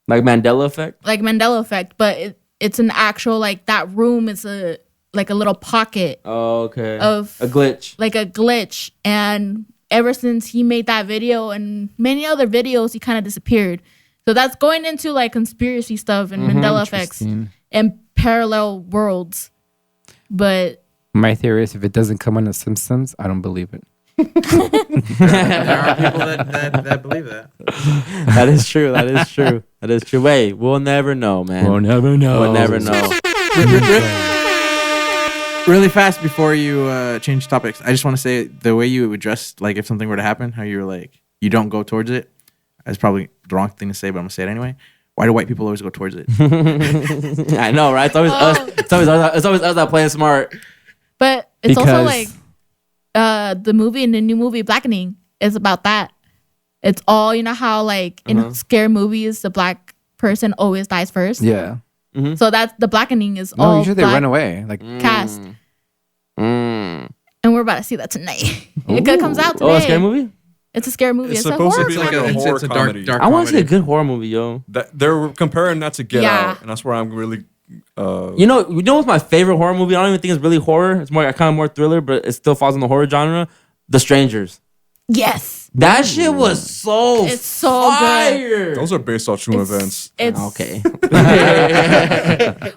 Like Mandela effect? Like Mandela effect, but it's an actual like that room is a little pocket. Oh, okay. Of a glitch. Like a glitch. And ever since he made that video and many other videos, he kind of disappeared. So that's going into like conspiracy stuff and Mandela effects and parallel worlds. But my theory is if it doesn't come on The Simpsons, I don't believe it. There are people that believe that. That is true. That is true. That is true. Wait, we'll never know, man. We'll never know. We'll never know. Really fast before you change topics, I just want to say the way you addressed, like if something were to happen, how you were like, you don't go towards it. That's probably the wrong thing to say, but I'm gonna say it anyway. Why do white people always go towards it? I know, right? It's always us. It's always us that play smart. But it's also like the movie and the new movie Blackening is about that. It's all how like in scary movies the black person always dies first. Yeah. Mm-hmm. So that's the Blackening is all usually they black run away. Like cast. And we're about to see that tonight. It comes out today. Oh, a scary movie? It's a scary movie. It's It's a supposed to horror be like a comedy. horror It's a comedy. dark I want to see a comedy. good horror movie, yo. They're comparing that to Get Yeah. Out, and that's where I'm really. You know what's my favorite horror movie? I don't even think it's really horror. It's more kind of more thriller, but it still falls in the horror genre. The Strangers. Yes. That shit was so It's so fire. Those are based off true events. It's Okay.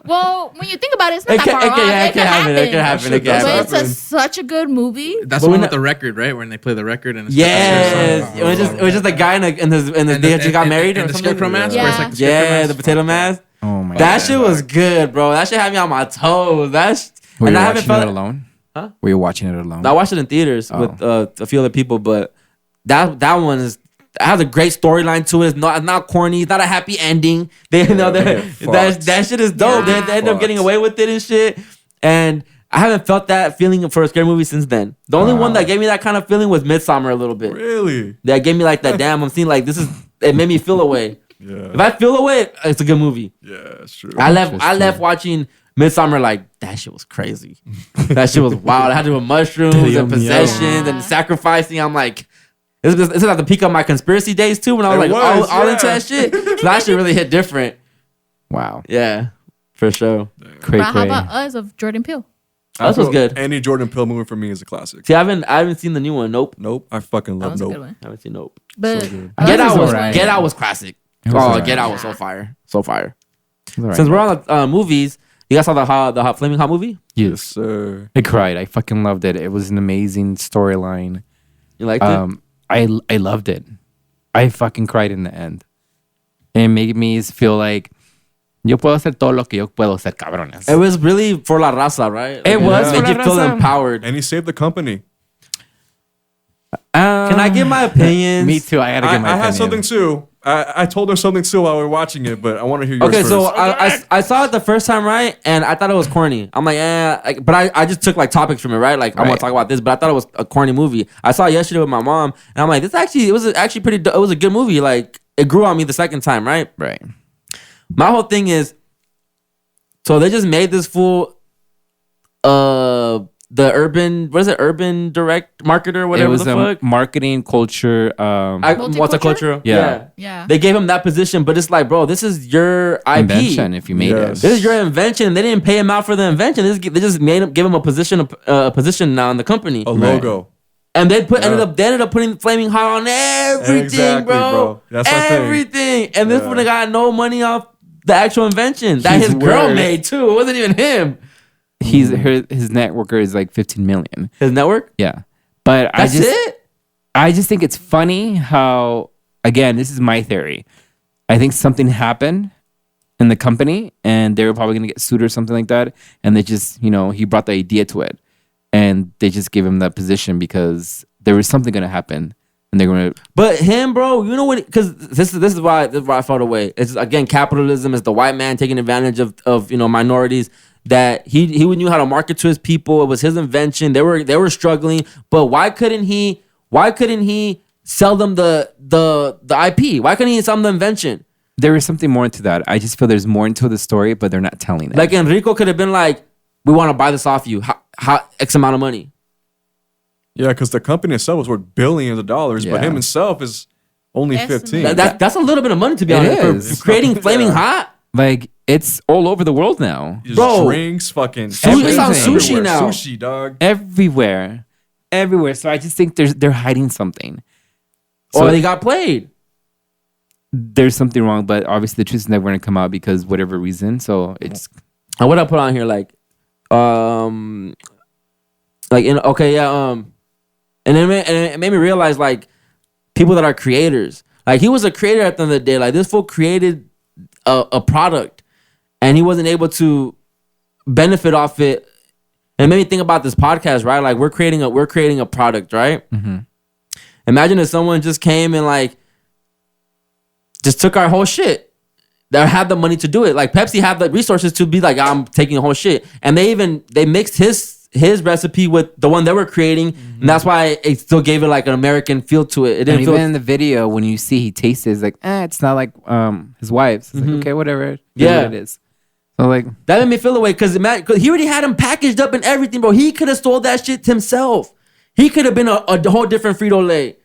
Well, when you think about it, it's not It that can- far it can- off. it can happen, it can happen, it can But happen. it's such a good movie. That's But the we one know- with the record, right? When they play the record and it's Yes. It was just a guy and they just got married and or the something. scarecrow mask. Yeah. Where it's like the scarecrow Yeah, mask. the potato mask. oh my That god. shit was good, bro. That shit had me on my toes. Were And you I haven't watching it felt. alone? Huh? Were you watching it alone? I watched it in theaters with a few other people, but that one has a great storyline to it. It's not corny. It's not a happy ending. That shit is dope. Yeah. They end up getting away with it and shit. And I haven't felt that feeling for a scary movie since then. The only one that gave me that kind of feeling was Midsommar a little bit. Really? That gave me like that. Damn, I'm seeing like this is. It made me feel away. Yeah. If I feel away, it's a good movie. Yeah, it's true. I left watching Midsommar like that shit was crazy. That shit was wild. I had to do with mushrooms and possessions and sacrificing. I'm like, this is at the peak of my conspiracy days too. When I was It like was, all yeah. into that shit. So that shit really hit different. Wow. Yeah, for sure. Cray But how cray. about Us of Jordan Peele? That was good. Any Jordan Peele movie for me is a classic. See, I haven't seen the new one. Nope. Nope. I fucking That love was a good Nope. one. I haven't seen Nope. But good. Get Us Out was was alright. Get Out was classic. It was Oh, alright. Get Out was so fire, so fire. It was alright. Since we're on movies, you guys saw the hot Flaming Hot movie? Yes, sir. I cried. I fucking loved it. It was an amazing storyline. You liked it? I loved it. I fucking cried in the end. And it made me feel like yo puedo hacer todo lo que yo puedo hacer, cabrones. It was really for la raza, right? It was made for you la feel raza. empowered. And he saved the company. Can I give my opinions? Me too. I had to get my I opinion. had something too. I told her something too while we were watching it, but I want to hear yours Okay, first. so I saw it the first time, right? And I thought it was corny. I'm like, but I just took like topics from it, right? Like I want Right. to talk about this, but I thought it was a corny movie. I saw it yesterday with my mom, and I'm like, it was actually pretty. It was a good movie. Like it grew on me the second time, right? Right. My whole thing is, so they just made this fool, urban direct marketer, whatever It was the fuck. marketing culture. Multicultural. Yeah. Yeah. They gave him that position, but it's like, bro, this is your IP. Invention if you made Yes. it. This is your invention. They didn't pay him out for the invention. They just give him a position now in the company. A logo. And they ended up putting Flaming Hot on everything, Exactly, bro. That's my thing. everything. And this Yeah. one got no money off the actual invention that His his girl word. made too. It wasn't even him. His net worker is like 15 million. His network. Yeah. But That's it. I just think it's funny how, again, this is my theory. I think something happened in the company and they were probably going to get sued or something like that. And they just, he brought the idea to it. And they just gave him that position because there was something going to happen. And they're going to. But him, bro, you know what? Because this is why I felt away. It's again, capitalism is the white man taking advantage of minorities. That he knew how to market to his people. It was his invention. They were struggling. But why couldn't he sell them the IP? Why couldn't he sell them the invention? There is something more into that. I just feel there's more into the story, but they're not telling it. Like Enrico could have been like, we want to buy this off you. How X amount of money? Yeah, because the company itself was worth billions of dollars, but Yeah. him himself is only Estimate. 15. That's a little bit of money to be It honest is. for creating Flaming Hot. Like, it's all over the world now. Just Bro. drinks, fucking It's on Everything. sushi everywhere. now. Sushi, dog. Everywhere. So I just think they're hiding something. Or they got played. There's something wrong, but obviously the truth is never going to come out because whatever reason. So it's And what I put on here, and it made me realize like people that are creators. Like he was a creator at the end of the day. Like this fool created a product, and he wasn't able to benefit off it. And it made me think about this podcast, right? Like we're creating a product, right? Mm-hmm. Imagine if someone just came and like just took our whole shit. That had the money to do it. Like Pepsi had the resources to be like, I'm taking the whole shit. And they mixed his recipe with the one they were creating. Mm-hmm. And that's why it still gave it like an American feel to it. It and didn't even feel in the video when you see he tastes it, it's like, it's not like his wife's. It's like, okay, whatever. It is Yeah. what it is. So like that made me feel away because he already had him packaged up and everything, bro. He could have stole that shit himself. He could have been a whole different Frito-Lay.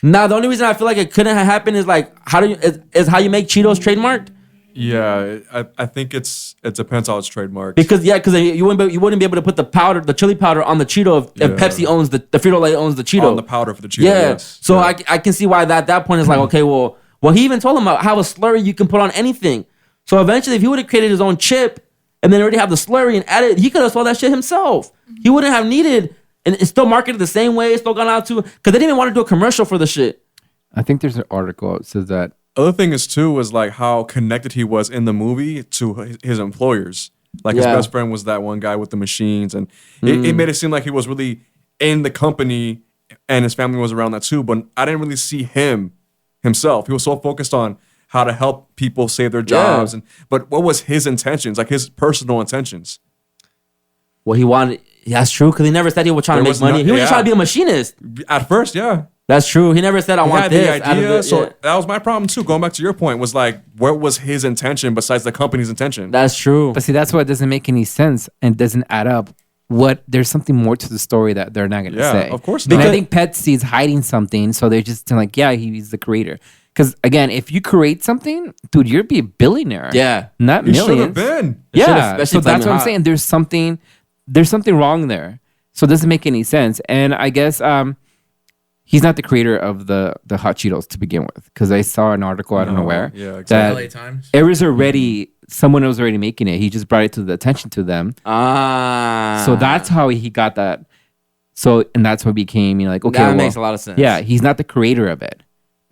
Now the only reason I feel like it couldn't have happened is like how you make Cheetos trademarked. Yeah, I think it depends how it's trademarked. Because you wouldn't be able to put the chili powder on the Cheeto if Pepsi owns the Frito-Lay owns the Cheeto. On the powder for the Cheeto, Yeah. yes. So Yeah. I can see why at that point it's like, okay, well he even told him about how a slurry you can put on anything. So eventually if he would have created his own chip and then already have the slurry and added, he could have sold that shit himself. He wouldn't have needed, and it's still marketed the same way, it's still gone out to, because they didn't even want to do a commercial for the shit. I think there's an article that says that Other thing is too was like how connected he was in the movie to his employers. Like his Yeah. best friend was that one guy with the machines, and it made it seem like he was really in the company, and his family was around that too. But I didn't really see himself. He was so focused on how to help people save their jobs, but what was his intentions? Like his personal intentions. Well, he wanted, that's true, because he never said he was trying to There make was money. no- He was just yeah. trying to be a machinist. At first, yeah. That's true. He never said, I He want had this. the out of idea, it. so Yeah. that was my problem too. Going back to your point, was like, what was his intention besides the company's intention? That's true. But see, that's why it doesn't make any sense and doesn't add up. There's something more to the story that they're not going to Yeah, say. of course And not. I think Pepsi is hiding something, so they're just like, yeah, he's the creator. Because again, if you create something, dude, you'd be a billionaire. Yeah. Not He should millions. have been. Yeah. especially So that's Flaming what I'm Hot. saying. There's something wrong there. So it doesn't make any sense. And I guess he's not the creator of the Hot Cheetos to begin with. Because I saw an article, I don't know where. Yeah, that LA Times. it was already someone was already making it. He just brought it to the attention to them. So that's how he got that. So and that's what became like, okay, that well, makes a lot of sense. yeah, he's not the creator of it.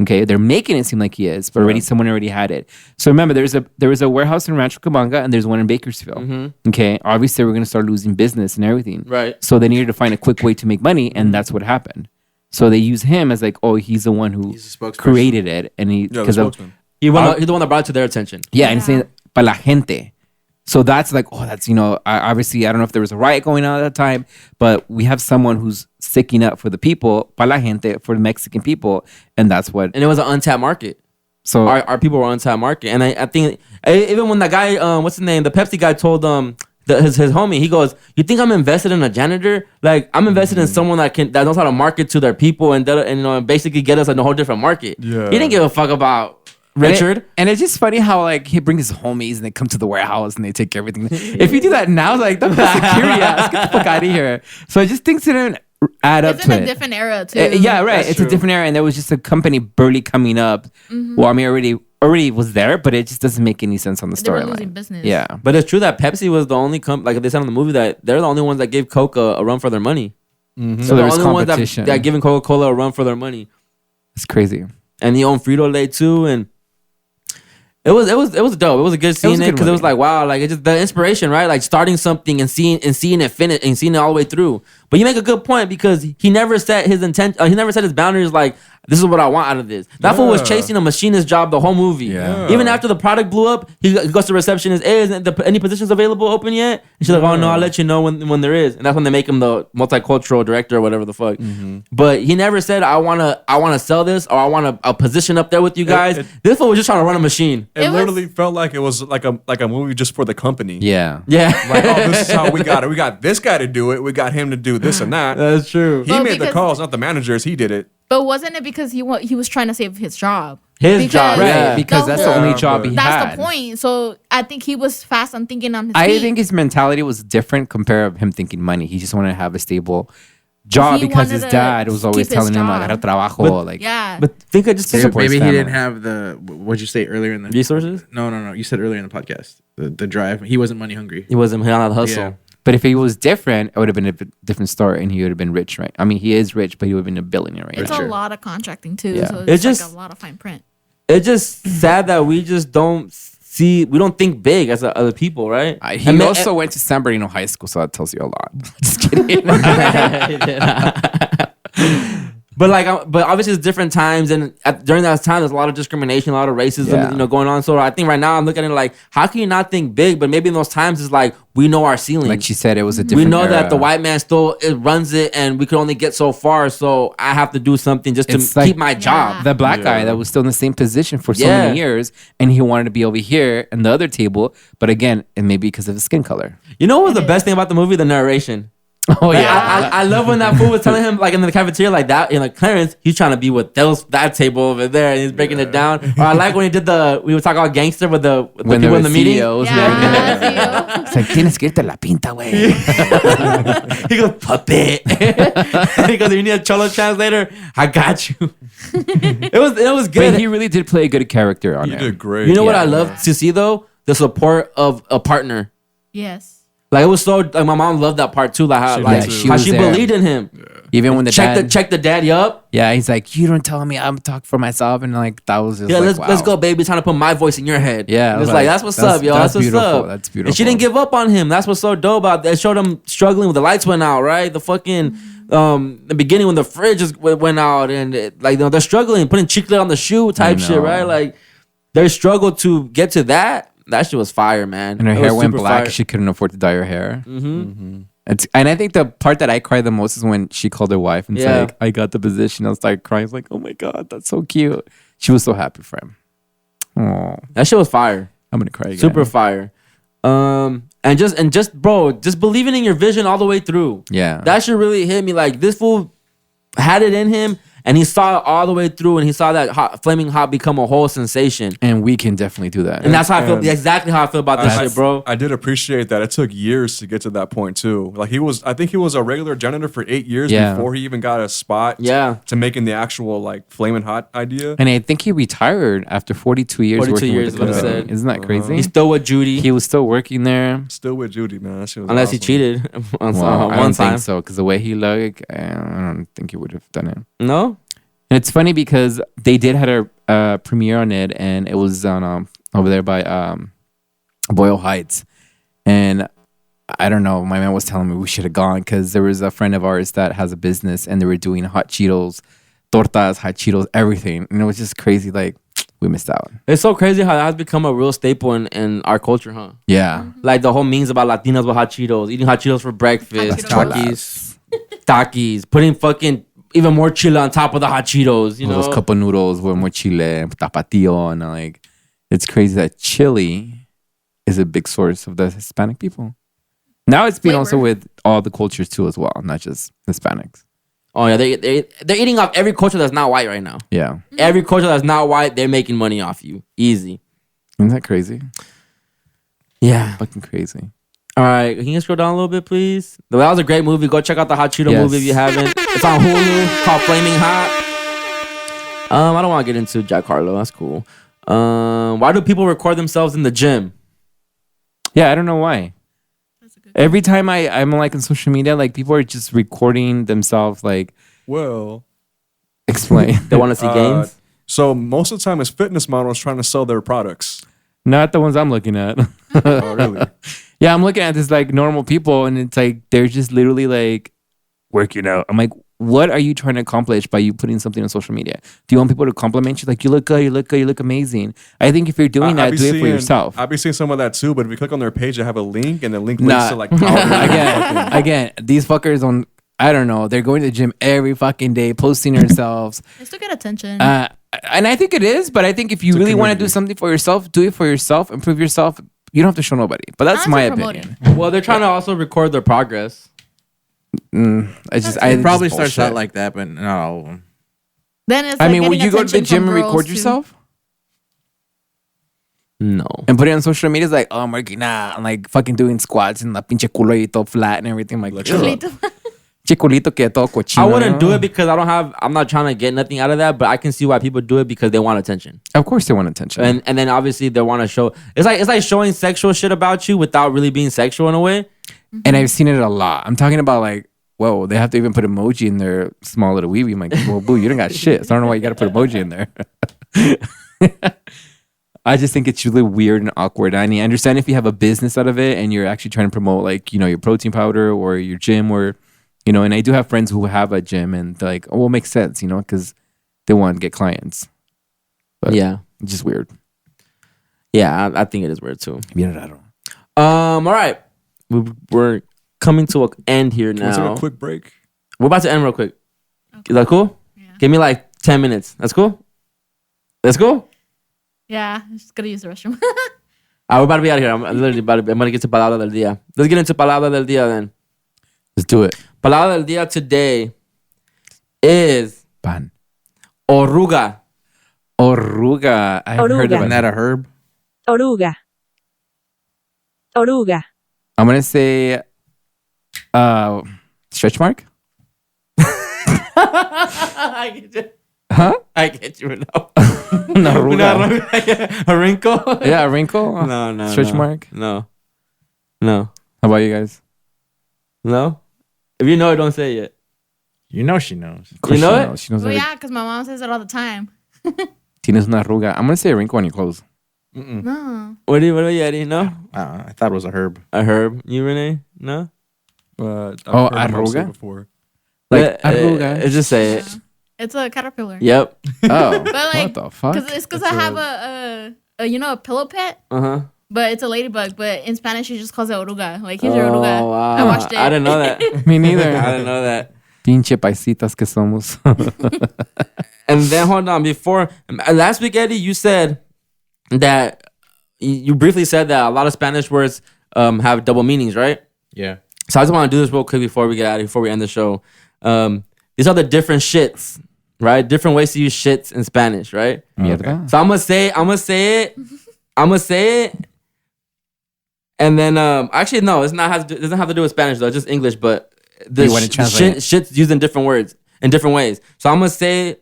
Okay, they're making it seem like he is, but already someone already had it. So remember, there was a warehouse in Rancho Cucamonga and there's one in Bakersfield. Okay, obviously we're gonna start losing business and everything. Right. So they needed to find a quick way to make money, and that's what happened. So they use him as like, oh, he's the one who He's the spokesperson. created it, and he Yeah, the because of spokesman. He's the one that brought it to their attention. yeah, and saying para la gente. So that's like, oh, that's, obviously, I don't know if there was a riot going on at that time, but we have someone who's sticking up for the people, para la gente, for the Mexican people, and that's what. And it was an untapped market. So Our people were untapped market. And I think even when that guy, what's his name, the Pepsi guy told his homie. He goes, "You think I'm invested in a janitor? Like I'm invested in someone that knows how to market to their people and basically get us in a whole different market." Yeah. He didn't give a fuck about Richard. And it's just funny how like he brings his homies and they come to the warehouse and they take everything. If you do that now, like that's security ass. Get the fuck out of here. So I just think it didn't add up It's to in it. a different era too. Yeah, right. That's It's true. a different era, and there was just a company barely coming up. Well, I mean, already was there, but it just doesn't make any sense on the They were losing storyline. business. Yeah, But it's true that Pepsi was the only like they said in the movie that they're the only ones that gave Coke a run for their money. so They're there the was only ones competition. that giving Coca-Cola a run for their money. It's crazy. And he owned Frito-Lay too, and it was dope. It was a good scene was a good because it was movie. like wow, like it's just the inspiration, right? Like starting something and seeing it finish and seeing it all the way through. But you make a good point because he never set his intent. He never set his boundaries. Like this is what I want out of this. That fool was Yeah. chasing a machinist job the whole movie. Yeah. Even after the product blew up, he goes to the receptionist. Hey, isn't any positions available open yet? And she's like, oh no, I'll let you know when there is. And that's when they make him the multicultural director or whatever the fuck. But he never said I wanna sell this or I want a position up there with you guys. This fool was just trying to run a machine. It It was- literally felt like it was like a movie just for the company. Yeah, Yeah. Like, oh, this is how we got it. We got this guy to do it. We got him to do this and that. That's true. He Well, made the because- calls, not the managers. He did it. But wasn't it because he was trying to save his job? His Because- job, right. yeah. Because that's the whole- only job he That's had. the point. So I think he was fast on thinking on his I feet. think his mentality was different compared to him thinking money. He just wanted to have a stable job He because wanted his to dad was always keep his telling him job. agarrar trabajo. Like, yeah. But think I just To support Maybe his he family. didn't have the what'd you say earlier in the resources. No. You said earlier in the podcast the drive. He wasn't money hungry. He wasn't on that hustle. Yeah. but if he was different, it would have been a different story, and he would have been rich, right? I mean, he is rich, but he would have been a billionaire, right? it's sure. a lot of contracting too. Yeah. So It's it's just- like a lot of fine print. It's just sad that we just don't think big as other people, right? He And also went to San Bernardino High School, so that tells you a lot. Just kidding. But but obviously it's different times, and during that time, there's a lot of discrimination, a lot of racism, Yeah. going on. So I think right now I'm looking at it like, how can you not think big? But maybe in those times, it's like we know our ceiling. Like she said, it was a we different know that era. the white man still runs it, and we can only get so far. So I have to do something just to It's like- keep my job. the black guy Yeah. that was still in the same position for so Yeah. many years, and he wanted to be over here in the other table, but again, it may be because of his skin color. You know what was the best thing about the movie? The narration. Oh Like, I love when that fool was telling him like in the cafeteria like that, like Clarence, he's trying to be with that table over there, and he's breaking it down. Or I like when he did we were talking about gangster with the when people there in were the meeting. CEOs and everything. Yeah, It's like, tienes que irte la pinta, güey. He goes, puppet. He goes, you need a cholo translator? I got you. it was good. But he really did play a good character on You it. did great. You know what Yeah. I love to see though? The support of a partner. yes. Like it was so like my mom loved that part too. Like how She like did too. She how was she there. believed in him. Even when the dad, Check the daddy up. yeah, he's like, you don't tell me, I'm talking for myself, and like that was just Yeah, like, let's wow. go, baby. Trying to put my voice in your head. Yeah, And it's like, like that's what's that's- up, yo. that's That's what's beautiful. up. That's And she beautiful. didn't give up on him. That's what's so dope about that. It showed him struggling with the lights went out, right? The fucking the beginning when the fridge went out, and they're struggling, putting chicle on the shoe type shit, know. right? Like their struggle to get to that. That shit was fire, man. And her It hair was went super black. fire. She couldn't afford to dye her hair. Mm-hmm. And I think the part that I cried the most is when she called her wife and Yeah. said, like, I got the position. I was like crying. I was like, oh my God, that's so cute. She was so happy for him. Oh, That shit was fire. I'm going to cry again. Super fire. And just bro, just believing in your vision all the way through. Yeah. That should really hit me. Like this fool had it in him, and he saw it all the way through, and he saw that flaming hot become a whole sensation. And we can definitely do that. And that's how I feel. And- Exactly how I feel about this shit, bro. I did appreciate that. It took years to get to that point too. Like I think he was a regular janitor for 8 years Yeah. before he even got a spot. Yeah. To making the actual like flaming hot idea. And I think he retired after 42 years 42 working years with is the what it company. said. Isn't that crazy? He's still with Judy, He was still working there. Still with Judy, man. That shit was unless he awesome. cheated on Well, I one don't time. think so, because the way he looked, I don't think he would have done it. No, And it's funny because they did had a premiere on it, and it was on over there by Boyle Heights. And I don't know, my man was telling me we should have gone because there was a friend of ours that has a business, and they were doing hot Cheetos, tortas, hot Cheetos, everything. And it was just crazy. Like, we missed out. it's so crazy how that has become a real staple in our culture, huh? Yeah. Like the whole memes about Latinas with hot Cheetos, eating hot Cheetos for breakfast, Hot Takis, Takis, putting fucking even more chile on top of the hot Cheetos, you know? Those cup of noodles with more chile, tapatio, and like, it's crazy that chili is a big source of the Hispanic people. Now it's been also flavor. with all the cultures too as well, not just Hispanics. Oh yeah, they're eating off every culture that's not white right now. Yeah. Every culture that's not white, they're making money off you. Easy. Isn't that crazy? Yeah. Fucking crazy. All right, can you scroll down a little bit, please? That was a great movie. Go check out the Hot Cheeto Yes. movie if you haven't. It's on Hulu, called Flaming Hot. I don't want to get into Jack Harlow. That's cool. Why do people record themselves in the gym? Yeah, I don't know why. Every time I'm like on social media, like people are just recording themselves. Like, Well, explain. They want to see gains. so most of the time it's fitness models trying to sell their products. Not the ones I'm looking at. Oh, really? Yeah, I'm looking at this like normal people, and it's like they're just literally like working out. I'm like, what are you trying to accomplish by you putting something on social media? Do you want people to compliment you? Like, you look good, you look good, you look amazing. I think if you're doing I that, be do it for seeing- yourself. I've been seeing some of that too, but if you click on their page, they have a link, and the link Nah. links to like powder. Again, these fuckers on, I don't know, they're going to the gym every fucking day, posting themselves. They still get attention. And I think it is, but I think if you It's a really want to do community. something for yourself, do it for yourself, improve yourself. You don't have to show nobody. But that's Honestly, my promoting. opinion. Well, they're trying to also record their progress. It probably starts out like that, but not all of them. Then it's I like mean, would getting you go to the attention gym from and record girls, too. yourself No. and put it on social media? It's like, oh, I'm working out. I'm like fucking doing squats and la pinche culo y todo flat and everything. I'm like, Like, "Ugh, Lito. pinche culito que todo cochino. I wouldn't do it because I'm not trying to get nothing out of that, but I can see why people do it because they want attention. Of course they want attention. And then obviously they want to show it's like showing sexual shit about you without really being sexual in a way. And I've seen it a lot. I'm talking about like, whoa, they have to even put emoji in their small little weeby. I'm like, well, boo, you don't got shit. So I don't know why you got to put emoji in there. I just think it's really weird and awkward. I mean, I understand if you have a business out of it and you're actually trying to promote like, you know, your protein powder or your gym or, you know, and I do have friends who have a gym and they're like, oh, well, it makes sense, you know, because they want to get clients. But Yeah. it's just weird. Yeah, I think it is weird too. Bien raro. All right. We're coming to an end here Can we take now. a quick break? We're about to end real quick. Is that cool? Yeah. Give me like 10 minutes. That's cool? That's cool? Yeah, I'm just gonna use the restroom. We're about to be out of here. I'm literally about to be, I'm going to get to Palabra del Dia. Let's get into Palabra del Dia then. Let's do it. Palabra del Dia today is Pan. oruga. Oruga. I've heard Oruga. about Isn't that a herb? Oruga. Oruga. I'm gonna say stretch mark. I get you. Huh? I get you. No. No, oruga. A wrinkle? Yeah, a wrinkle. No. Stretch mark. No. How about you guys? No? If you know it, don't say it yet. You know she knows. Of course You know she it? knows. She knows Well, every- yeah, because my mom says it all the time. Tienes una arruga. I'm gonna say a wrinkle on your clothes. No. What about you, Eddie? No? I thought it was a herb. A herb. You, Renee? No? But Oh, I've heard my mom say arruga? before. Like arruga. Just say it. Yeah. It's a caterpillar. Yep. Oh, But like, what the fuck? because I have a a pillow pet, Uh-huh. but it's a ladybug. But in Spanish, she just calls it oruga. Like, here's your oruga. Oh, wow. I watched it. I didn't know that. Me neither. I didn't know that. Pinche paisitas que somos. And then hold on, before last week, Eddie, you said that you briefly said that a lot of Spanish words have double meanings, right? Yeah. So I just want to do this real quick before we get out of here, before we end the show. These are the different shits, right? Different ways to use shits in Spanish, right? Mierda. So I'm gonna say it, and then actually no, it doesn't have to do with Spanish though, it's just English. But the You wanna translate it? shit's used in different words, in different ways. So I'm gonna say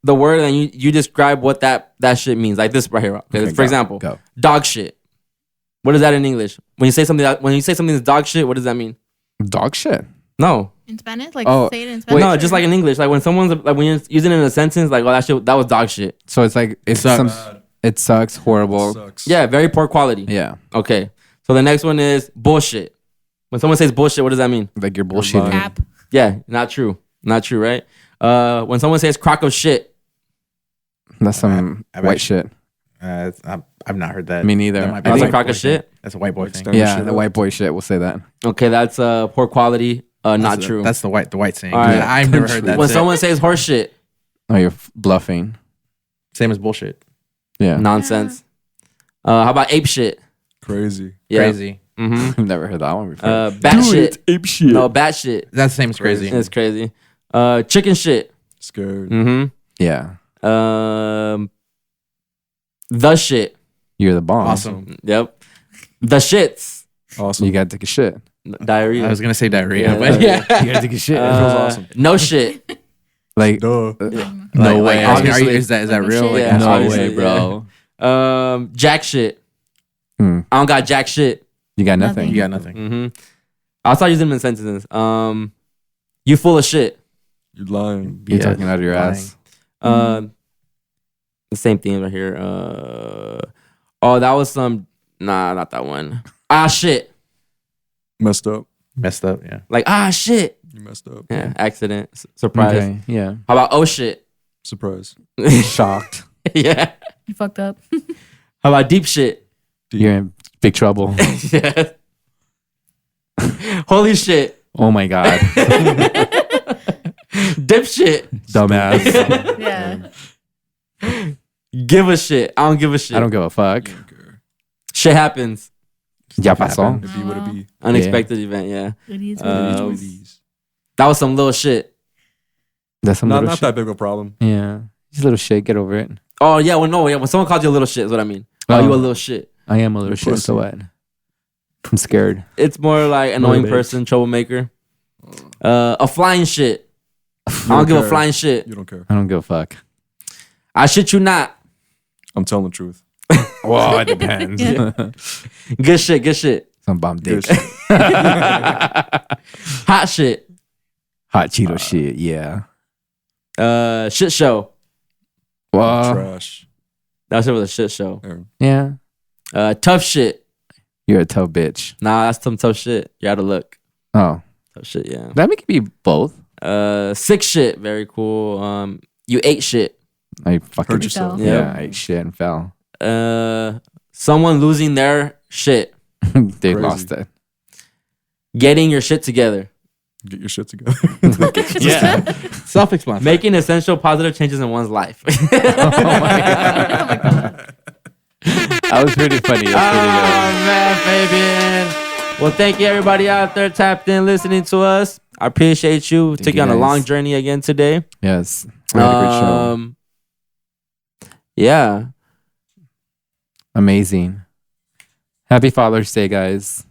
the word, and you describe what that shit means, like this right here. Okay, Okay, for go, example, go. dog shit. What is that in English? When you say something is dog shit, what does that mean? Dog shit. No, In Spanish? Like, Oh, say it in Spanish? no, just like in English, like when someone's like when you're using it in a sentence, like that was dog shit. So it's like it's Sucks. it sucks. Horrible. Sucks. Yeah, very poor quality. Yeah, Okay. So the next one is bullshit. When someone says bullshit, what does that mean? like you're bullshitting. Cap. Yeah, not true. Not true, right? When someone says crock of shit, That's some I've white actually- shit. I've not heard that. Me neither. That might be I that's a a think- white crock boy of shit. thing. That's a white boy Like thing. stand- Yeah, shit the up. white boy shit will say that. Okay, that's poor quality. Not That's true. That's the white saying. All right. I've never heard that. When said. someone says horse shit, Oh, you're bluffing. Same as bullshit. Yeah. nonsense. How about ape shit? Crazy. Yeah. Crazy. Mm-hmm. I've never heard that one before. Bat Do shit. it, ape shit. No, bat shit. That same is crazy. It's crazy. Chicken shit. Scared. Mm-hmm. Yeah. The shit. You're the bomb. Awesome. Yep. The shits. Awesome. You gotta take a shit. Diarrhea. I was gonna say diarrhea, Yeah. but yeah. You gotta take a shit. It feels awesome. No shit. Like, Duh. no way. Obviously, is that real? Shit. Like, Yeah, no obviously, way, bro. Jack shit. Hmm. I don't got jack shit. You got nothing. you got nothing. Mm-hmm. I'll start using them in sentences. You full of shit. You're lying. You're Yeah. talking out of your ass. The same thing right here. Oh, that was some. Nah, not that one. Shit. Messed up. Messed up. Yeah. Like shit. You messed up. Yeah, accident. Surprise. Okay. Yeah. How about oh shit? Surprise. Shocked. Yeah. You fucked up. How about deep shit? You're in big trouble. Yeah. Holy shit. Oh my god. Dip shit. Dumbass. Yeah. Give a shit. I don't give a shit. I don't give a fuck. I don't care. Shit happens. Ya pasó. It be what it be. Unexpected event. Yeah. It is It is Um, what it is. That was some little shit. That's some Not little shit. that big of a problem. Yeah. Just a little shit. Get over it. Oh yeah. Well, no. Yeah. When someone calls you a little shit, is what I mean. Oh, you a little shit. I am a little You're shit. So pussy. what? I'm scared. It's more like annoying bitch. person, troublemaker. A flying shit. I don't give a care. flying shit. You don't care. I don't give a fuck. I shit you not. I'm telling the truth. Well, it depends. Good shit. Good shit. Some bomb dick. Good shit. Hot shit. Hot Cheeto shit. Yeah. Shit show. Well, Trash. That shit was a shit show. Aaron. yeah. Tough shit. You're a tough bitch. Nah, that's some tough shit. You gotta look. Oh, Tough shit. Yeah. that could be both. Sick shit. Very cool. You ate shit. I fucking Hurt yourself. Yeah, I ate shit and fell. Someone losing their shit. They Crazy. lost it. Getting your shit together. Get your shit together. Yeah. Self-explanatory. Making essential positive changes in one's life. That was pretty funny. That was pretty good. Man, Fabian. Well, thank you everybody out there tapped in listening to us. I appreciate you. Took you you on a guys. long journey again today. Yes. We had a great show. Yeah. Amazing. Happy Father's Day, guys.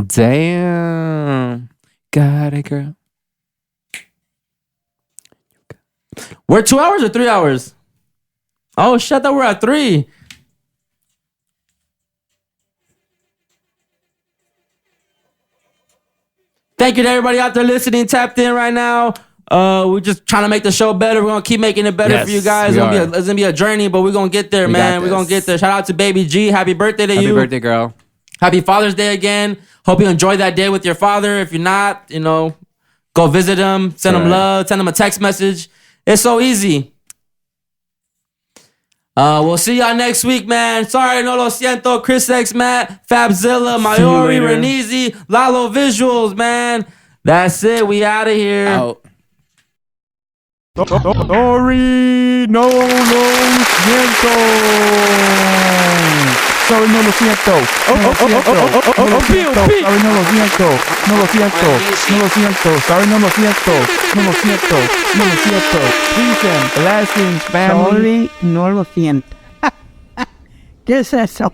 Damn. Got it, girl. We're 2 hours or 3 hours? Oh shit, I thought we're at 3. Thank you to everybody out there listening, tapped in right now. We're just trying to make the show better. We're gonna keep making it better for you Yes, guys. we It's gonna be a journey, but we're gonna get there, We man. got We're gonna this. get there. Shout out to Baby G. Happy birthday to Happy you. birthday, girl. Happy Father's Day again. Hope you enjoyed that day with your father. If you're not, go visit him, send him Right. love, send him a text message. It's so easy. We'll see y'all next week, man. Sorry, no lo siento. Chris X, Matt, Fabzilla, Mayori, later. Renizi, Lalo Visuals, man. That's it. We out of here. Out. Sorry, no lo siento. Sorry, no lo siento. No lo siento. No lo siento. Sorry, no lo siento. No lo siento. No lo siento. Sorry, no lo siento. No lo siento. No lo siento. Peace and blessings, family. Sorry, no lo siento. ¿Qué es eso?